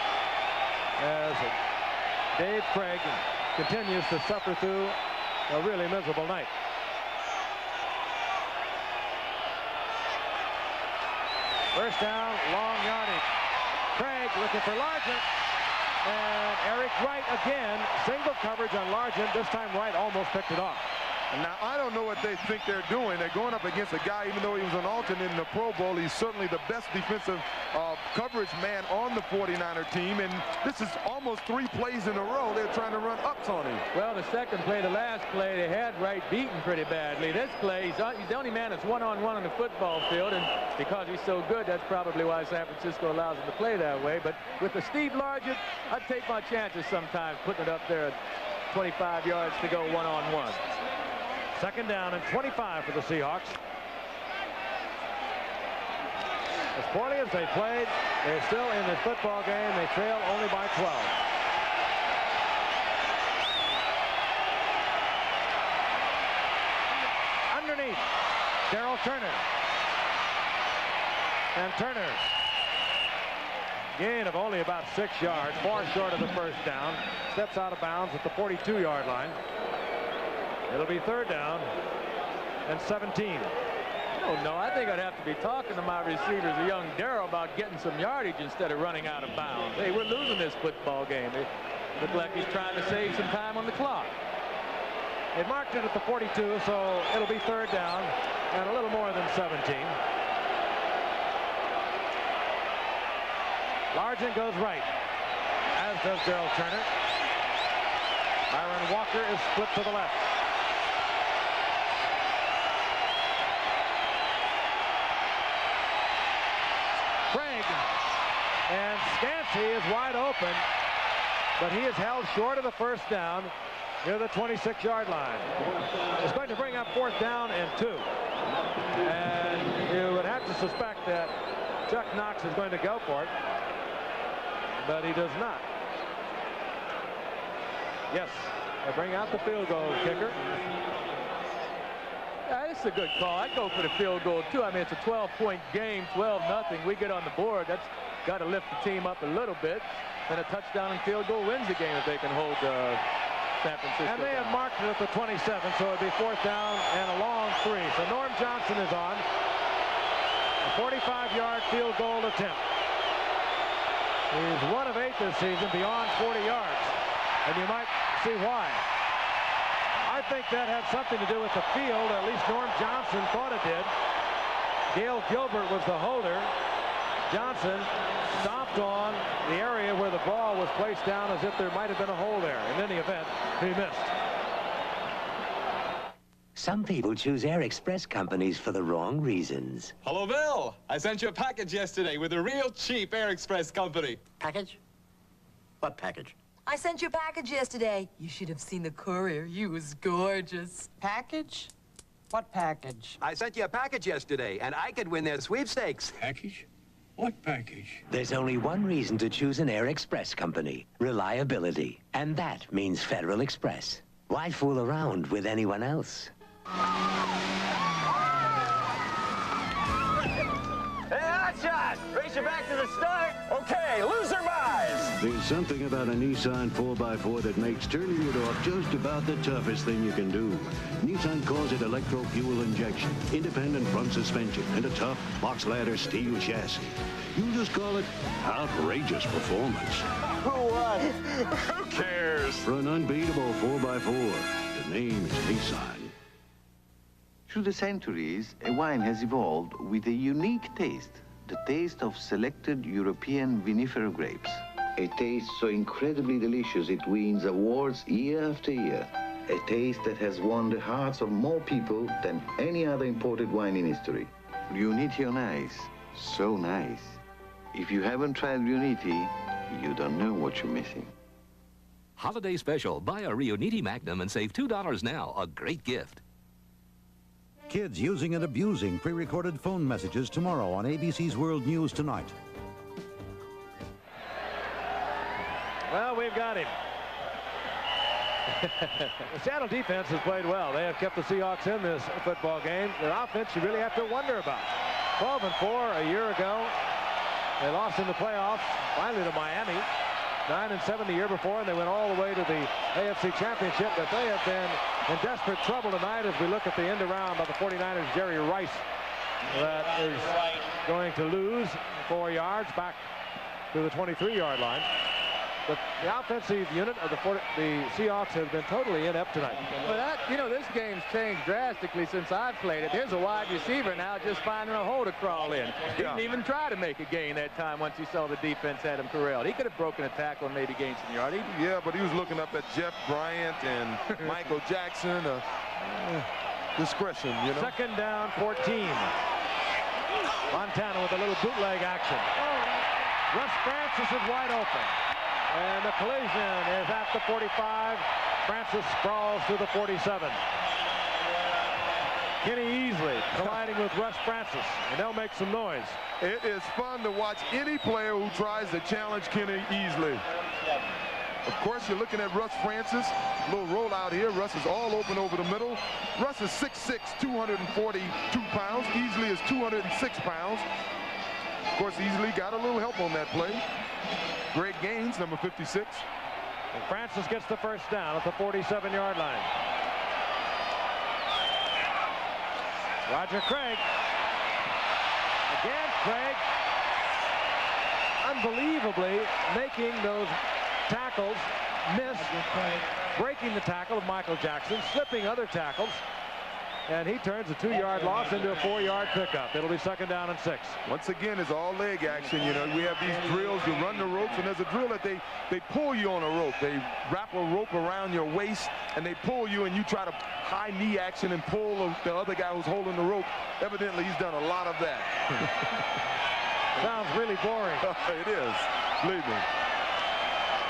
as Dave Craig continues to suffer through a really miserable night. First down, long yardage. Craig looking for Largent, and Eric Wright again, single coverage on Largent. This time Wright almost picked it off. Now, I don't know what they think they're doing. They're going up against a guy, even though he was an alternate in the Pro Bowl, he's certainly the best defensive coverage man on the 49er team, and this is almost 3 plays in a row. They're trying to run ups on him. Well, the second play, the last play, they had Wright beaten pretty badly. This play, he's the only man that's one-on-one on the football field, and because he's so good, that's probably why San Francisco allows him to play that way. But with the Steve Largent, I'd take my chances sometimes putting it up there at 25 yards to go one-on-one. Second down and 25 for the Seahawks. As poorly as they played, they're still in this football game. They trail only by 12. Underneath, Darrell Turner. And Turner, gain of only about 6 yards, far short of the first down. Steps out of bounds at the 42-yard line. It'll be third down and 17. I don't know. I think I'd have to be talking to my receivers, a young Darrell, about getting some yardage instead of running out of bounds. Hey, we're losing this football game. It looks like he's trying to save some time on the clock. They marked it at the 42, so it'll be third down and a little more than 17. Largent goes right, as does Darrell Turner. Byron Walker is split to the left. Craig, and Scansey is wide open, but he is held short of the first down near the 26-yard line. It's going to bring up fourth down and 2. And you would have to suspect that Chuck Knox is going to go for it, but he does not. Yes, they bring out the field goal kicker. Yeah, it's a good call. I'd go for the field goal, too. I mean, it's a 12-point game, 12-0. We get on the board. That's got to lift the team up a little bit. And a touchdown and field goal wins the game if they can hold San Francisco. And they have marked it at the 27, so it'll be fourth down and a long 3. So Norm Johnson is on. A 45-yard field goal attempt. He's 1 of 8 this season beyond 40 yards. And you might see why. I think that had something to do with the field. At least Norm Johnson thought it did. Gail Gilbert was the holder. Johnson stomped on the area where the ball was placed down as if there might have been a hole there. In any event, he missed. Some people choose Air Express companies for the wrong reasons. Hello, Bill. I sent you a package yesterday with a real cheap Air Express company. Package? What package? I sent you a package yesterday. You should have seen the courier. He was gorgeous. Package? What package? I sent you a package yesterday, and I could win their sweepstakes. Package? What package? There's only one reason to choose an Air Express company. Reliability. And that means Federal Express. Why fool around with anyone else? Hey, hotshot! Race you back to the start. Okay, loser buys. There's something about a Nissan 4x4 that makes turning it off just about the toughest thing you can do. Nissan calls it electro-fuel injection, independent front suspension, and a tough box ladder steel chassis. You just call it outrageous performance. What? Who cares? For an unbeatable 4x4, the name is Nissan. Through the centuries, a wine has evolved with a unique taste, the taste of selected European vinifera grapes. A taste so incredibly delicious it wins awards year after year. A taste that has won the hearts of more people than any other imported wine in history. Riuniti on ice, so nice. If you haven't tried Riuniti, you don't know what you're missing. Holiday special, buy a Riuniti Magnum and save $2 now, a great gift. kids using and abusing pre-recorded phone messages tomorrow on ABC's World News Tonight. Well, we've got him. The Seattle defense has played well. They have kept the Seahawks in this football game. Their offense you really have to wonder about. 12-4 a year ago. They lost in the playoffs, finally to Miami. 9-7 the year before, and they went all the way to the AFC Championship. But they have been in desperate trouble tonight as we look at the end around by the 49ers. Jerry Rice that is going to lose 4 yards back to the 23-yard line. But the offensive unit of the Seahawks has been totally inept tonight. Well, this game's changed drastically since I've played it. Here's a wide receiver now just finding a hole to crawl in. He didn't even try to make a gain that time once he saw the defense had him corralled. He could have broken a tackle and maybe gained some yardage. Yeah, but he was looking up at Jeff Bryant and Michael Jackson. Discretion, you know. Second down, 14. Montana with a little bootleg action. Russ Francis is wide open. And the collision is at the 45. Francis sprawls to the 47. Kenny Easley colliding with Russ Francis, and they'll make some noise. It is fun to watch any player who tries to challenge Kenny Easley. Of course, you're looking at Russ Francis. A little rollout here. Russ is all open over the middle. Russ is 6'6", 242 pounds. Easley is 206 pounds. Of course, Easley got a little help on that play. Greg Gaines, number 56. And Francis gets the first down at the 47-yard line. Roger Craig. Again, Craig unbelievably making those tackles miss, breaking the tackle of Michael Jackson, slipping other tackles. And he turns a 2-yard loss into a 4-yard pickup. It'll be second down and 6. Once again, it's all leg action. You know, we have these drills. You run the ropes, and there's a drill that they pull you on a rope. They wrap a rope around your waist, and they pull you, and you try to high knee action and pull the other guy who's holding the rope. Evidently, he's done a lot of that. Sounds really boring. It is. Believe me.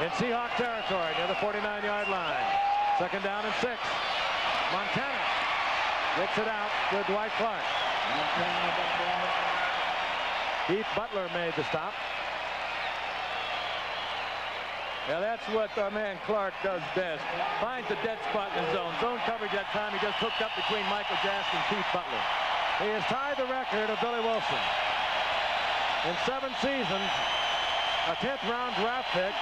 In Seahawk territory near the 49-yard line. Second down and 6. Montana gets it out to Dwight Clark. Keith Butler made the stop. Yeah, that's what our man Clark does best. Finds the dead spot in the zone. Zone coverage that time. He just hooked up between Michael Jackson and Keith Butler. He has tied the record of Billy Wilson. In 7 seasons, a 10th round draft pick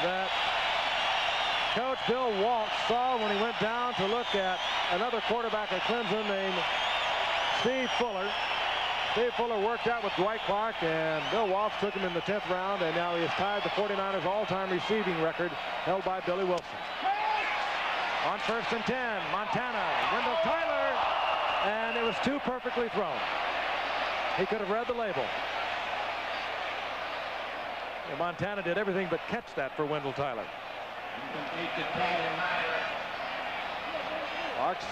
that Coach Bill Walsh saw when he went down to look at another quarterback at Clemson named Steve Fuller. Steve Fuller worked out with Dwight Clark, and Bill Walsh took him in the 10th round, and now he has tied the 49ers all-time receiving record held by Billy Wilson. On 1st and 10, Montana, Wendell Tyler, and it was too perfectly thrown. He could have read the label. And Montana did everything but catch that for Wendell Tyler. Clark's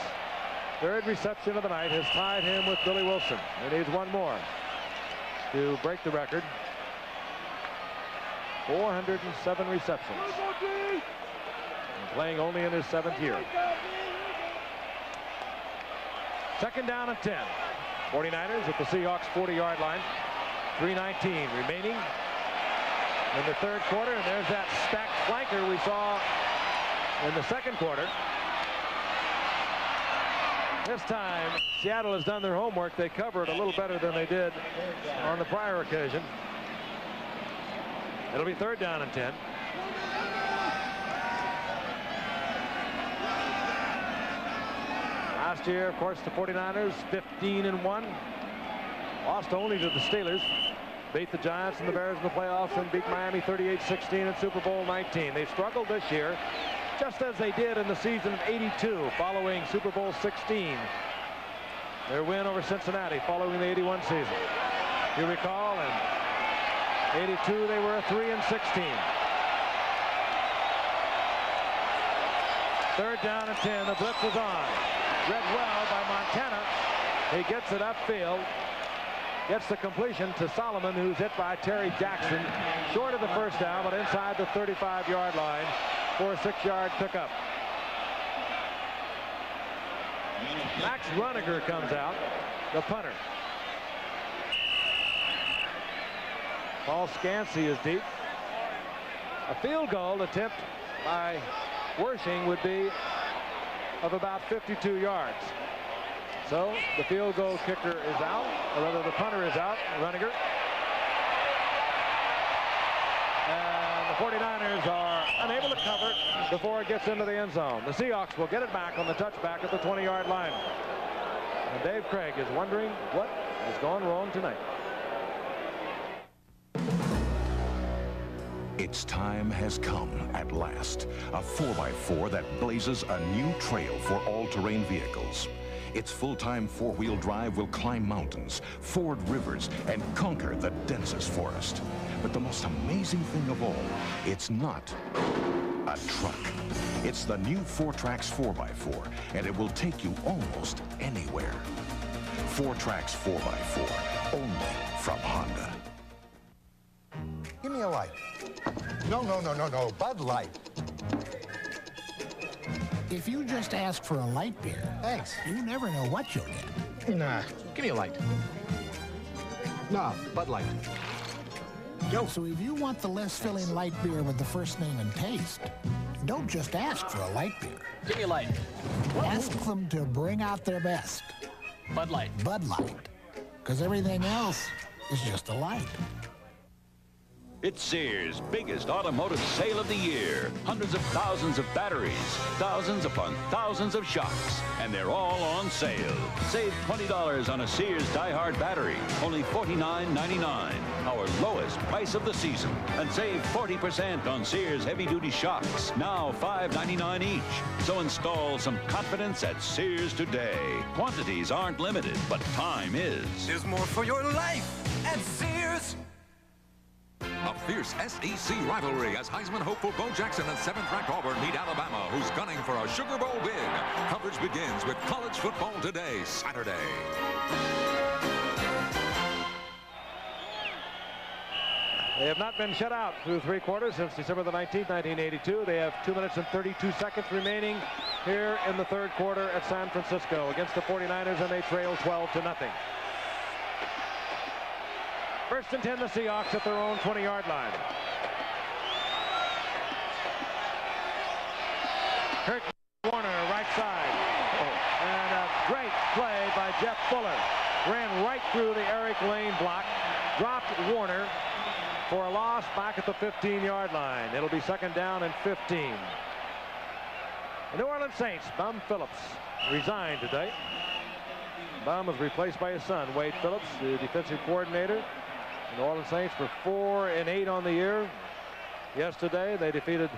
third reception of the night has tied him with Billy Wilson. He needs one more to break the record. 407 receptions. And playing only in his 7th year. Second down and 10. 49ers at the Seahawks 40-yard line. 3:19 remaining in the third quarter, and there's that stacked flanker we saw in the second quarter. This time, Seattle has done their homework. They covered a little better than they did on the prior occasion. It'll be third down and 10. Last year, of course, the 49ers 15-1. Lost only to the Steelers. Beat the Giants and the Bears in the playoffs and beat Miami 38-16 in Super Bowl 19. They struggled this year, just as they did in the season of '82 following Super Bowl 16. Their win over Cincinnati following the '81 season. You recall, in '82 they were a 3-16. Third down and 10. The blitz is on. Read well by Montana. He gets it upfield. Gets the completion to Solomon, who's hit by Terry Jackson. Short of the first down, but inside the 35-yard line for a 6-yard pickup. Max Runniger comes out, the punter. Paul Scansey is deep. A field goal attempt by Wershing would be of about 52 yards. So the field goal kicker is out, or rather the punter is out, Runniger. And the 49ers are unable to cover it before it gets into the end zone. The Seahawks will get it back on the touchback at the 20-yard line. And Dave Craig is wondering what has gone wrong tonight. Its time has come at last. A 4x4 that blazes a new trail for all-terrain vehicles. Its full-time four-wheel drive will climb mountains, ford rivers, and conquer the densest forest. But the most amazing thing of all, it's not a truck. It's the new 4Trax 4x4, and it will take you almost anywhere. 4Trax 4x4, only from Honda. Give me a light. No, Bud Light. If you just ask for a light beer, Thanks. You never know what you'll get. Nah, give me a light. Nah, Bud Light. Yo. So if you want the less filling light beer with the first name and taste, don't just ask for a light beer. Give me a light. Ask them to bring out their best. Bud Light. Bud Light. Because everything else is just a light. It's Sears' biggest automotive sale of the year. Hundreds of thousands of batteries, thousands upon thousands of shocks, and they're all on sale. Save $20 on a Sears Die-Hard battery, only $49.99, our lowest price of the season. And save 40% on Sears heavy-duty shocks, now $5.99 each. So install some confidence at Sears today. Quantities aren't limited, but time is. There's more for your life at Sears. A fierce SEC rivalry as Heisman hopeful Bo Jackson and 7th-ranked Auburn meet Alabama, who's gunning for a Sugar Bowl bid. Coverage begins with College Football Today, Saturday. They have not been shut out through three quarters since December the 19th, 1982. They have 2 minutes and 32 seconds remaining here in the third quarter at San Francisco against the 49ers, and they trail 12-0. First and 10, the Seahawks at their own 20-yard line. Kurt Warner, right side. And a great play by Jeff Fuller. Ran right through the Eric Lane block. Dropped Warner for a loss back at the 15-yard line. It'll be second down and 15. The New Orleans Saints, Bum Phillips, resigned today. Bum was replaced by his son, Wade Phillips, the defensive coordinator. The New Orleans Saints were 4-8 on the year. Yesterday, they defeated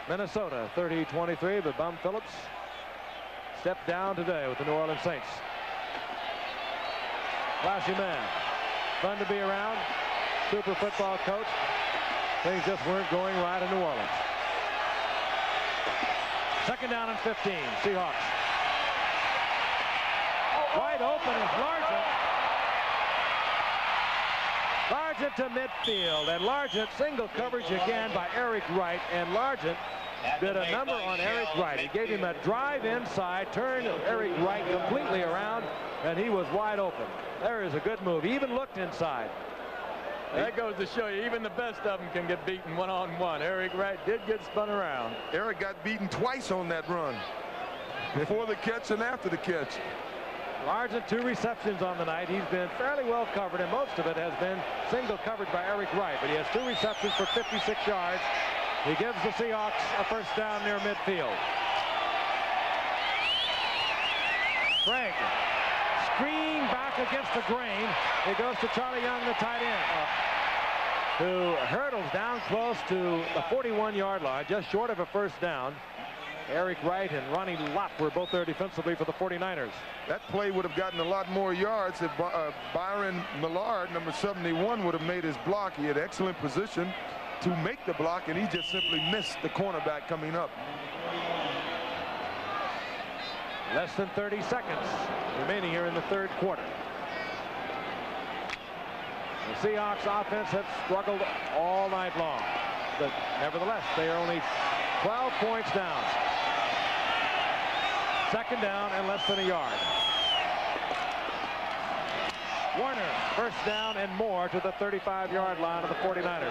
Minnesota 30-23, but Bum Phillips stepped down today with the New Orleans Saints. Flashy man, fun to be around, super football coach. Things just weren't going right in New Orleans. Second down and 15, Seahawks. Wide open is Largent. Largent to midfield, and Largent single coverage again by Eric Wright, and Largent did a number on Eric Wright. He gave him a drive inside, turned Eric Wright completely around, and he was wide open. There is a good move. He even looked inside. That goes to show you, even the best of them can get beaten one-on-one. Eric Wright did get spun around. Eric got beaten twice on that run, before the catch and after the catch. Largent, 2 receptions on the night. He's been fairly well covered, and most of it has been single coverage by Eric Wright, but he has 2 receptions for 56 yards. He gives the Seahawks a first down near midfield. Craig, screen back against the grain. It goes to Charlie Young, the tight end, who hurdles down close to the 41-yard line, just short of a first down. Eric Wright and Ronnie Lott were both there defensively for the 49ers. That play would have gotten a lot more yards if Byron Millard, number 71, would have made his block. He had excellent position to make the block, and he just simply missed the cornerback coming up. Less than 30 seconds remaining here in the third quarter. The Seahawks offense has struggled all night long, but nevertheless, they are only 12 points down. Second down and less than a yard. Warner, first down and more to the 35-yard line of the 49ers.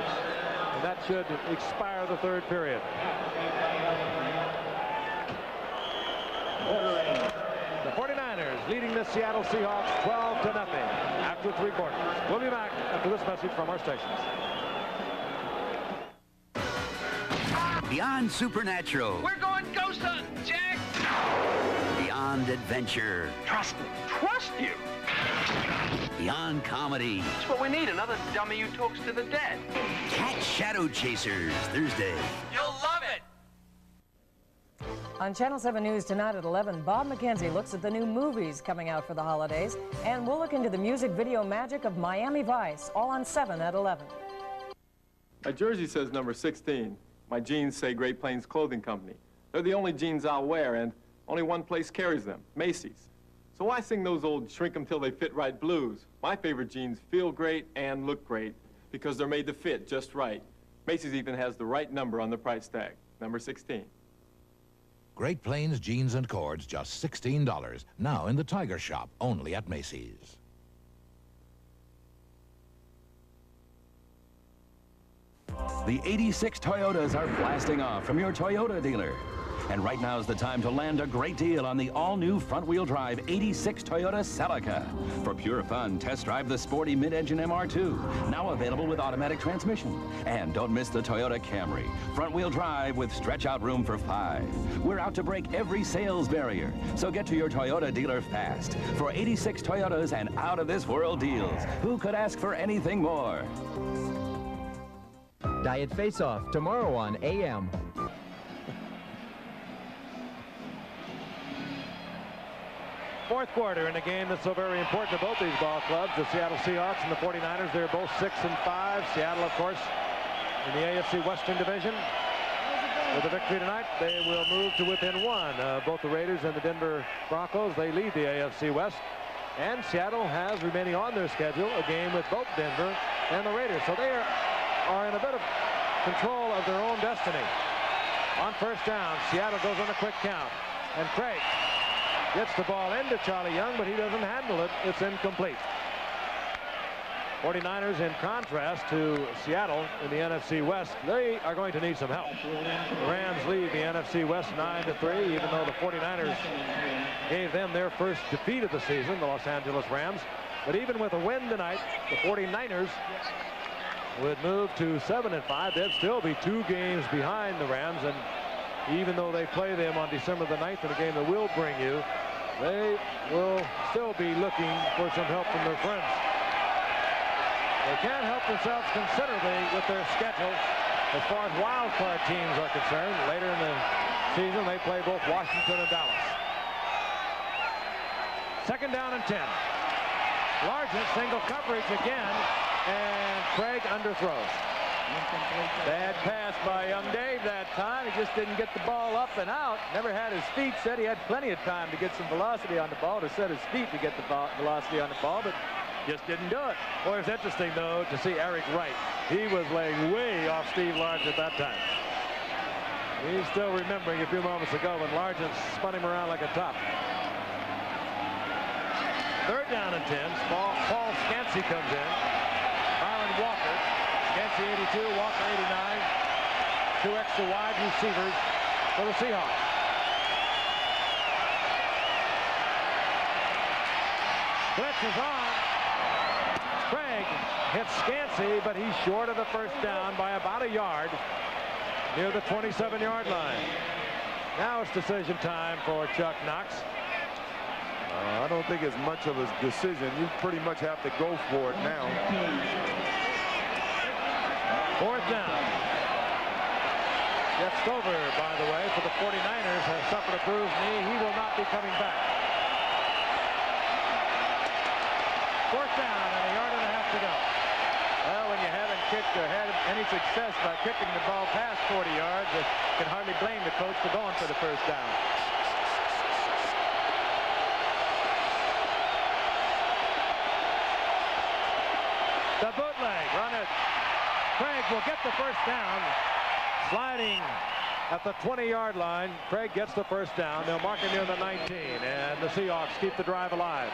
And that should expire the third period. The 49ers leading the Seattle Seahawks 12-0 after 3 quarters. We'll be back after this message from our stations. Beyond supernatural. We're going ghost hunting, Jack. Beyond adventure. Trust me. Trust you. Beyond comedy. That's what we need, another dummy who talks to the dead. Catch Shadow Chasers, Thursday. You'll love it. On Channel 7 News tonight at 11, Bob McKenzie looks at the new movies coming out for the holidays, and we'll look into the music video magic of Miami Vice, all on 7 at 11. My jersey says number 16. My jeans say Great Plains Clothing Company. They're the only jeans I'll wear, and only one place carries them, Macy's. So why sing those old shrink-'em-till-they-fit-right blues? My favorite jeans feel great and look great because they're made to fit just right. Macy's even has the right number on the price tag, number 16. Great Plains jeans and cords, just $16. Now in the Tiger Shop, only at Macy's. The 86 Toyotas are blasting off from your Toyota dealer. And right now is the time to land a great deal on the all-new front-wheel drive 86 Toyota Celica. For pure fun, test drive the sporty mid-engine MR2, now available with automatic transmission. And don't miss the Toyota Camry, front-wheel drive with stretch-out room for 5. We're out to break every sales barrier, so get to your Toyota dealer fast. For 86 Toyotas and out-of-this-world deals, who could ask for anything more? Diet Face-Off, tomorrow on AM. Fourth quarter in a game that's so very important to both these ball clubs, the Seattle Seahawks and the 49ers. They're both 6-5. Seattle, of course, in the AFC Western Division. With a victory tonight, they will move to within 1. Both the Raiders and the Denver Broncos, they lead the AFC West. And Seattle has remaining on their schedule a game with both Denver and the Raiders. So they are in a bit of control of their own destiny. On first down, Seattle goes on a quick count. And Craig gets the ball into Charlie Young, but he doesn't handle it. It's incomplete. 49ers, in contrast to Seattle in the NFC West, they are going to need some help. The Rams lead the NFC West 9-3, even though the 49ers gave them their first defeat of the season, the Los Angeles Rams. But even with a win tonight, the 49ers would move to 7-5. They'd still be 2 games behind the Rams, and even though they play them on December the 9th in a game that will bring you, they will still be looking for some help from their friends. They can't help themselves considerably with their schedule as far as wild card teams are concerned. Later in the season, they play both Washington and Dallas. Second down and 10. Largent single coverage again, and Craig underthrows. Bad pass by young Dave that time. He just didn't get the ball up and out. Never had his feet set. He had plenty of time to get some velocity on the ball, to set his feet to get the velocity on the ball, but just didn't do it. Boy, it's interesting, though, to see Eric Wright. He was laying way off Steve Largent at that time. He's still remembering a few moments ago when Largent spun him around like a top. Third down and 10. Paul Scansey comes in. Byron Walker. Scansey 82, Walker 89. 2 extra wide receivers for the Seahawks. Blitz is on. Craig hits Scansey, but he's short of the first down by about a yard near the 27-yard line. Now it's decision time for Chuck Knox. I don't think it's much of a decision. You pretty much have to go for it now. Fourth down. Jeff Stover, by the way, for the 49ers, has suffered a bruised knee. He will not be coming back. Fourth down and a yard and a half to go. Well, when you haven't kicked or had any success by kicking the ball past 40 yards, you can hardly blame the coach for going for the first down. The bootleg, run it. Craig will get the first down. Sliding at the 20-yard line. Craig gets the first down. They'll mark it near the 19, and the Seahawks keep the drive alive.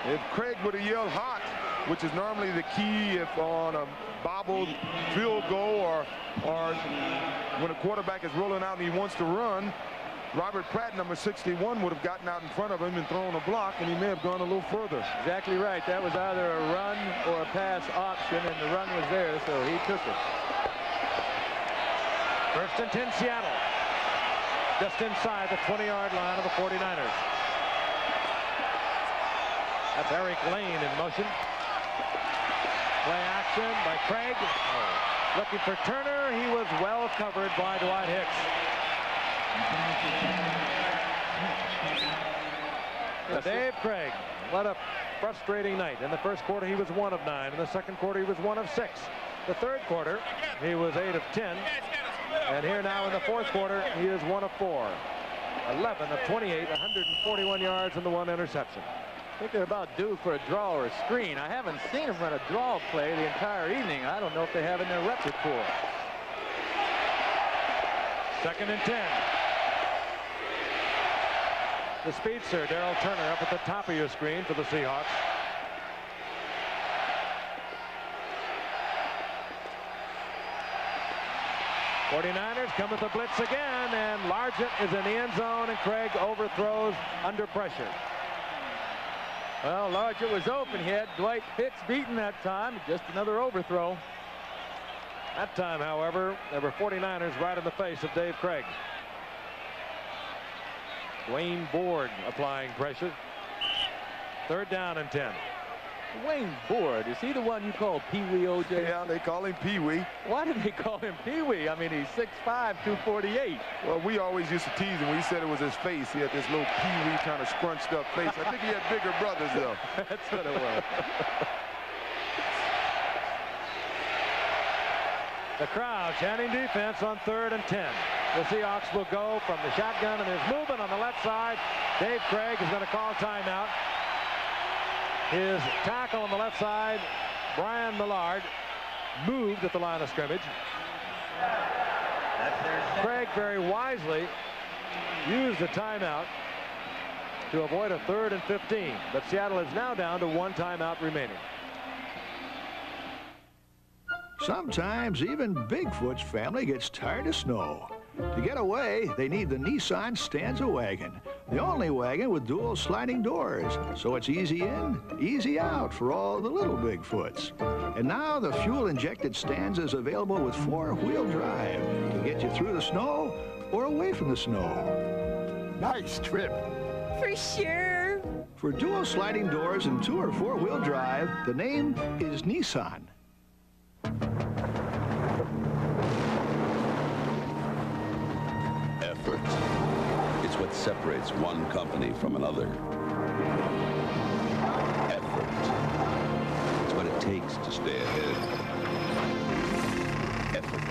If Craig would have yelled hot, which is normally the key if on a bobbled field goal or when a quarterback is rolling out and he wants to run, Robert Pratt, number 61, would have gotten out in front of him and thrown a block, and he may have gone a little further. Exactly right. That was either a run or a pass option, and the run was there, so he took it. First and 10, Seattle. Just inside the 20-yard line of the 49ers. That's Eric Lane in motion. Play action by Craig. Looking for Turner. He was well covered by Dwight Hicks. Dave Craig, what a frustrating night. In the first quarter, he was 1 of 9. In the second quarter, he was 1 of 6. The third quarter, he was 8 of 10. And here now in the fourth quarter, he is 1 of 4. 11 of 28, 141 yards and the 1 interception. I think they're about due for a draw or a screen. I haven't seen them run a draw play the entire evening. I don't know if they have in their repertoire. Second and 10. The speedster, Darrell Turner, up at the top of your screen for the Seahawks. '49ers come with the blitz again, and Largent is in the end zone, and Craig overthrows under pressure. Well, Largent was open. He had Dwight Hicks beaten that time. Just another overthrow. That time, however, there were 49ers right in the face of Dave Craig. Wayne Board applying pressure. Third down and 10. Wayne Board, is he the one you call Pee-wee, O.J.? Yeah, they call him Pee-wee. Why did they call him Pee-wee? I mean, he's 6'5", 248. Well, we always used to tease him. We said it was his face. He had this little Pee-wee kind of scrunched up face. I think he had bigger brothers, though. That's what it was. The crowd chanting defense on 3rd and 10. The Seahawks will go from the shotgun, and there's movement on the left side. Dave Craig is going to call timeout. His tackle on the left side, Brian Millard, moved at the line of scrimmage. Craig very wisely used the timeout to avoid a 3rd and 15. But Seattle is now down to 1 timeout remaining. Sometimes even Bigfoot's family gets tired of snow. To get away, they need the Nissan Stanza wagon, the only wagon with dual sliding doors, so it's easy in, easy out for all the little Bigfoots. And now the fuel-injected Stanza is available with 4-wheel drive to get you through the snow or away from the snow. Nice trip. For sure. For dual sliding doors and 2- or 4-wheel drive, the name is Nissan. Effort. It's what separates one company from another. Effort. It's what it takes to stay ahead. Effort.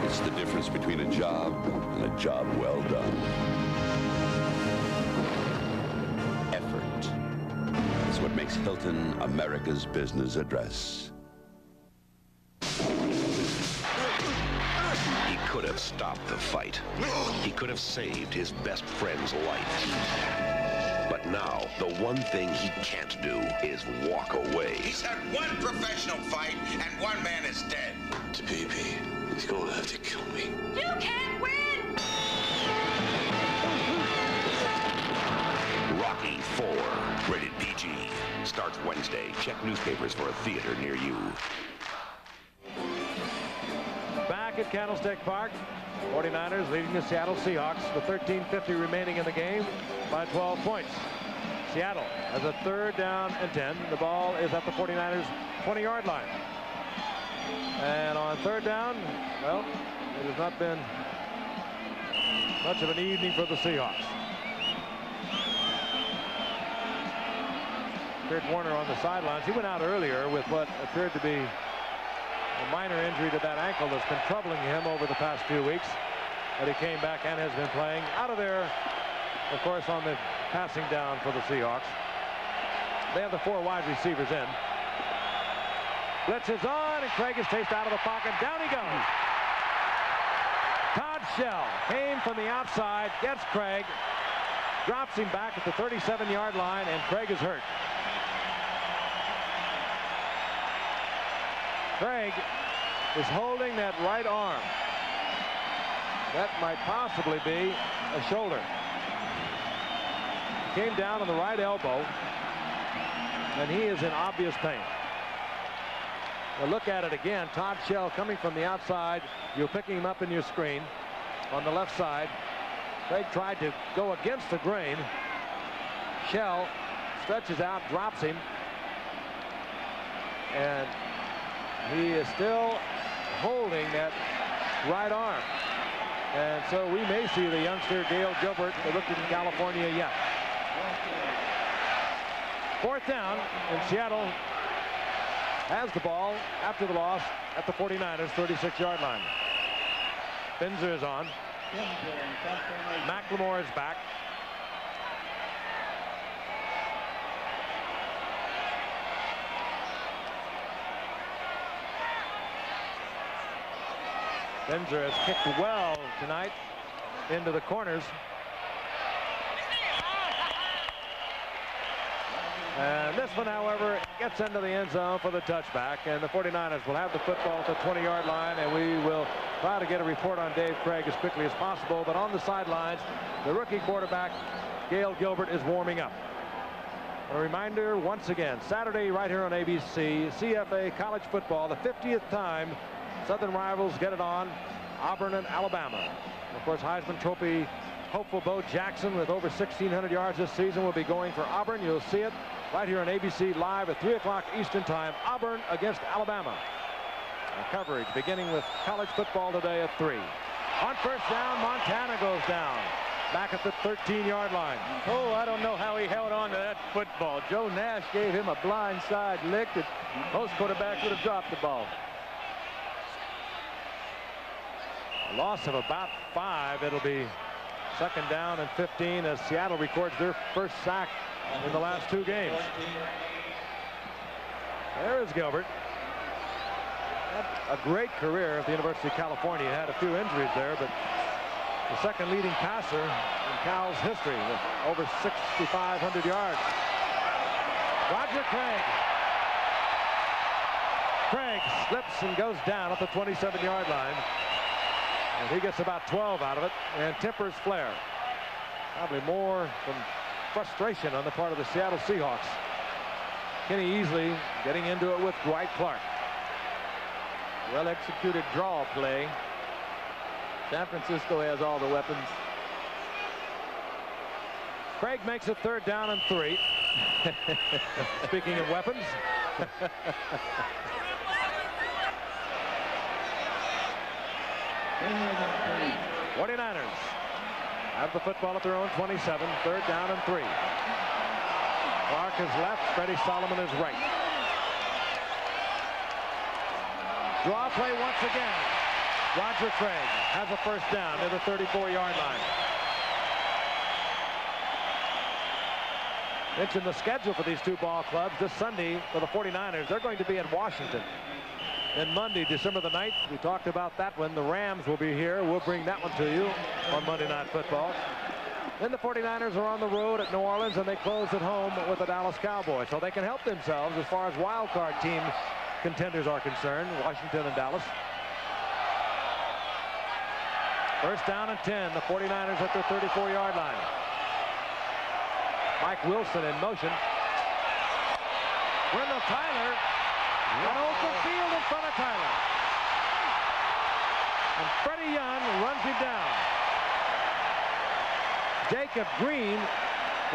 It's the difference between a job and a job well done. Effort. It's what makes Hilton America's business address. He could have stopped the fight. He could have saved his best friend's life. But now, the one thing he can't do is walk away. He's had 1 professional fight, and 1 man is dead. Tabibi, he's going to have to kill me. You can't win! Rocky IV, rated PG. Starts Wednesday. Check newspapers for a theater near you. Back at Candlestick Park, 49ers leading the Seattle Seahawks with 13:50 remaining in the game by 12 points. Seattle has a 3rd down and 10. The ball is at the 49ers 20-yard line. And on 3rd down, well, it has not been much of an evening for the Seahawks. Kurt Warner on the sidelines. He went out earlier with what appeared to be a minor injury to that ankle that's been troubling him over the past few weeks. But he came back and has been playing. Out of there, of course, on the passing down for the Seahawks. They have the 4 wide receivers in. Blitz is on, and Craig is chased out of the pocket. Down he goes. Todd Shell came from the outside, gets Craig, drops him back at the 37-yard line, and Craig is hurt. Craig is holding that right arm. That might possibly be a shoulder. Came down on the right elbow, and he is in obvious pain. Now look at it again. Todd Shell coming from the outside. You're picking him up in your screen on the left side. Craig tried to go against the grain. Shell stretches out, drops him, and he is still holding that right arm. And so we may see the youngster Gail Gilbert, the rookie from California, yet. Fourth down, and Seattle has the ball after the loss at the 49ers 36-yard line. Binzer is on. McLemore is back. Binzer has kicked well tonight into the corners. And this one, however, gets into the end zone for the touchback, and the 49ers will have the football at the 20-yard line, and we will try to get a report on Dave Craig as quickly as possible. But on the sidelines, the rookie quarterback, Gail Gilbert, is warming up. A reminder, once again, Saturday right here on ABC, CFA college football, the 50th time Southern rivals get it on, Auburn and Alabama. Of course, Heisman Trophy hopeful Bo Jackson, with over 1,600 yards this season, will be going for Auburn. You'll see it right here on ABC Live at 3 o'clock Eastern Time. Auburn against Alabama. Our coverage beginning with college football today at 3. On first down, Montana goes down. Back at the 13-yard line. Oh, I don't know how he held on to that football. Joe Nash gave him a blindside lick that most quarterbacks would have dropped the ball. A loss of about 5. It'll be second down and 15 as Seattle records their first sack in the last 2 games. There is Gilbert. Had a great career at the University of California. Had a few injuries there, but the second leading passer in Cal's history with over 6,500 yards. Roger Craig. Craig slips and goes down at the 27-yard line. And he gets about 12 out of it and tempers Flair. Probably more from frustration on the part of the Seattle Seahawks. Kenny Easley getting into it with Dwight Clark. Well executed draw play. San Francisco has all the weapons. Craig makes it third down and 3. Speaking of weapons. 49ers have the football at their own 27. Third down and 3. Clark is left. Freddie Solomon is right. Draw play once again. Roger Craig has a first down near the 34-yard line. Mention the schedule for these two ball clubs this Sunday for the 49ers. They're going to be in Washington. Then Monday, December the 9th, we talked about that one. The Rams will be here. We'll bring that one to you on Monday Night Football. Then the 49ers are on the road at New Orleans, and they close at home with the Dallas Cowboys. So they can help themselves as far as wild card team contenders are concerned, Washington and Dallas. First down and 10. The 49ers at their 34-yard line. Mike Wilson in motion. Wendell Tyler got open field in front of Tyler. And Freddie Young runs him down. Jacob Green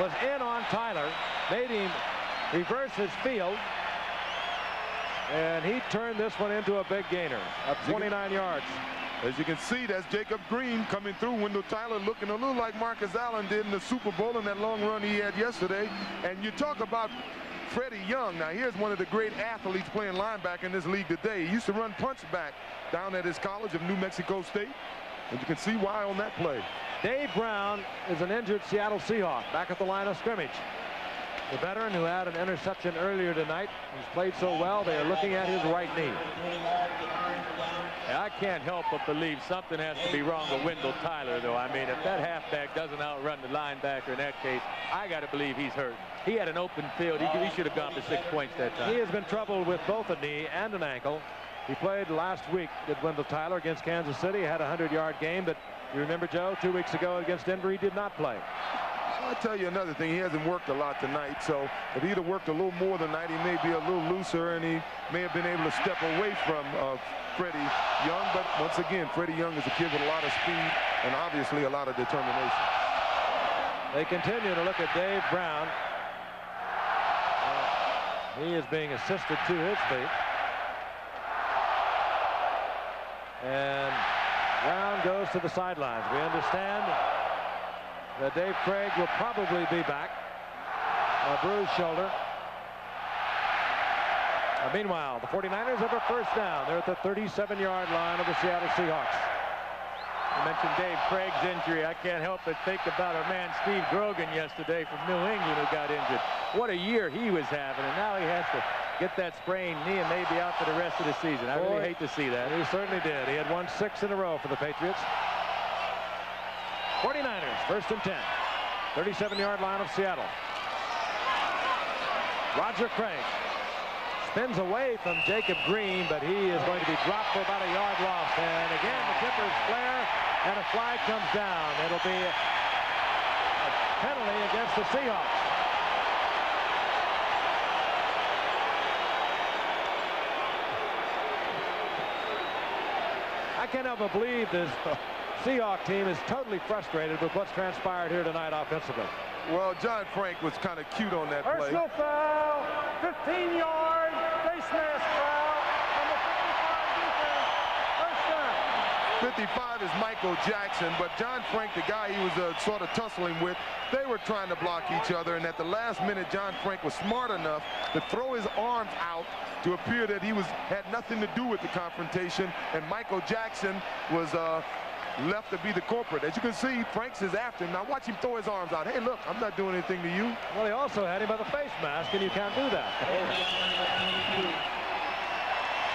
was in on Tyler, made him reverse his field, and he turned this one into a big gainer of 29 yards. As you can see, that's Jacob Green coming through. Wendell Tyler looking a little like Marcus Allen did in the Super Bowl in that long run he had yesterday. And you talk about Freddie Young. Now, here's one of the great athletes playing linebacker in this league today. He used to run punchback down at his college of New Mexico State. And you can see why on that play. Dave Brown is an injured Seattle Seahawk back at the line of scrimmage. The veteran who had an interception earlier tonight. He's played so well, they are looking at his right knee. I can't help but believe something has to be wrong with Wendell Tyler, though. I mean, if that halfback doesn't outrun the linebacker in that case, I got to believe he's hurt. He had an open field. He should have gone for 6 points that time. He has been troubled with both a knee and an ankle. He played last week at Wendell Tyler against Kansas City. Had a 100-yard game, but you remember, Joe, 2 weeks ago against Denver, he did not play. I'll tell you another thing. He hasn't worked a lot tonight, so if he'd have worked a little more tonight, he may be a little looser, and he may have been able to step away from Freddie Young. But once again, Freddie Young is a kid with a lot of speed and obviously a lot of determination. They continue to look at Dave Brown. He is being assisted to his feet. And Brown goes to the sidelines. We understand that Dave Craig will probably be back. A bruised shoulder. Meanwhile, the 49ers have a first down. They're at the 37-yard line of the Seattle Seahawks. You mentioned Dave Craig's injury. I can't help but think about our man Steve Grogan yesterday from New England who got injured. What a year he was having, and now he has to get that sprained knee and maybe out for the rest of the season. I really hate to see that. He certainly did. He had won 6 in a row for the Patriots. 49ers, first and 10. 37-yard line of Seattle. Roger Craig spins away from Jacob Green, but he is going to be dropped for about a yard loss. And again, the kippers flare, and a flag comes down. It'll be a penalty against the Seahawks. I can't help but believe this Seahawks team is totally frustrated with what's transpired here tonight offensively. Well, John Frank was kind of cute on that play. Personal foul, 15 yards, face mask foul on the 55 defense. First down. 55 is Michael Jackson, but John Frank, the guy he was sort of tussling with, they were trying to block each other, and at the last minute, John Frank was smart enough to throw his arms out to appear that he had nothing to do with the confrontation, and Michael Jackson was left to be the culprit. As you can see, Franks is after him. Now watch him throw his arms out. Hey, look, I'm not doing anything to you. Well, he also had him by the face mask, and you can't do that.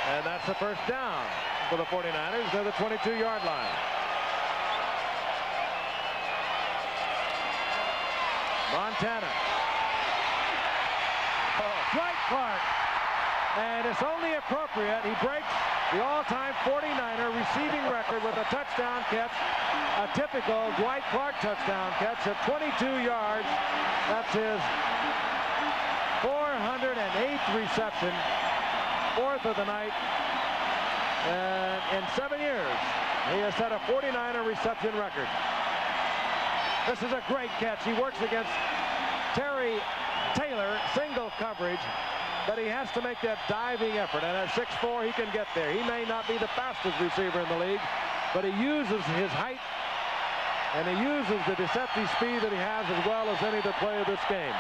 And that's the first down for the 49ers. They're the 22-yard line. Montana. Dwight Clark. And it's only appropriate. He breaks the all-time 49er receiving record with a touchdown catch, a typical Dwight Clark touchdown catch at 22 yards. That's his 408th reception, 4th of the night. And in 7 years, he has set a 49er reception record. This is a great catch. He works against Terry Taylor, single coverage. But he has to make that diving effort, and at 6'4", he can get there. He may not be the fastest receiver in the league, but he uses his height, and he uses the deceptive speed that he has as well as any other player of this game.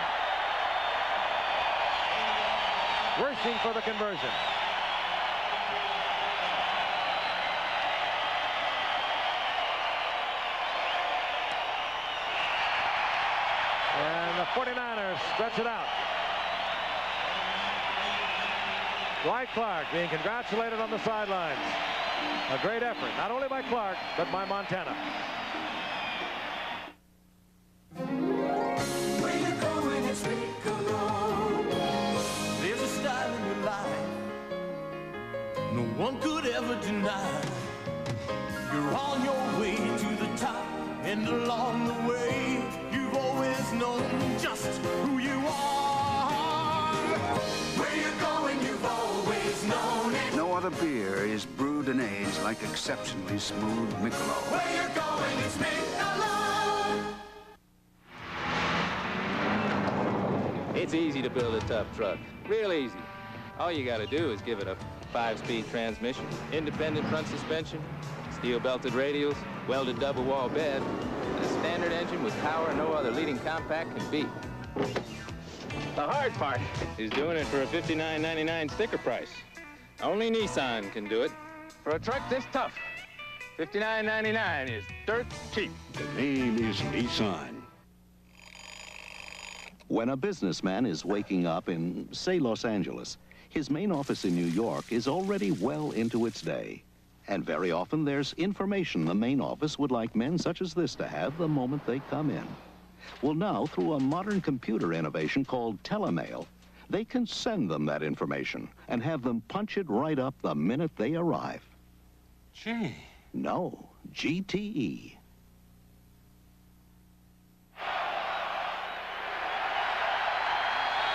Rushing for the conversion. And the 49ers stretch it out. Dwight Clark being congratulated on the sidelines. A great effort, not only by Clark, but by Montana. Where you going, it's Rico. There's a style in your life no one could ever deny. You're on your way to the top, and along the way, you've always known just who you are. Where you going, you've always known it. No other beer is brewed and aged like exceptionally smooth Michelob. Where you going, it's Michelob. It's easy to build a tough truck, real easy. All you gotta do is give it a 5-speed transmission, independent front suspension, steel-belted radials, welded double-wall bed, and a standard engine with power no other leading compact can beat. The hard part is doing it for a $59.99 sticker price. Only Nissan can do it. For a truck this tough, $59.99 is dirt cheap. The name is Nissan. When a businessman is waking up in, say, Los Angeles, his main office in New York is already well into its day. And very often there's information the main office would like men such as this to have the moment they come in. Well, now, through a modern computer innovation called telemail, they can send them that information and have them punch it right up the minute they arrive. Gee. No, GTE.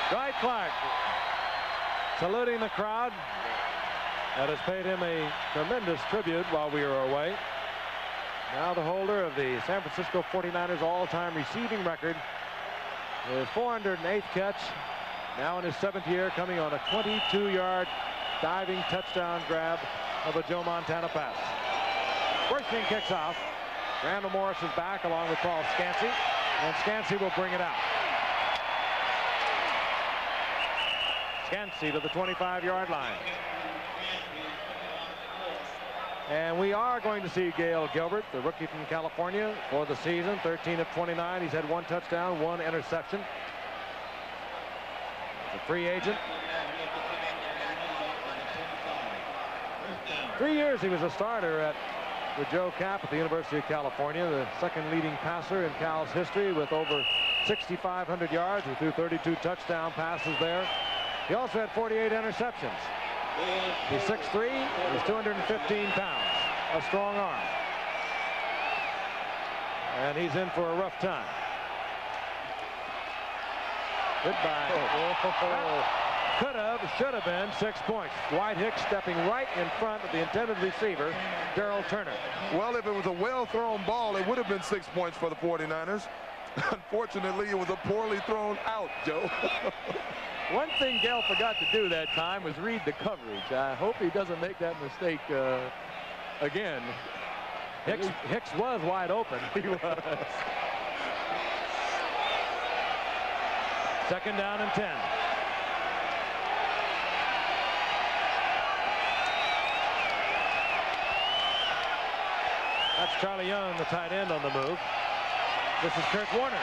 Dwight Clark saluting the crowd that has paid him a tremendous tribute while we were away. Now the holder of the San Francisco 49ers all-time receiving record, his 408th catch, now in his 7th year, coming on a 22-yard diving touchdown grab of a Joe Montana pass. First team kicks off. Randall Morris is back along with Paul Scansey, and Scansey will bring it out. Scansey to the 25-yard line. And we are going to see Gail Gilbert, the rookie from California, for the season. 13 of 29. He's had 1 touchdown, 1 interception. He's a free agent. 3 years he was a starter with Joe Kapp at the University of California, the second leading passer in Cal's history with over 6,500 yards. He threw 32 touchdown passes there. He also had 48 interceptions. He's 6'3", he's 215 pounds, a strong arm. And he's in for a rough time. Goodbye. Could have, should have been 6 points. Dwight Hicks stepping right in front of the intended receiver, Darrell Turner. Well, if it was a well-thrown ball, it would have been 6 points for the 49ers. Unfortunately, it was a poorly thrown out, Joe. One thing Gale forgot to do that time was read the coverage. I hope he doesn't make that mistake again. Hicks was wide open. He was. Second down and 10. That's Charlie Young, the tight end, on the move. This is Kurt Warner.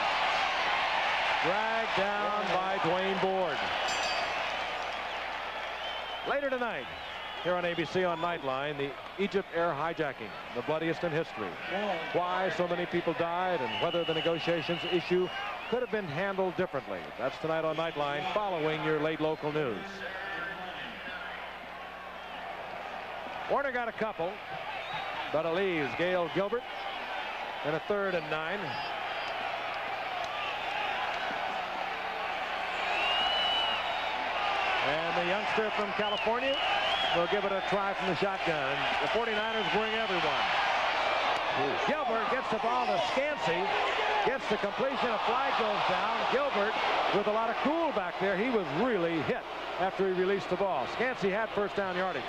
Dragged down by Dwayne Board. Later tonight, here on ABC on Nightline, the Egypt air hijacking, the bloodiest in history. Why so many people died and whether the negotiations issue could have been handled differently. That's tonight on Nightline, following your late local news. Warner got a couple, but it leaves Gail Gilbert in a 3rd and 9. And the youngster from California will give it a try from the shotgun. The 49ers bring everyone. Gilbert gets the ball to Scansey, gets the completion, a flag goes down. Gilbert with a lot of cool back there. He was really hit after he released the ball. Scansey had first down yardage.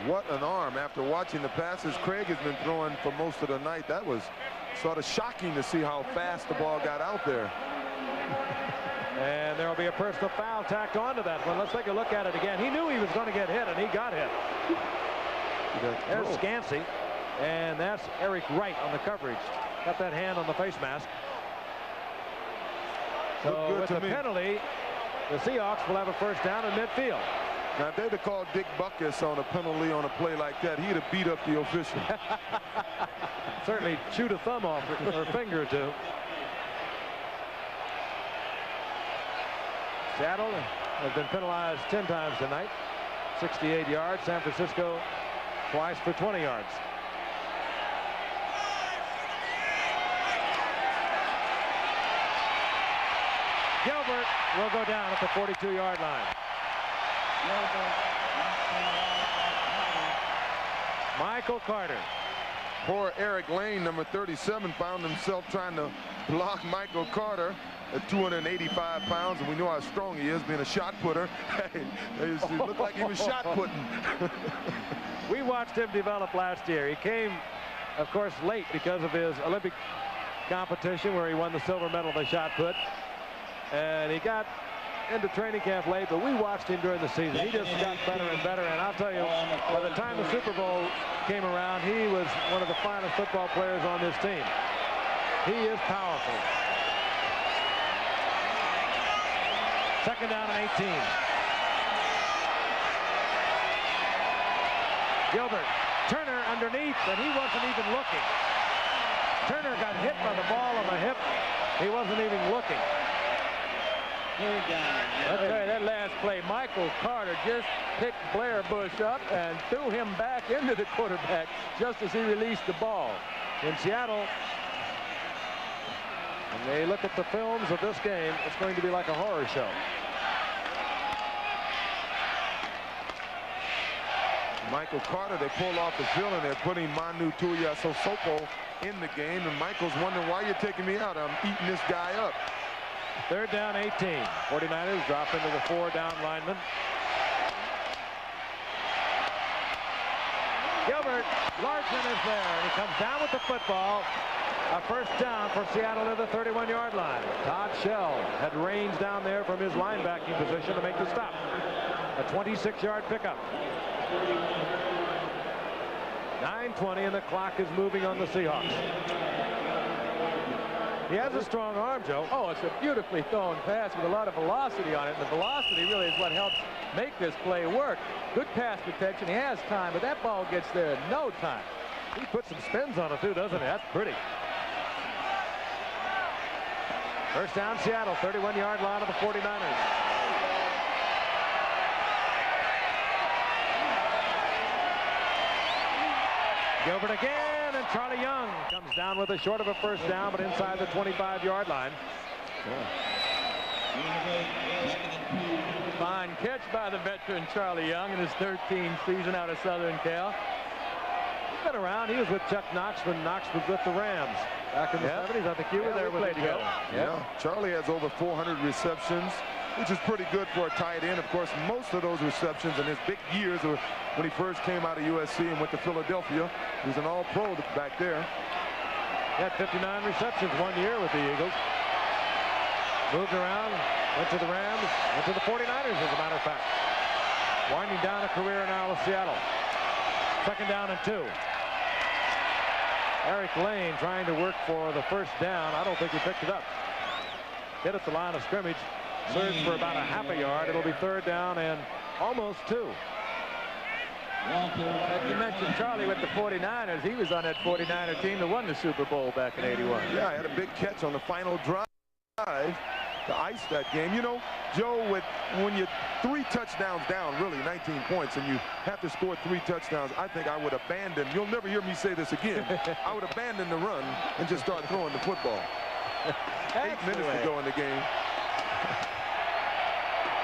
What an arm. After watching the passes Craig has been throwing for most of the night, that was sort of shocking to see how fast the ball got out there. And there will be a personal foul tacked onto that one. Let's take a look at it again. He knew he was going to get hit, and he got hit. There's Scansey, and that's Eric Wright on the coverage. Got that hand on the face mask. So with the penalty, the Seahawks will have a first down in midfield. Now, if they'd have called Dick Butkus on a penalty on a play like that, he'd have beat up the official. Certainly chewed a thumb off or a finger or two. Seattle has been penalized 10 times tonight. 68 yards. San Francisco twice for 20 yards. Gilbert will go down at the 42-yard line. Michael Carter. Poor Eric Lane, number 37, found himself trying to block Michael Carter at 285 pounds, and we know how strong he is, being a shot putter. It looked like he was shot putting. We watched him develop last year. He came, of course, late because of his Olympic competition where he won the silver medal for shot put. And he got into training camp late, but we watched him during the season. He just got better and better, and I'll tell you, by the time the Super Bowl came around, he was one of the finest football players on this team. He is powerful. Second down and 18. Gilbert. Turner underneath, and he wasn't even looking. Turner got hit by the ball on the hip. He wasn't even looking. That's right, that last play, Michael Carter just picked Blair Bush up and threw him back into the quarterback just as he released the ball. In Seattle, when they look at the films of this game, it's going to be like a horror show. Michael Carter, they pull off the field and they're putting Manu Tuiasosopo in the game, and Michael's wondering why you're taking me out. I'm eating this guy up. Third down, 18. 49ers drop into the 4-down lineman. Gilbert, Larson is there, and he comes down with the football. A first down for Seattle at the 31-yard line. Todd Shell had range down there from his linebacking position to make the stop. A 26-yard pickup. 9:20 and the clock is moving on the Seahawks. He has a strong arm, Joe. Oh, it's a beautifully thrown pass with a lot of velocity on it. And the velocity really is what helps make this play work. Good pass protection. He has time, but that ball gets there in no time. He puts some spins on it, too, doesn't he? That's pretty. First down, Seattle, 31-yard line of the 49ers. Gilbert again, and Charlie Young comes down with a short of a first down, but inside the 25-yard line. Fine catch by the veteran Charlie Young in his 13th season out of Southern Cal. He's been around. He was with Chuck Knox when Knox was with the Rams back in the 70s. I think you were there with him together. Yeah, Charlie has over 400 receptions, which is pretty good for a tight end. Of course, most of those receptions in his big years were when he first came out of USC and went to Philadelphia. He was an all-pro back there. He had 59 receptions 1 year with the Eagles. Moved around, went to the Rams, went to the 49ers, as a matter of fact. Winding down a career now with Seattle. Second down and 2. Eric Lane trying to work for the first down. I don't think he picked it up. Hit at the line of scrimmage. Surged for about a half a yard. It'll be third down and almost 2. You mentioned Charlie with the 49ers. He was on that 49er team that won the Super Bowl back in '81. Yeah, he had a big catch on the final drive to ice that game. You know, Joe, when you're 3 touchdowns down, really 19 points, and you have to score 3 touchdowns, I think I would abandon. You'll never hear me say this again. I would abandon the run and just start throwing the football. 8 minutes to go in the game.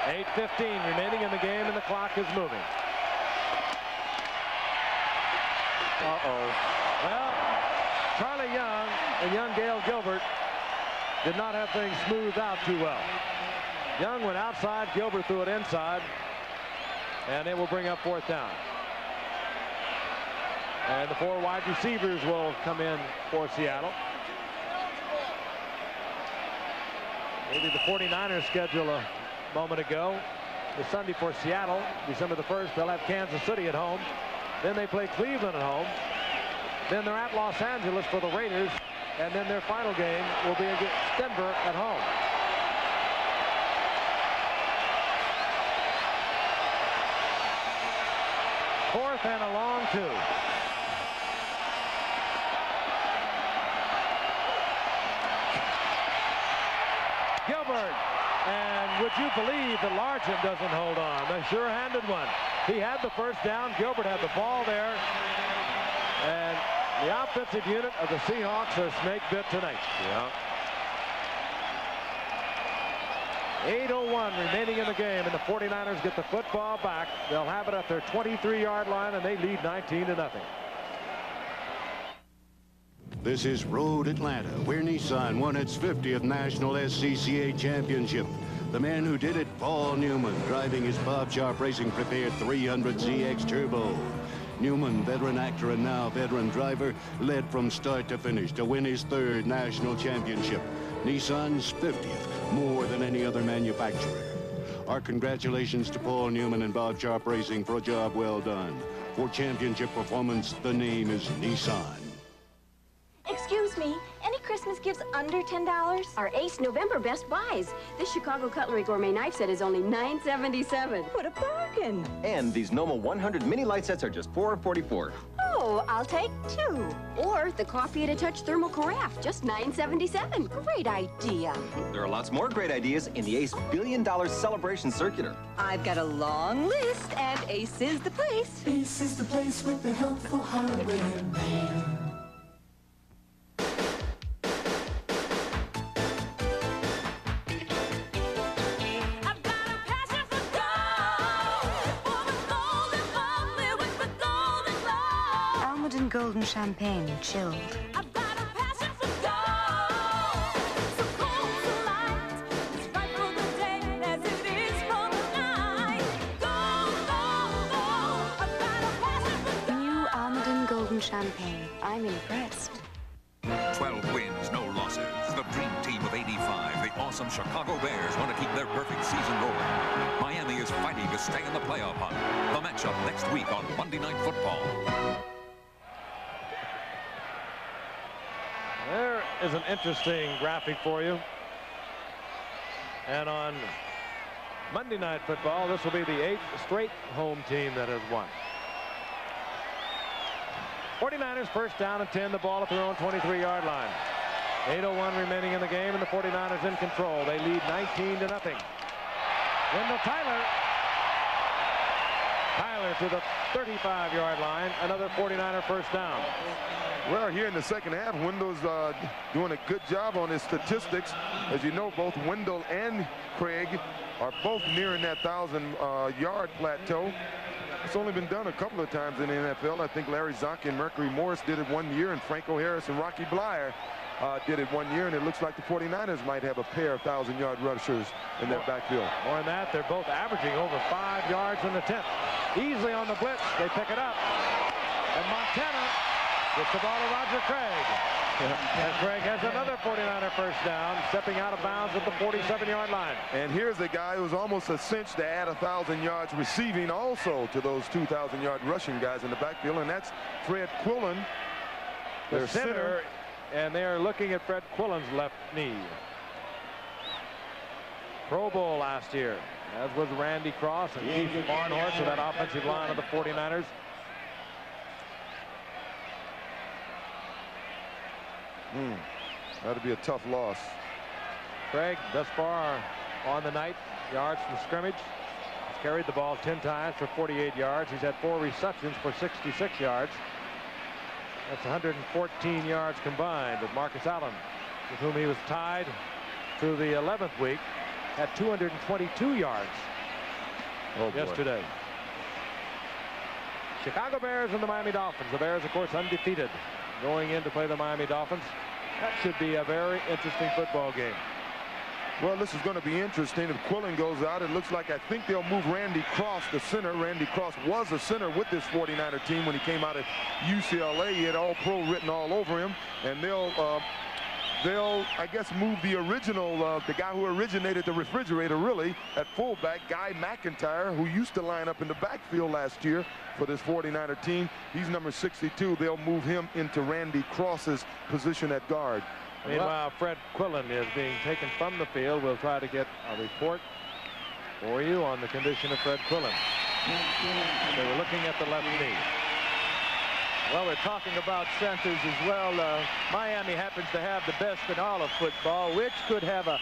8:15 remaining in the game, and the clock is moving. Uh-oh. Well, Charlie Young and young Gail Gilbert did not have things smoothed out too well. Young went outside, Gilbert threw it inside, and it will bring up fourth down. And the 4 wide receivers will come in for Seattle. Maybe the 49ers schedule a moment ago. The Sunday for Seattle, December the 1st, they'll have Kansas City at home. Then they play Cleveland at home. Then they're at Los Angeles for the Raiders. And then their final game will be against Denver at home. Fourth and a long 2. Gilbert. And would you believe that Largent doesn't hold on? They sure-handed one. He had the first down. Gilbert had the ball there. And the offensive unit of the Seahawks are snake bit tonight. Yeah. 8:01 remaining in the game, and the 49ers get the football back. They'll have it at their 23-yard line, and they lead 19-0. This is Road Atlanta, where Nissan won its 50th National SCCA Championship. The man who did it, Paul Newman, driving his Bob Sharp Racing prepared 300ZX Turbo. Newman, veteran actor and now veteran driver, led from start to finish to win his 3rd national championship. Nissan's 50th, more than any other manufacturer. Our congratulations to Paul Newman and Bob Sharp Racing for a job well done. For championship performance, the name is Nissan. Excuse me, any Christmas Christmas gifts under $10? Our Ace November Best Buys. This Chicago Cutlery Gourmet knife set is only $9.77. What a bargain. And these Noma 100 mini light sets are just $4.44. Oh, I'll take 2. Or the Coffee at a Touch thermal carafe, just $9.77. Great idea. There are lots more great ideas in the Ace $1 billion celebration circular. I've got a long list, and Ace is the place. Ace is the place with the helpful hardware man. Golden champagne, chilled. I've got a passion for gold. So cold, so light. It's right for the day as it is for the night. Gold, gold, gold. I've got a passion for gold. New Almaden Golden Champagne. I'm impressed. 12 wins, no losses. The dream team of '85, the awesome Chicago Bears, want to keep their perfect season rolling. Miami is fighting to stay in the playoff hunt. The matchup next week on Monday Night Football. There is an interesting graphic for you. And on Monday Night Football, this will be the 8th straight home team that has won. 49ers first down and 10, the ball at their own 23-yard line. 8:01 remaining in the game, and the 49ers in control. They lead 19-0. Wendell Tyler to the 35-yard line, another 49er first down. Well, here in the second half, Wendell's doing a good job on his statistics. As you know, both Wendell and Craig are both nearing that 1,000-yard plateau. It's only been done a couple of times in the NFL. I think Larry Zonk and Mercury Morris did it one year, and Franco Harris and Rocky Blyer did it one year, and it looks like the 49ers might have a pair of 1,000-yard rushers in their backfield. More than that, they're both averaging over 5 yards in the 10th. Easily on the blitz, they pick it up. And Montana gets the ball to Roger Craig. And Craig has another 49er first down, stepping out of bounds at the 47-yard line. And here's a guy who's almost a cinch to add 1,000 yards receiving also to those 2,000-yard rushing guys in the backfield, and that's Fred Quillen, their center. And they are looking at Fred Quillen's left knee. Pro Bowl last year, as was Randy Cross and Keith Barnhart to that offensive line of the 49ers. That'd be a tough loss. Craig, thus far on the night, yards from scrimmage. He's carried the ball 10 times for 48 yards. He's had 4 receptions for 66 yards. That's 114 yards combined with Marcus Allen, with whom he was tied through the 11th week, at 222 yards yesterday. Chicago Bears and the Miami Dolphins. The Bears, of course, undefeated going in to play the Miami Dolphins. That should be a very interesting football game. Well, this is going to be interesting. If Quillen goes out, it looks like I think they'll move Randy Cross to center. Randy Cross was a center with this 49er team when he came out of UCLA. He had All-Pro written all over him. And they'll I guess, move the original, the guy who originated the refrigerator, really, at fullback, Guy McIntyre, who used to line up in the backfield last year for this 49er team. He's number 62. They'll move him into Randy Cross's position at guard. Meanwhile, Fred Quillen is being taken from the field. We'll try to get a report for you on the condition of Fred Quillen. They were looking at the left knee. Well, we're talking about centers as well. Miami happens to have the best in all of football, which could have a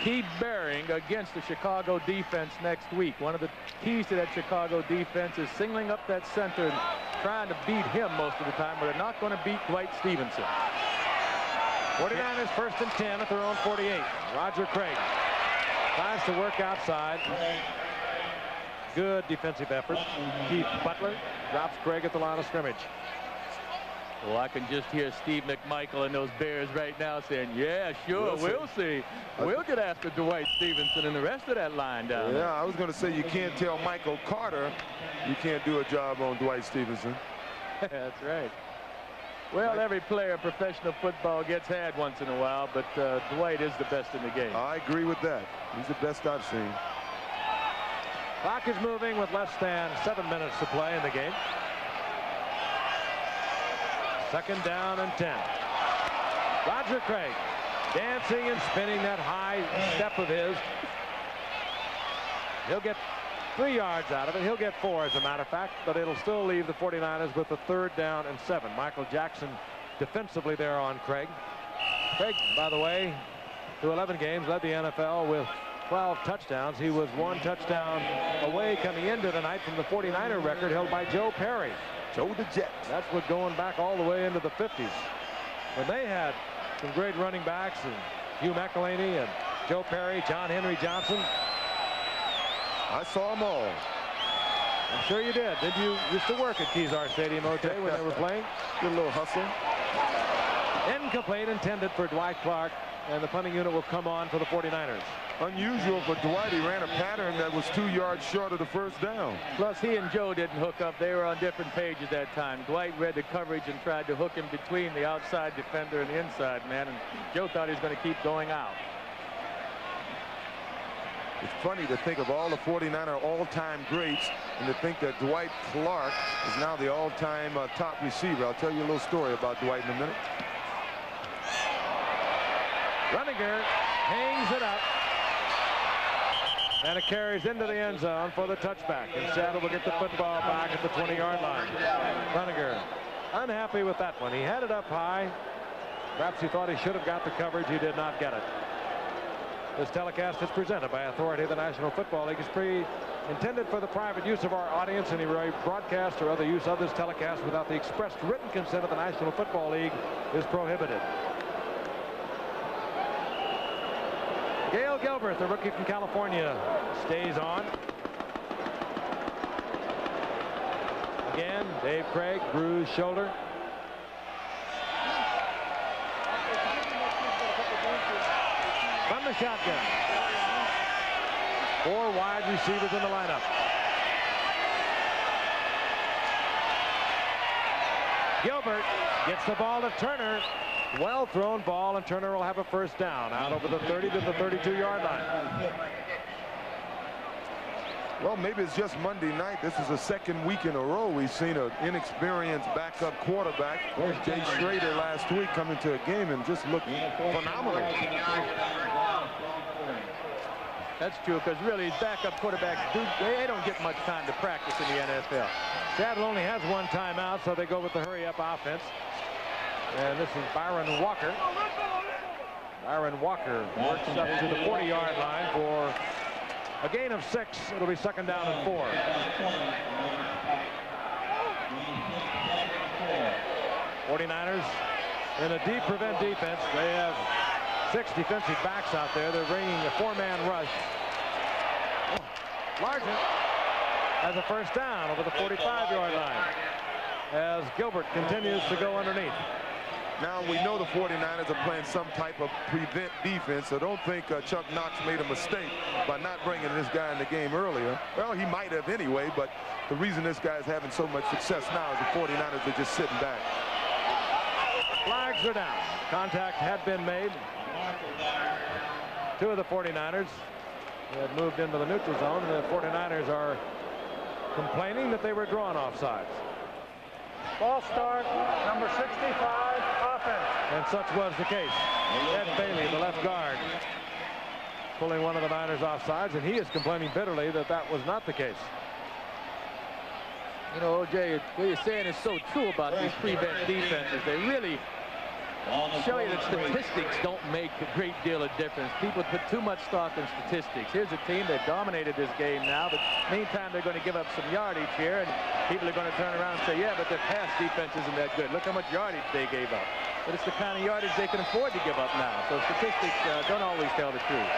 key bearing against the Chicago defense next week. One of the keys to that Chicago defense is singling up that center and trying to beat him most of the time, but they're not going to beat Dwight Stevenson. 49ers first and 10 at their own 48. Roger Craig tries to work outside. Good defensive effort. Keith Butler drops Craig at the line of scrimmage. Well, I can just hear Steve McMichael and those Bears right now saying, yeah, sure, we'll see. We'll get after Dwight Stevenson and the rest of that line down there. Yeah, I was going to say you can't tell Michael Carter you can't do a job on Dwight Stevenson. That's right. Well, every player in professional football gets had once in a while, but Dwight is the best in the game. I agree with that. He's the best I've seen. Clock is moving with less than 7 minutes to play in the game. Second down and 10. Roger Craig dancing and spinning that high step of his. He'll get 3 yards out of it. He'll get 4, as a matter of fact, but it'll still leave the 49ers with a 3rd down and 7. Michael Jackson defensively there on Craig. Craig, by the way, through 11 games, led the NFL with 12 touchdowns. He was 1 touchdown away coming into tonight from the 49er record held by Joe Perry. Joe the Jet. That's what going back all the way into the 50s. When they had some great running backs, and Hugh McElhaney and Joe Perry, John Henry Johnson. I saw them all. I'm sure you did. Did you used to work at Kezar Stadium, O.J., when they were playing? Good little hustle. Incomplete, intended for Dwight Clark, and the punting unit will come on for the 49ers. Unusual for Dwight. He ran a pattern that was 2 yards short of the 1st down. Plus, he and Joe didn't hook up. They were on different pages that time. Dwight read the coverage and tried to hook him between the outside defender and the inside man, and Joe thought he was going to keep going out. It's funny to think of all the 49er all-time greats and to think that Dwight Clark is now the all-time top receiver. I'll tell you a little story about Dwight in a minute. Runninger hangs it up. And it carries into the end zone for the touchback. And Seattle will get the football back at the 20-yard line. Runninger unhappy with that one. He had it up high. Perhaps he thought he should have got the coverage. He did not get it. This telecast is presented by authority of the National Football League. It's intended for the private use of our audience. Any broadcast or other use of this telecast without the expressed written consent of the National Football League is prohibited. Gail Gilbert, the rookie from California, stays on. Again, Dave Craig, bruised shoulder. From the shotgun. 4 wide receivers in the lineup. Gilbert gets the ball to Turner. Well thrown ball, and Turner will have a 1st down out over the 30 to the 32-yard line. Well, maybe it's just Monday night. This is the 2nd week in a row we've seen an inexperienced backup quarterback. Jay Schrader last week come into a game and just looked phenomenal. That's true, because really backup quarterbacks, they don't get much time to practice in the NFL. Seattle only has 1 timeout, so they go with the hurry-up offense. And this is Byron Walker. Byron Walker works up to the 40-yard line for a gain of 6. It'll be 2nd down and 4. 49ers in a deep prevent defense. They have 6 defensive backs out there. They're bringing a 4-man rush. Largent has a 1st down over the 45-yard line as Gilbert continues to go underneath. Now we know the 49ers are playing some type of prevent defense, so don't think Chuck Knox made a mistake by not bringing this guy in the game earlier. Well, he might have anyway, but the reason this guy is having so much success now is the 49ers are just sitting back. Flags are down. Contact had been made. 2 of the 49ers had moved into the neutral zone. The 49ers are complaining that they were drawn offsides. Ball start, number 65, offense. And such was the case. Ed Bailey, the left guard, pulling one of the Niners offsides, and he is complaining bitterly that that was not the case. You know, O.J., what you're saying is so true about these prevent defenses. They really show you that statistics don't make a great deal of difference. People put too much stock in statistics. Here's a team that dominated this game now, but meantime they're going to give up some yardage here, and people are going to turn around and say, yeah, but their pass defense isn't that good. Look how much yardage they gave up. But it's the kind of yardage they can afford to give up now. So statistics don't always tell the truth.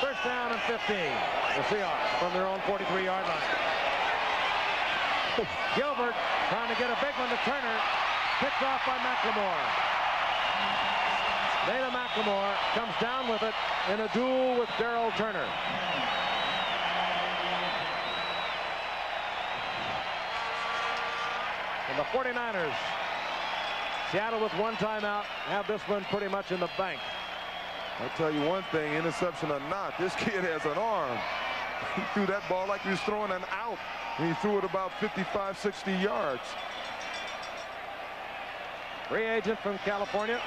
1st down and 15. The Seahawks from their own 43-yard line. Gilbert trying to get a big one to Turner. Picked off by McLemore. Dana McLemore comes down with it in a duel with Darrell Turner. And the 49ers, Seattle with 1 timeout, have this one pretty much in the bank. I'll tell you one thing, interception or not, this kid has an arm. He threw that ball like he was throwing an out. And he threw it about 55, 60 yards. Free agent from California.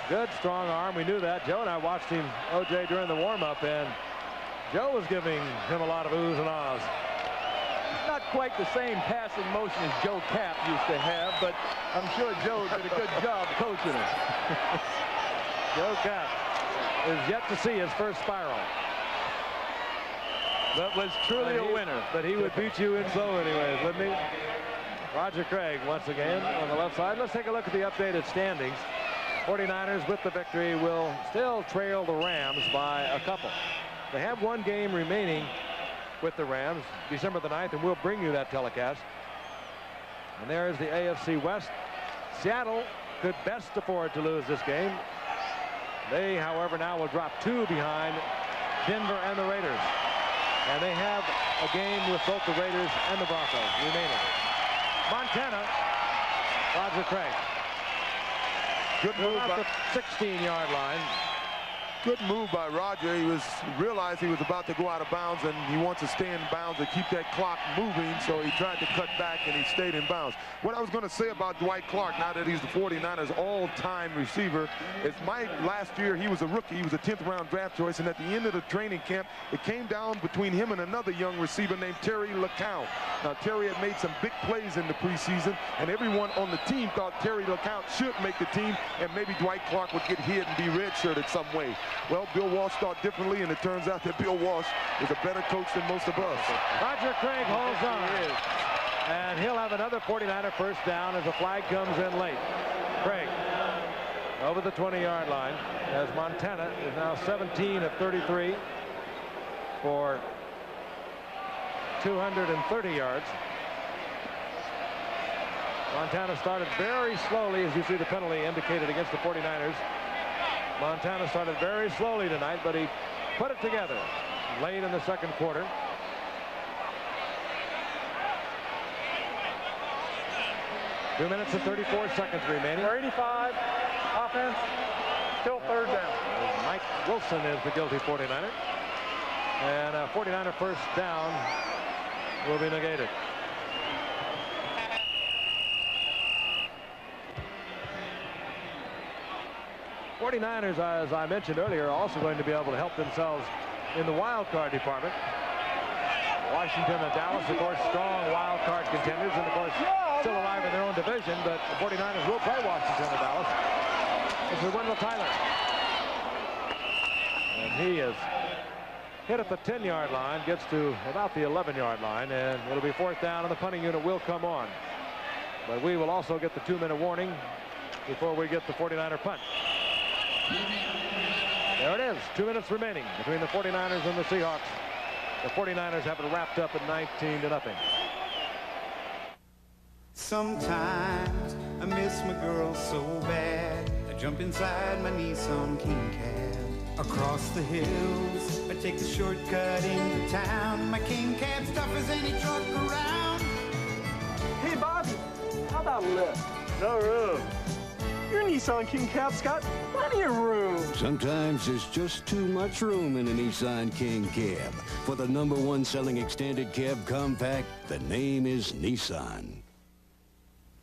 Good strong arm. We knew that. Joe and I watched him, O.J., during the warm-up, and Joe was giving him a lot of oohs and ahs. Not quite the same passing motion as Joe Cap used to have, but I'm sure Joe did a good job coaching him. Joe Cap is yet to see his first spiral. That was truly a winner. But he would beat you in so anyways, wouldn't he? Roger Craig once again on the left side. Let's take a look at the updated standings. 49ers with the victory will still trail the Rams by a couple. They have one game remaining with the Rams, December the 9th, and we'll bring you that telecast. And there is the AFC West. Seattle could best afford to lose this game. They, however, now will drop 2 behind Denver and the Raiders. And they have a game with both the Raiders and the Broncos remaining. Montana, Roger Craig. Good move about by the 16-yard line. Good move by Roger. He realized he was about to go out of bounds, and he wants to stay in bounds and keep that clock moving, so he tried to cut back, and he stayed in bounds. What I was going to say about Dwight Clark, now that he's the 49ers all-time receiver, is last year he was a rookie. He was a 10th-round draft choice, and at the end of the training camp, it came down between him and another young receiver named Terry LeCount. Now, Terry had made some big plays in the preseason, and everyone on the team thought Terry LeCount should make the team, and maybe Dwight Clark would get hit and be redshirted some way. Well, Bill Walsh thought differently, and it turns out that Bill Walsh is a better coach than most of us. Roger Craig holds on. And he'll have another 49er first down as a flag comes in late. Craig over the 20-yard line as Montana is now 17 of 33 for 230 yards. Montana started very slowly, as you see the penalty indicated against the 49ers. Montana started very slowly tonight, but he put it together late in the second quarter. Two minutes and 34 seconds remaining. 85, offense, still third down. Mike Wilson is the guilty 49er. And a 49er first down will be negated. '49ers, as I mentioned earlier, are also going to be able to help themselves in the wild card department. Washington and Dallas, of course, strong wild card contenders, and of course, still alive in their own division, but the 49ers will play Washington and Dallas. This is Wendell Tyler. And he is hit at the 10-yard line, gets to about the 11-yard line, and it'll be fourth down, and the punting unit will come on. But we will also get the 2-minute warning before we get the 49er punt. There it is, 2 minutes remaining between the 49ers and the Seahawks. The 49ers have it wrapped up at 19-0. Sometimes I miss my girl so bad. I jump inside my Nissan King Cab. Across the hills, I take the shortcut into town. My King Cab's tough as any truck around. Hey, Bobby, how about a lift? No room. Your Nissan King Cab's got plenty of room. Sometimes there's just too much room in a Nissan King Cab. For the #1 selling extended cab compact, the name is Nissan.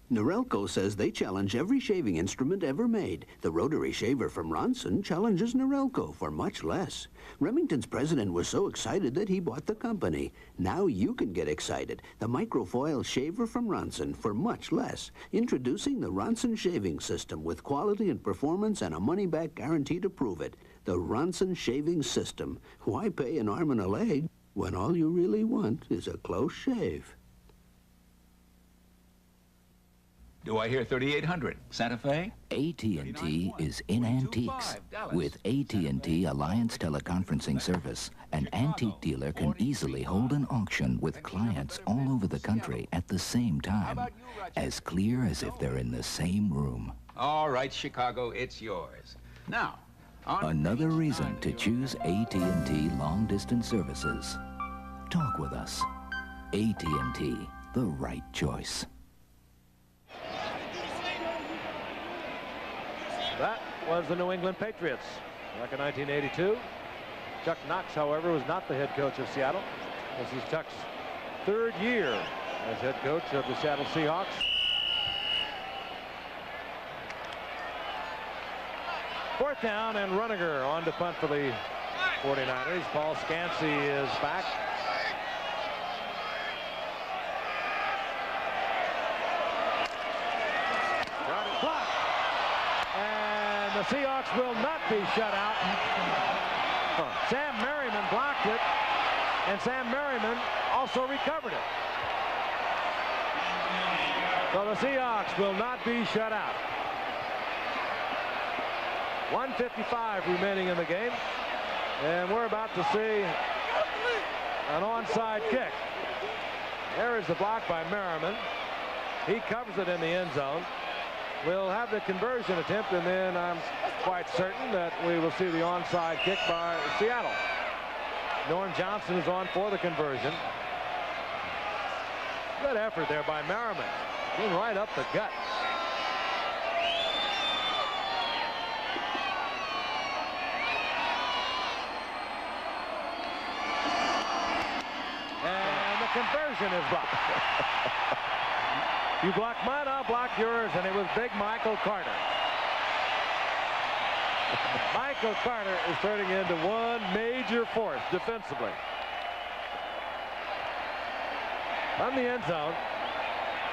Norelco says they challenge every shaving instrument ever made. The rotary shaver from Ronson challenges Norelco for much less. Remington's president was so excited that he bought the company. Now you can get excited. The microfoil shaver from Ronson for much less. Introducing the Ronson shaving system with quality and performance and a money-back guarantee to prove it. The Ronson shaving system. Why pay an arm and a leg when all you really want is a close shave? Do I hear 3800? Santa Fe? AT&T is in antiques. With AT&T Alliance Teleconferencing Service, an antique dealer can easily hold an auction with clients all over the country at the same time, as clear as if they're in the same room. All right, Chicago, it's yours. Now, Another reason to choose AT&T long-distance services. Talk with us. AT&T, the right choice. That was the New England Patriots back in 1982. Chuck Knox, however, was not the head coach of Seattle. This is Chuck's third year as head coach of the Seattle Seahawks. Fourth down, and Runninger on to punt for the 49ers. Paul Scansey is back. Blocked. And the Seahawks will not be shut out. Sam Merriman blocked it, and Sam Merriman also recovered it. So the Seahawks will not be shut out. 1:55 remaining in the game, and we're about to see an onside kick. There is the block by Merriman. He covers it in the end zone. We'll have the conversion attempt, and then I'm quite certain that we will see the onside kick by Seattle. Norm Johnson is on for the conversion. Good effort there by Merriman. Came right up the gut. And the conversion is blocked. You block mine, I'll block yours, and it was big Michael Carter. Michael Carter is turning into one major force defensively. From the end zone,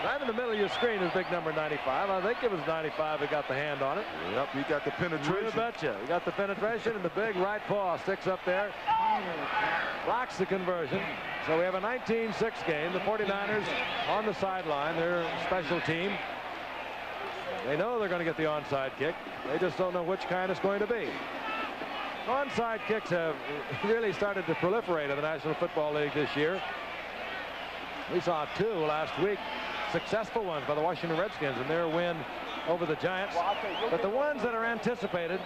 right in the middle of your screen is big number 95. I think it was 95 that got the hand on it. Yep, he got the penetration. You betcha. He got the penetration, and the big right paw sticks up there. Blocks the conversion. So we have a 19-6 game. The 49ers on the sideline. Their special team. They know they're going to get the onside kick. They just don't know which kind it's going to be. Onside kicks have really started to proliferate in the National Football League this year. We saw 2 last week. Successful ones by the Washington Redskins in their win over the Giants. But the ones that are anticipated,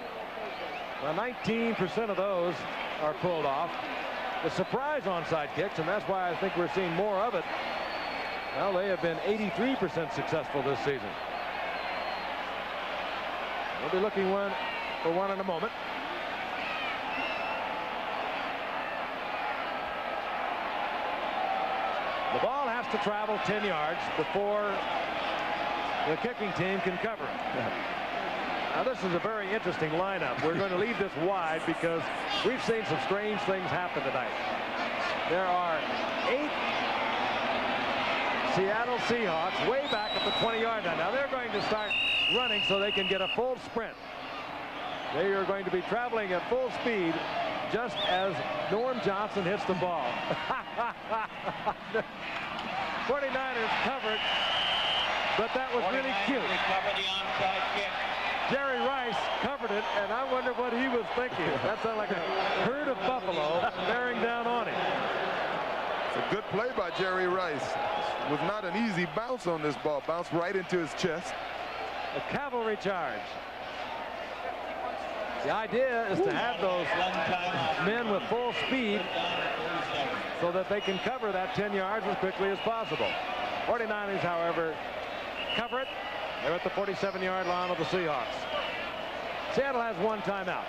well, 19% of those are pulled off. The surprise onside kicks, and that's why I think we're seeing more of it. Well, they have been 83% successful this season. We'll be looking for one in a moment. The ball has to travel 10 yards before the kicking team can cover it. Now, this is a very interesting lineup. We're going to leave this wide because we've seen some strange things happen tonight. There are 8 Seattle Seahawks way back at the 20-yard line. Now, they're going to start running so they can get a full sprint. They are going to be traveling at full speed just as Norm Johnson hits the ball. 49ers covered, but that was really cute. Jerry Rice covered it, and I wonder what he was thinking. That sounded like a herd of buffalo bearing down on him. It's a good play by Jerry Rice. It was not an easy bounce on this ball. Bounced right into his chest. A cavalry charge. The idea is to have those men with full speed so that they can cover that 10 yards as quickly as possible. 49ers, however, cover it. They're at the 47-yard line of the Seahawks. Seattle has one timeout.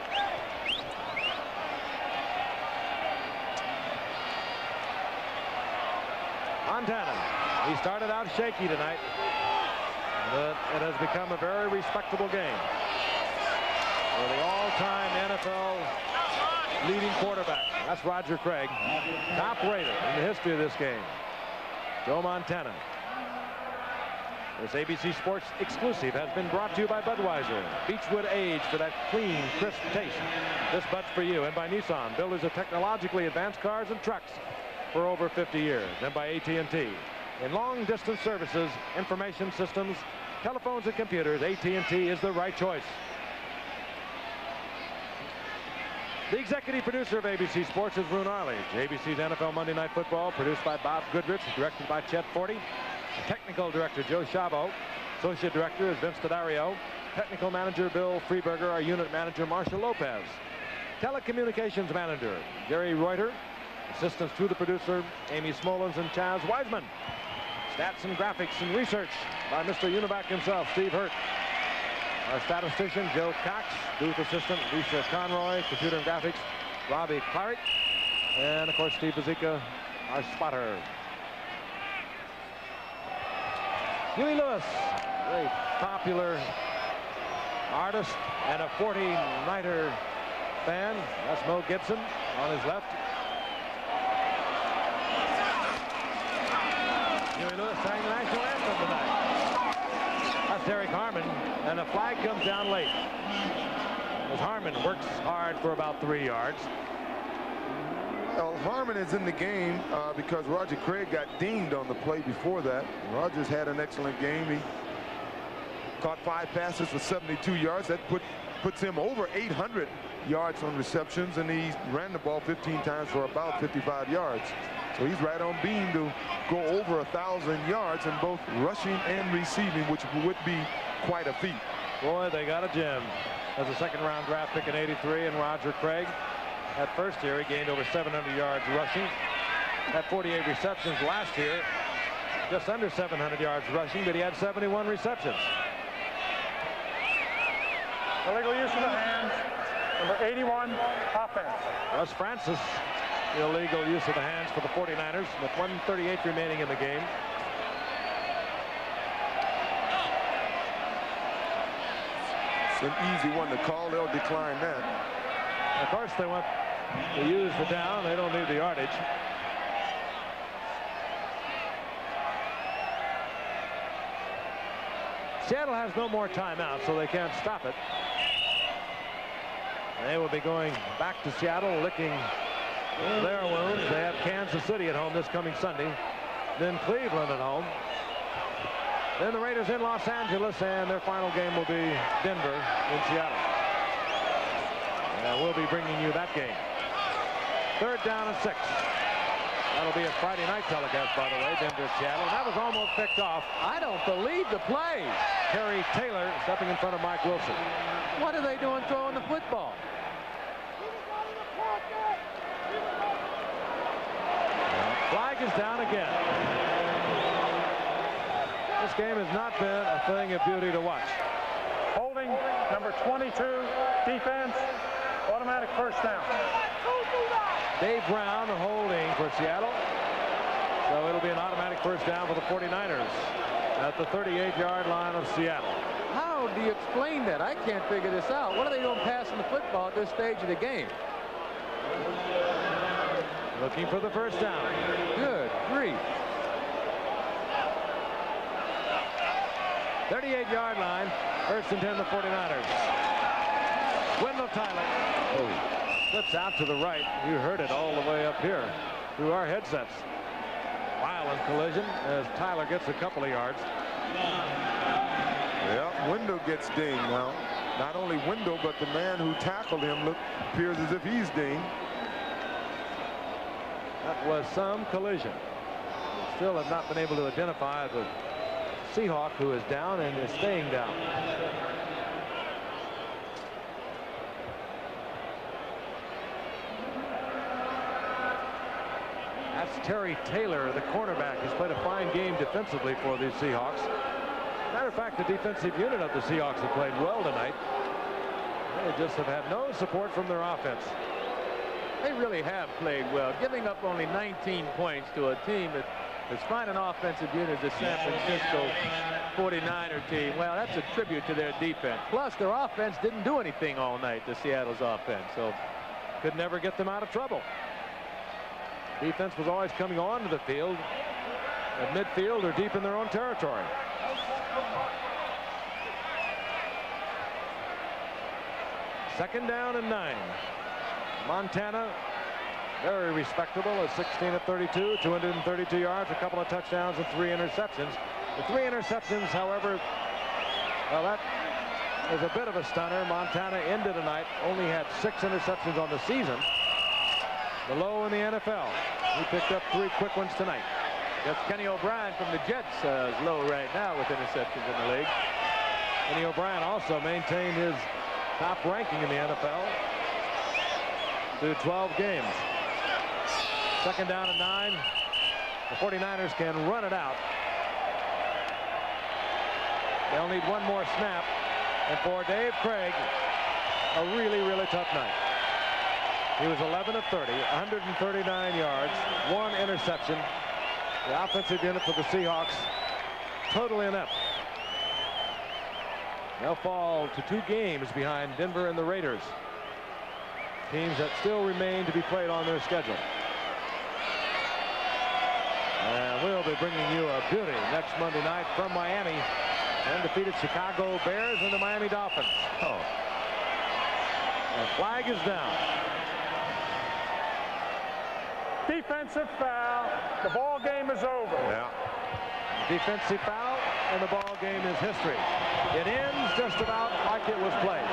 Montana. He started out shaky tonight, but it has become a very respectable game. For the all-time NFL leading quarterback. That's Roger Craig, top rated in the history of this game. Joe Montana. This ABC Sports exclusive has been brought to you by Budweiser. Beechwood Age for that clean, crisp taste. This Bud's for you. And by Nissan, builders of technologically advanced cars and trucks for over 50 years. And by AT&T. In long-distance services, information systems, telephones and computers, AT&T is the right choice. The executive producer of ABC Sports is Roone Arledge. ABC's NFL Monday Night Football, produced by Bob Goodrich, directed by Chet Forty. Technical director Joe Chabot. Associate director is Vince D'Addario. Technical manager Bill Freeberger. Our unit manager Marshall Lopez. Telecommunications manager Jerry Reuter. Assistants to the producer Amy Smolens and Chaz Wiseman. Stats and graphics and research by Mr. Univac himself, Steve Hurt. Our statistician Joe Cox. Booth assistant Lisa Conroy. Computer and graphics Robbie Clarick. And of course Steve Bazika, our spotter. Huey Lewis, very popular artist and a 49er fan. That's Mo Gibson on his left. Huey Lewis sang the national anthem tonight. That's Derek Harmon, and the flag comes down late as Harmon works hard for about 3 yards. Well, Harmon is in the game because Roger Craig got dinged on the play before that. Rogers had an excellent game. He caught 5 passes for 72 yards. That puts him over 800 yards on receptions, and he ran the ball 15 times for about 55 yards. So he's right on beam to go over 1,000 yards in both rushing and receiving, which would be quite a feat. Boy, they got a gem. As a second-round draft pick in '83, and Roger Craig. That first year, he gained over 700 yards rushing. Had 48 receptions last year. Just under 700 yards rushing, but he had 71 receptions. Illegal use of the hands, number 81, offense. Russ Francis, illegal use of the hands for the 49ers with 1:38 remaining in the game. It's an easy one to call. They'll decline that. Of course, they want to use the down. They don't need the yardage. Seattle has no more timeouts, so they can't stop it. They will be going back to Seattle, licking their wounds. They have Kansas City at home this coming Sunday, then Cleveland at home. Then the Raiders in Los Angeles, and their final game will be Denver in Seattle. And we'll be bringing you that game. 3rd down and 6. That'll be a Friday night telecast, by the way, Denver, Seattle. And that was almost picked off. I don't believe the play. Terry Taylor stepping in front of Mike Wilson. What are they doing throwing the football? Flag is down again. This game has not been a thing of beauty to watch. Holding, number 22, defense, automatic first down. Dave Brown holding for Seattle. So it'll be an automatic first down for the 49ers at the 38-yard line of Seattle. How do you explain that? I can't figure this out. What are they doing passing the football at this stage of the game? Looking for the first down. Good grief. 38-yard line. First and 10, the 49ers. Wendell Tyler. Slips out to the right. You heard it all the way up here through our headsets. Violent collision as Tyler gets a couple of yards. Yeah, Wendell gets dinged now. Not only Wendell, but the man who tackled him appears as if he's dinged. That was some collision. Still have not been able to identify the Seahawk who is down and is staying down. That's Terry Taylor, the cornerback. He's played a fine game defensively for the Seahawks. Matter of fact, the defensive unit of the Seahawks have played well tonight. They just have had no support from their offense. They really have played well, giving up only 19 points to a team that is fine an offensive unit, the San Francisco 49er team. Well, that's a tribute to their defense. Plus, their offense didn't do anything all night, the Seattle's offense, so could never get them out of trouble. Defense was always coming onto the field at midfield or deep in their own territory. Second down and 9. Montana, very respectable, at 16 of 32, 232 yards, a couple of touchdowns, and 3 interceptions. The 3 interceptions, however, well, that is a bit of a stunner. Montana ended tonight, only had 6 interceptions on the season. The low in the NFL. He picked up 3 quick ones tonight. That's Kenny O'Brien from the Jets is low right now with interceptions in the league. Kenny O'Brien also maintained his top ranking in the NFL through 12 games. Second down and 9. The 49ers can run it out. They'll need one more snap. And for Dave Craig, a really, really tough night. He was 11 of 30, 139 yards, 1 interception. The offensive unit for the Seahawks totally inept. They'll fall to 2 games behind Denver and the Raiders. Teams that still remain to be played on their schedule. And we'll be bringing you a beauty next Monday night from Miami. Undefeated Chicago Bears and the Miami Dolphins. Oh. The flag is down. Defensive foul. The ball game is over. Yeah. Defensive foul, and the ball game is history. It ends just about like it was played.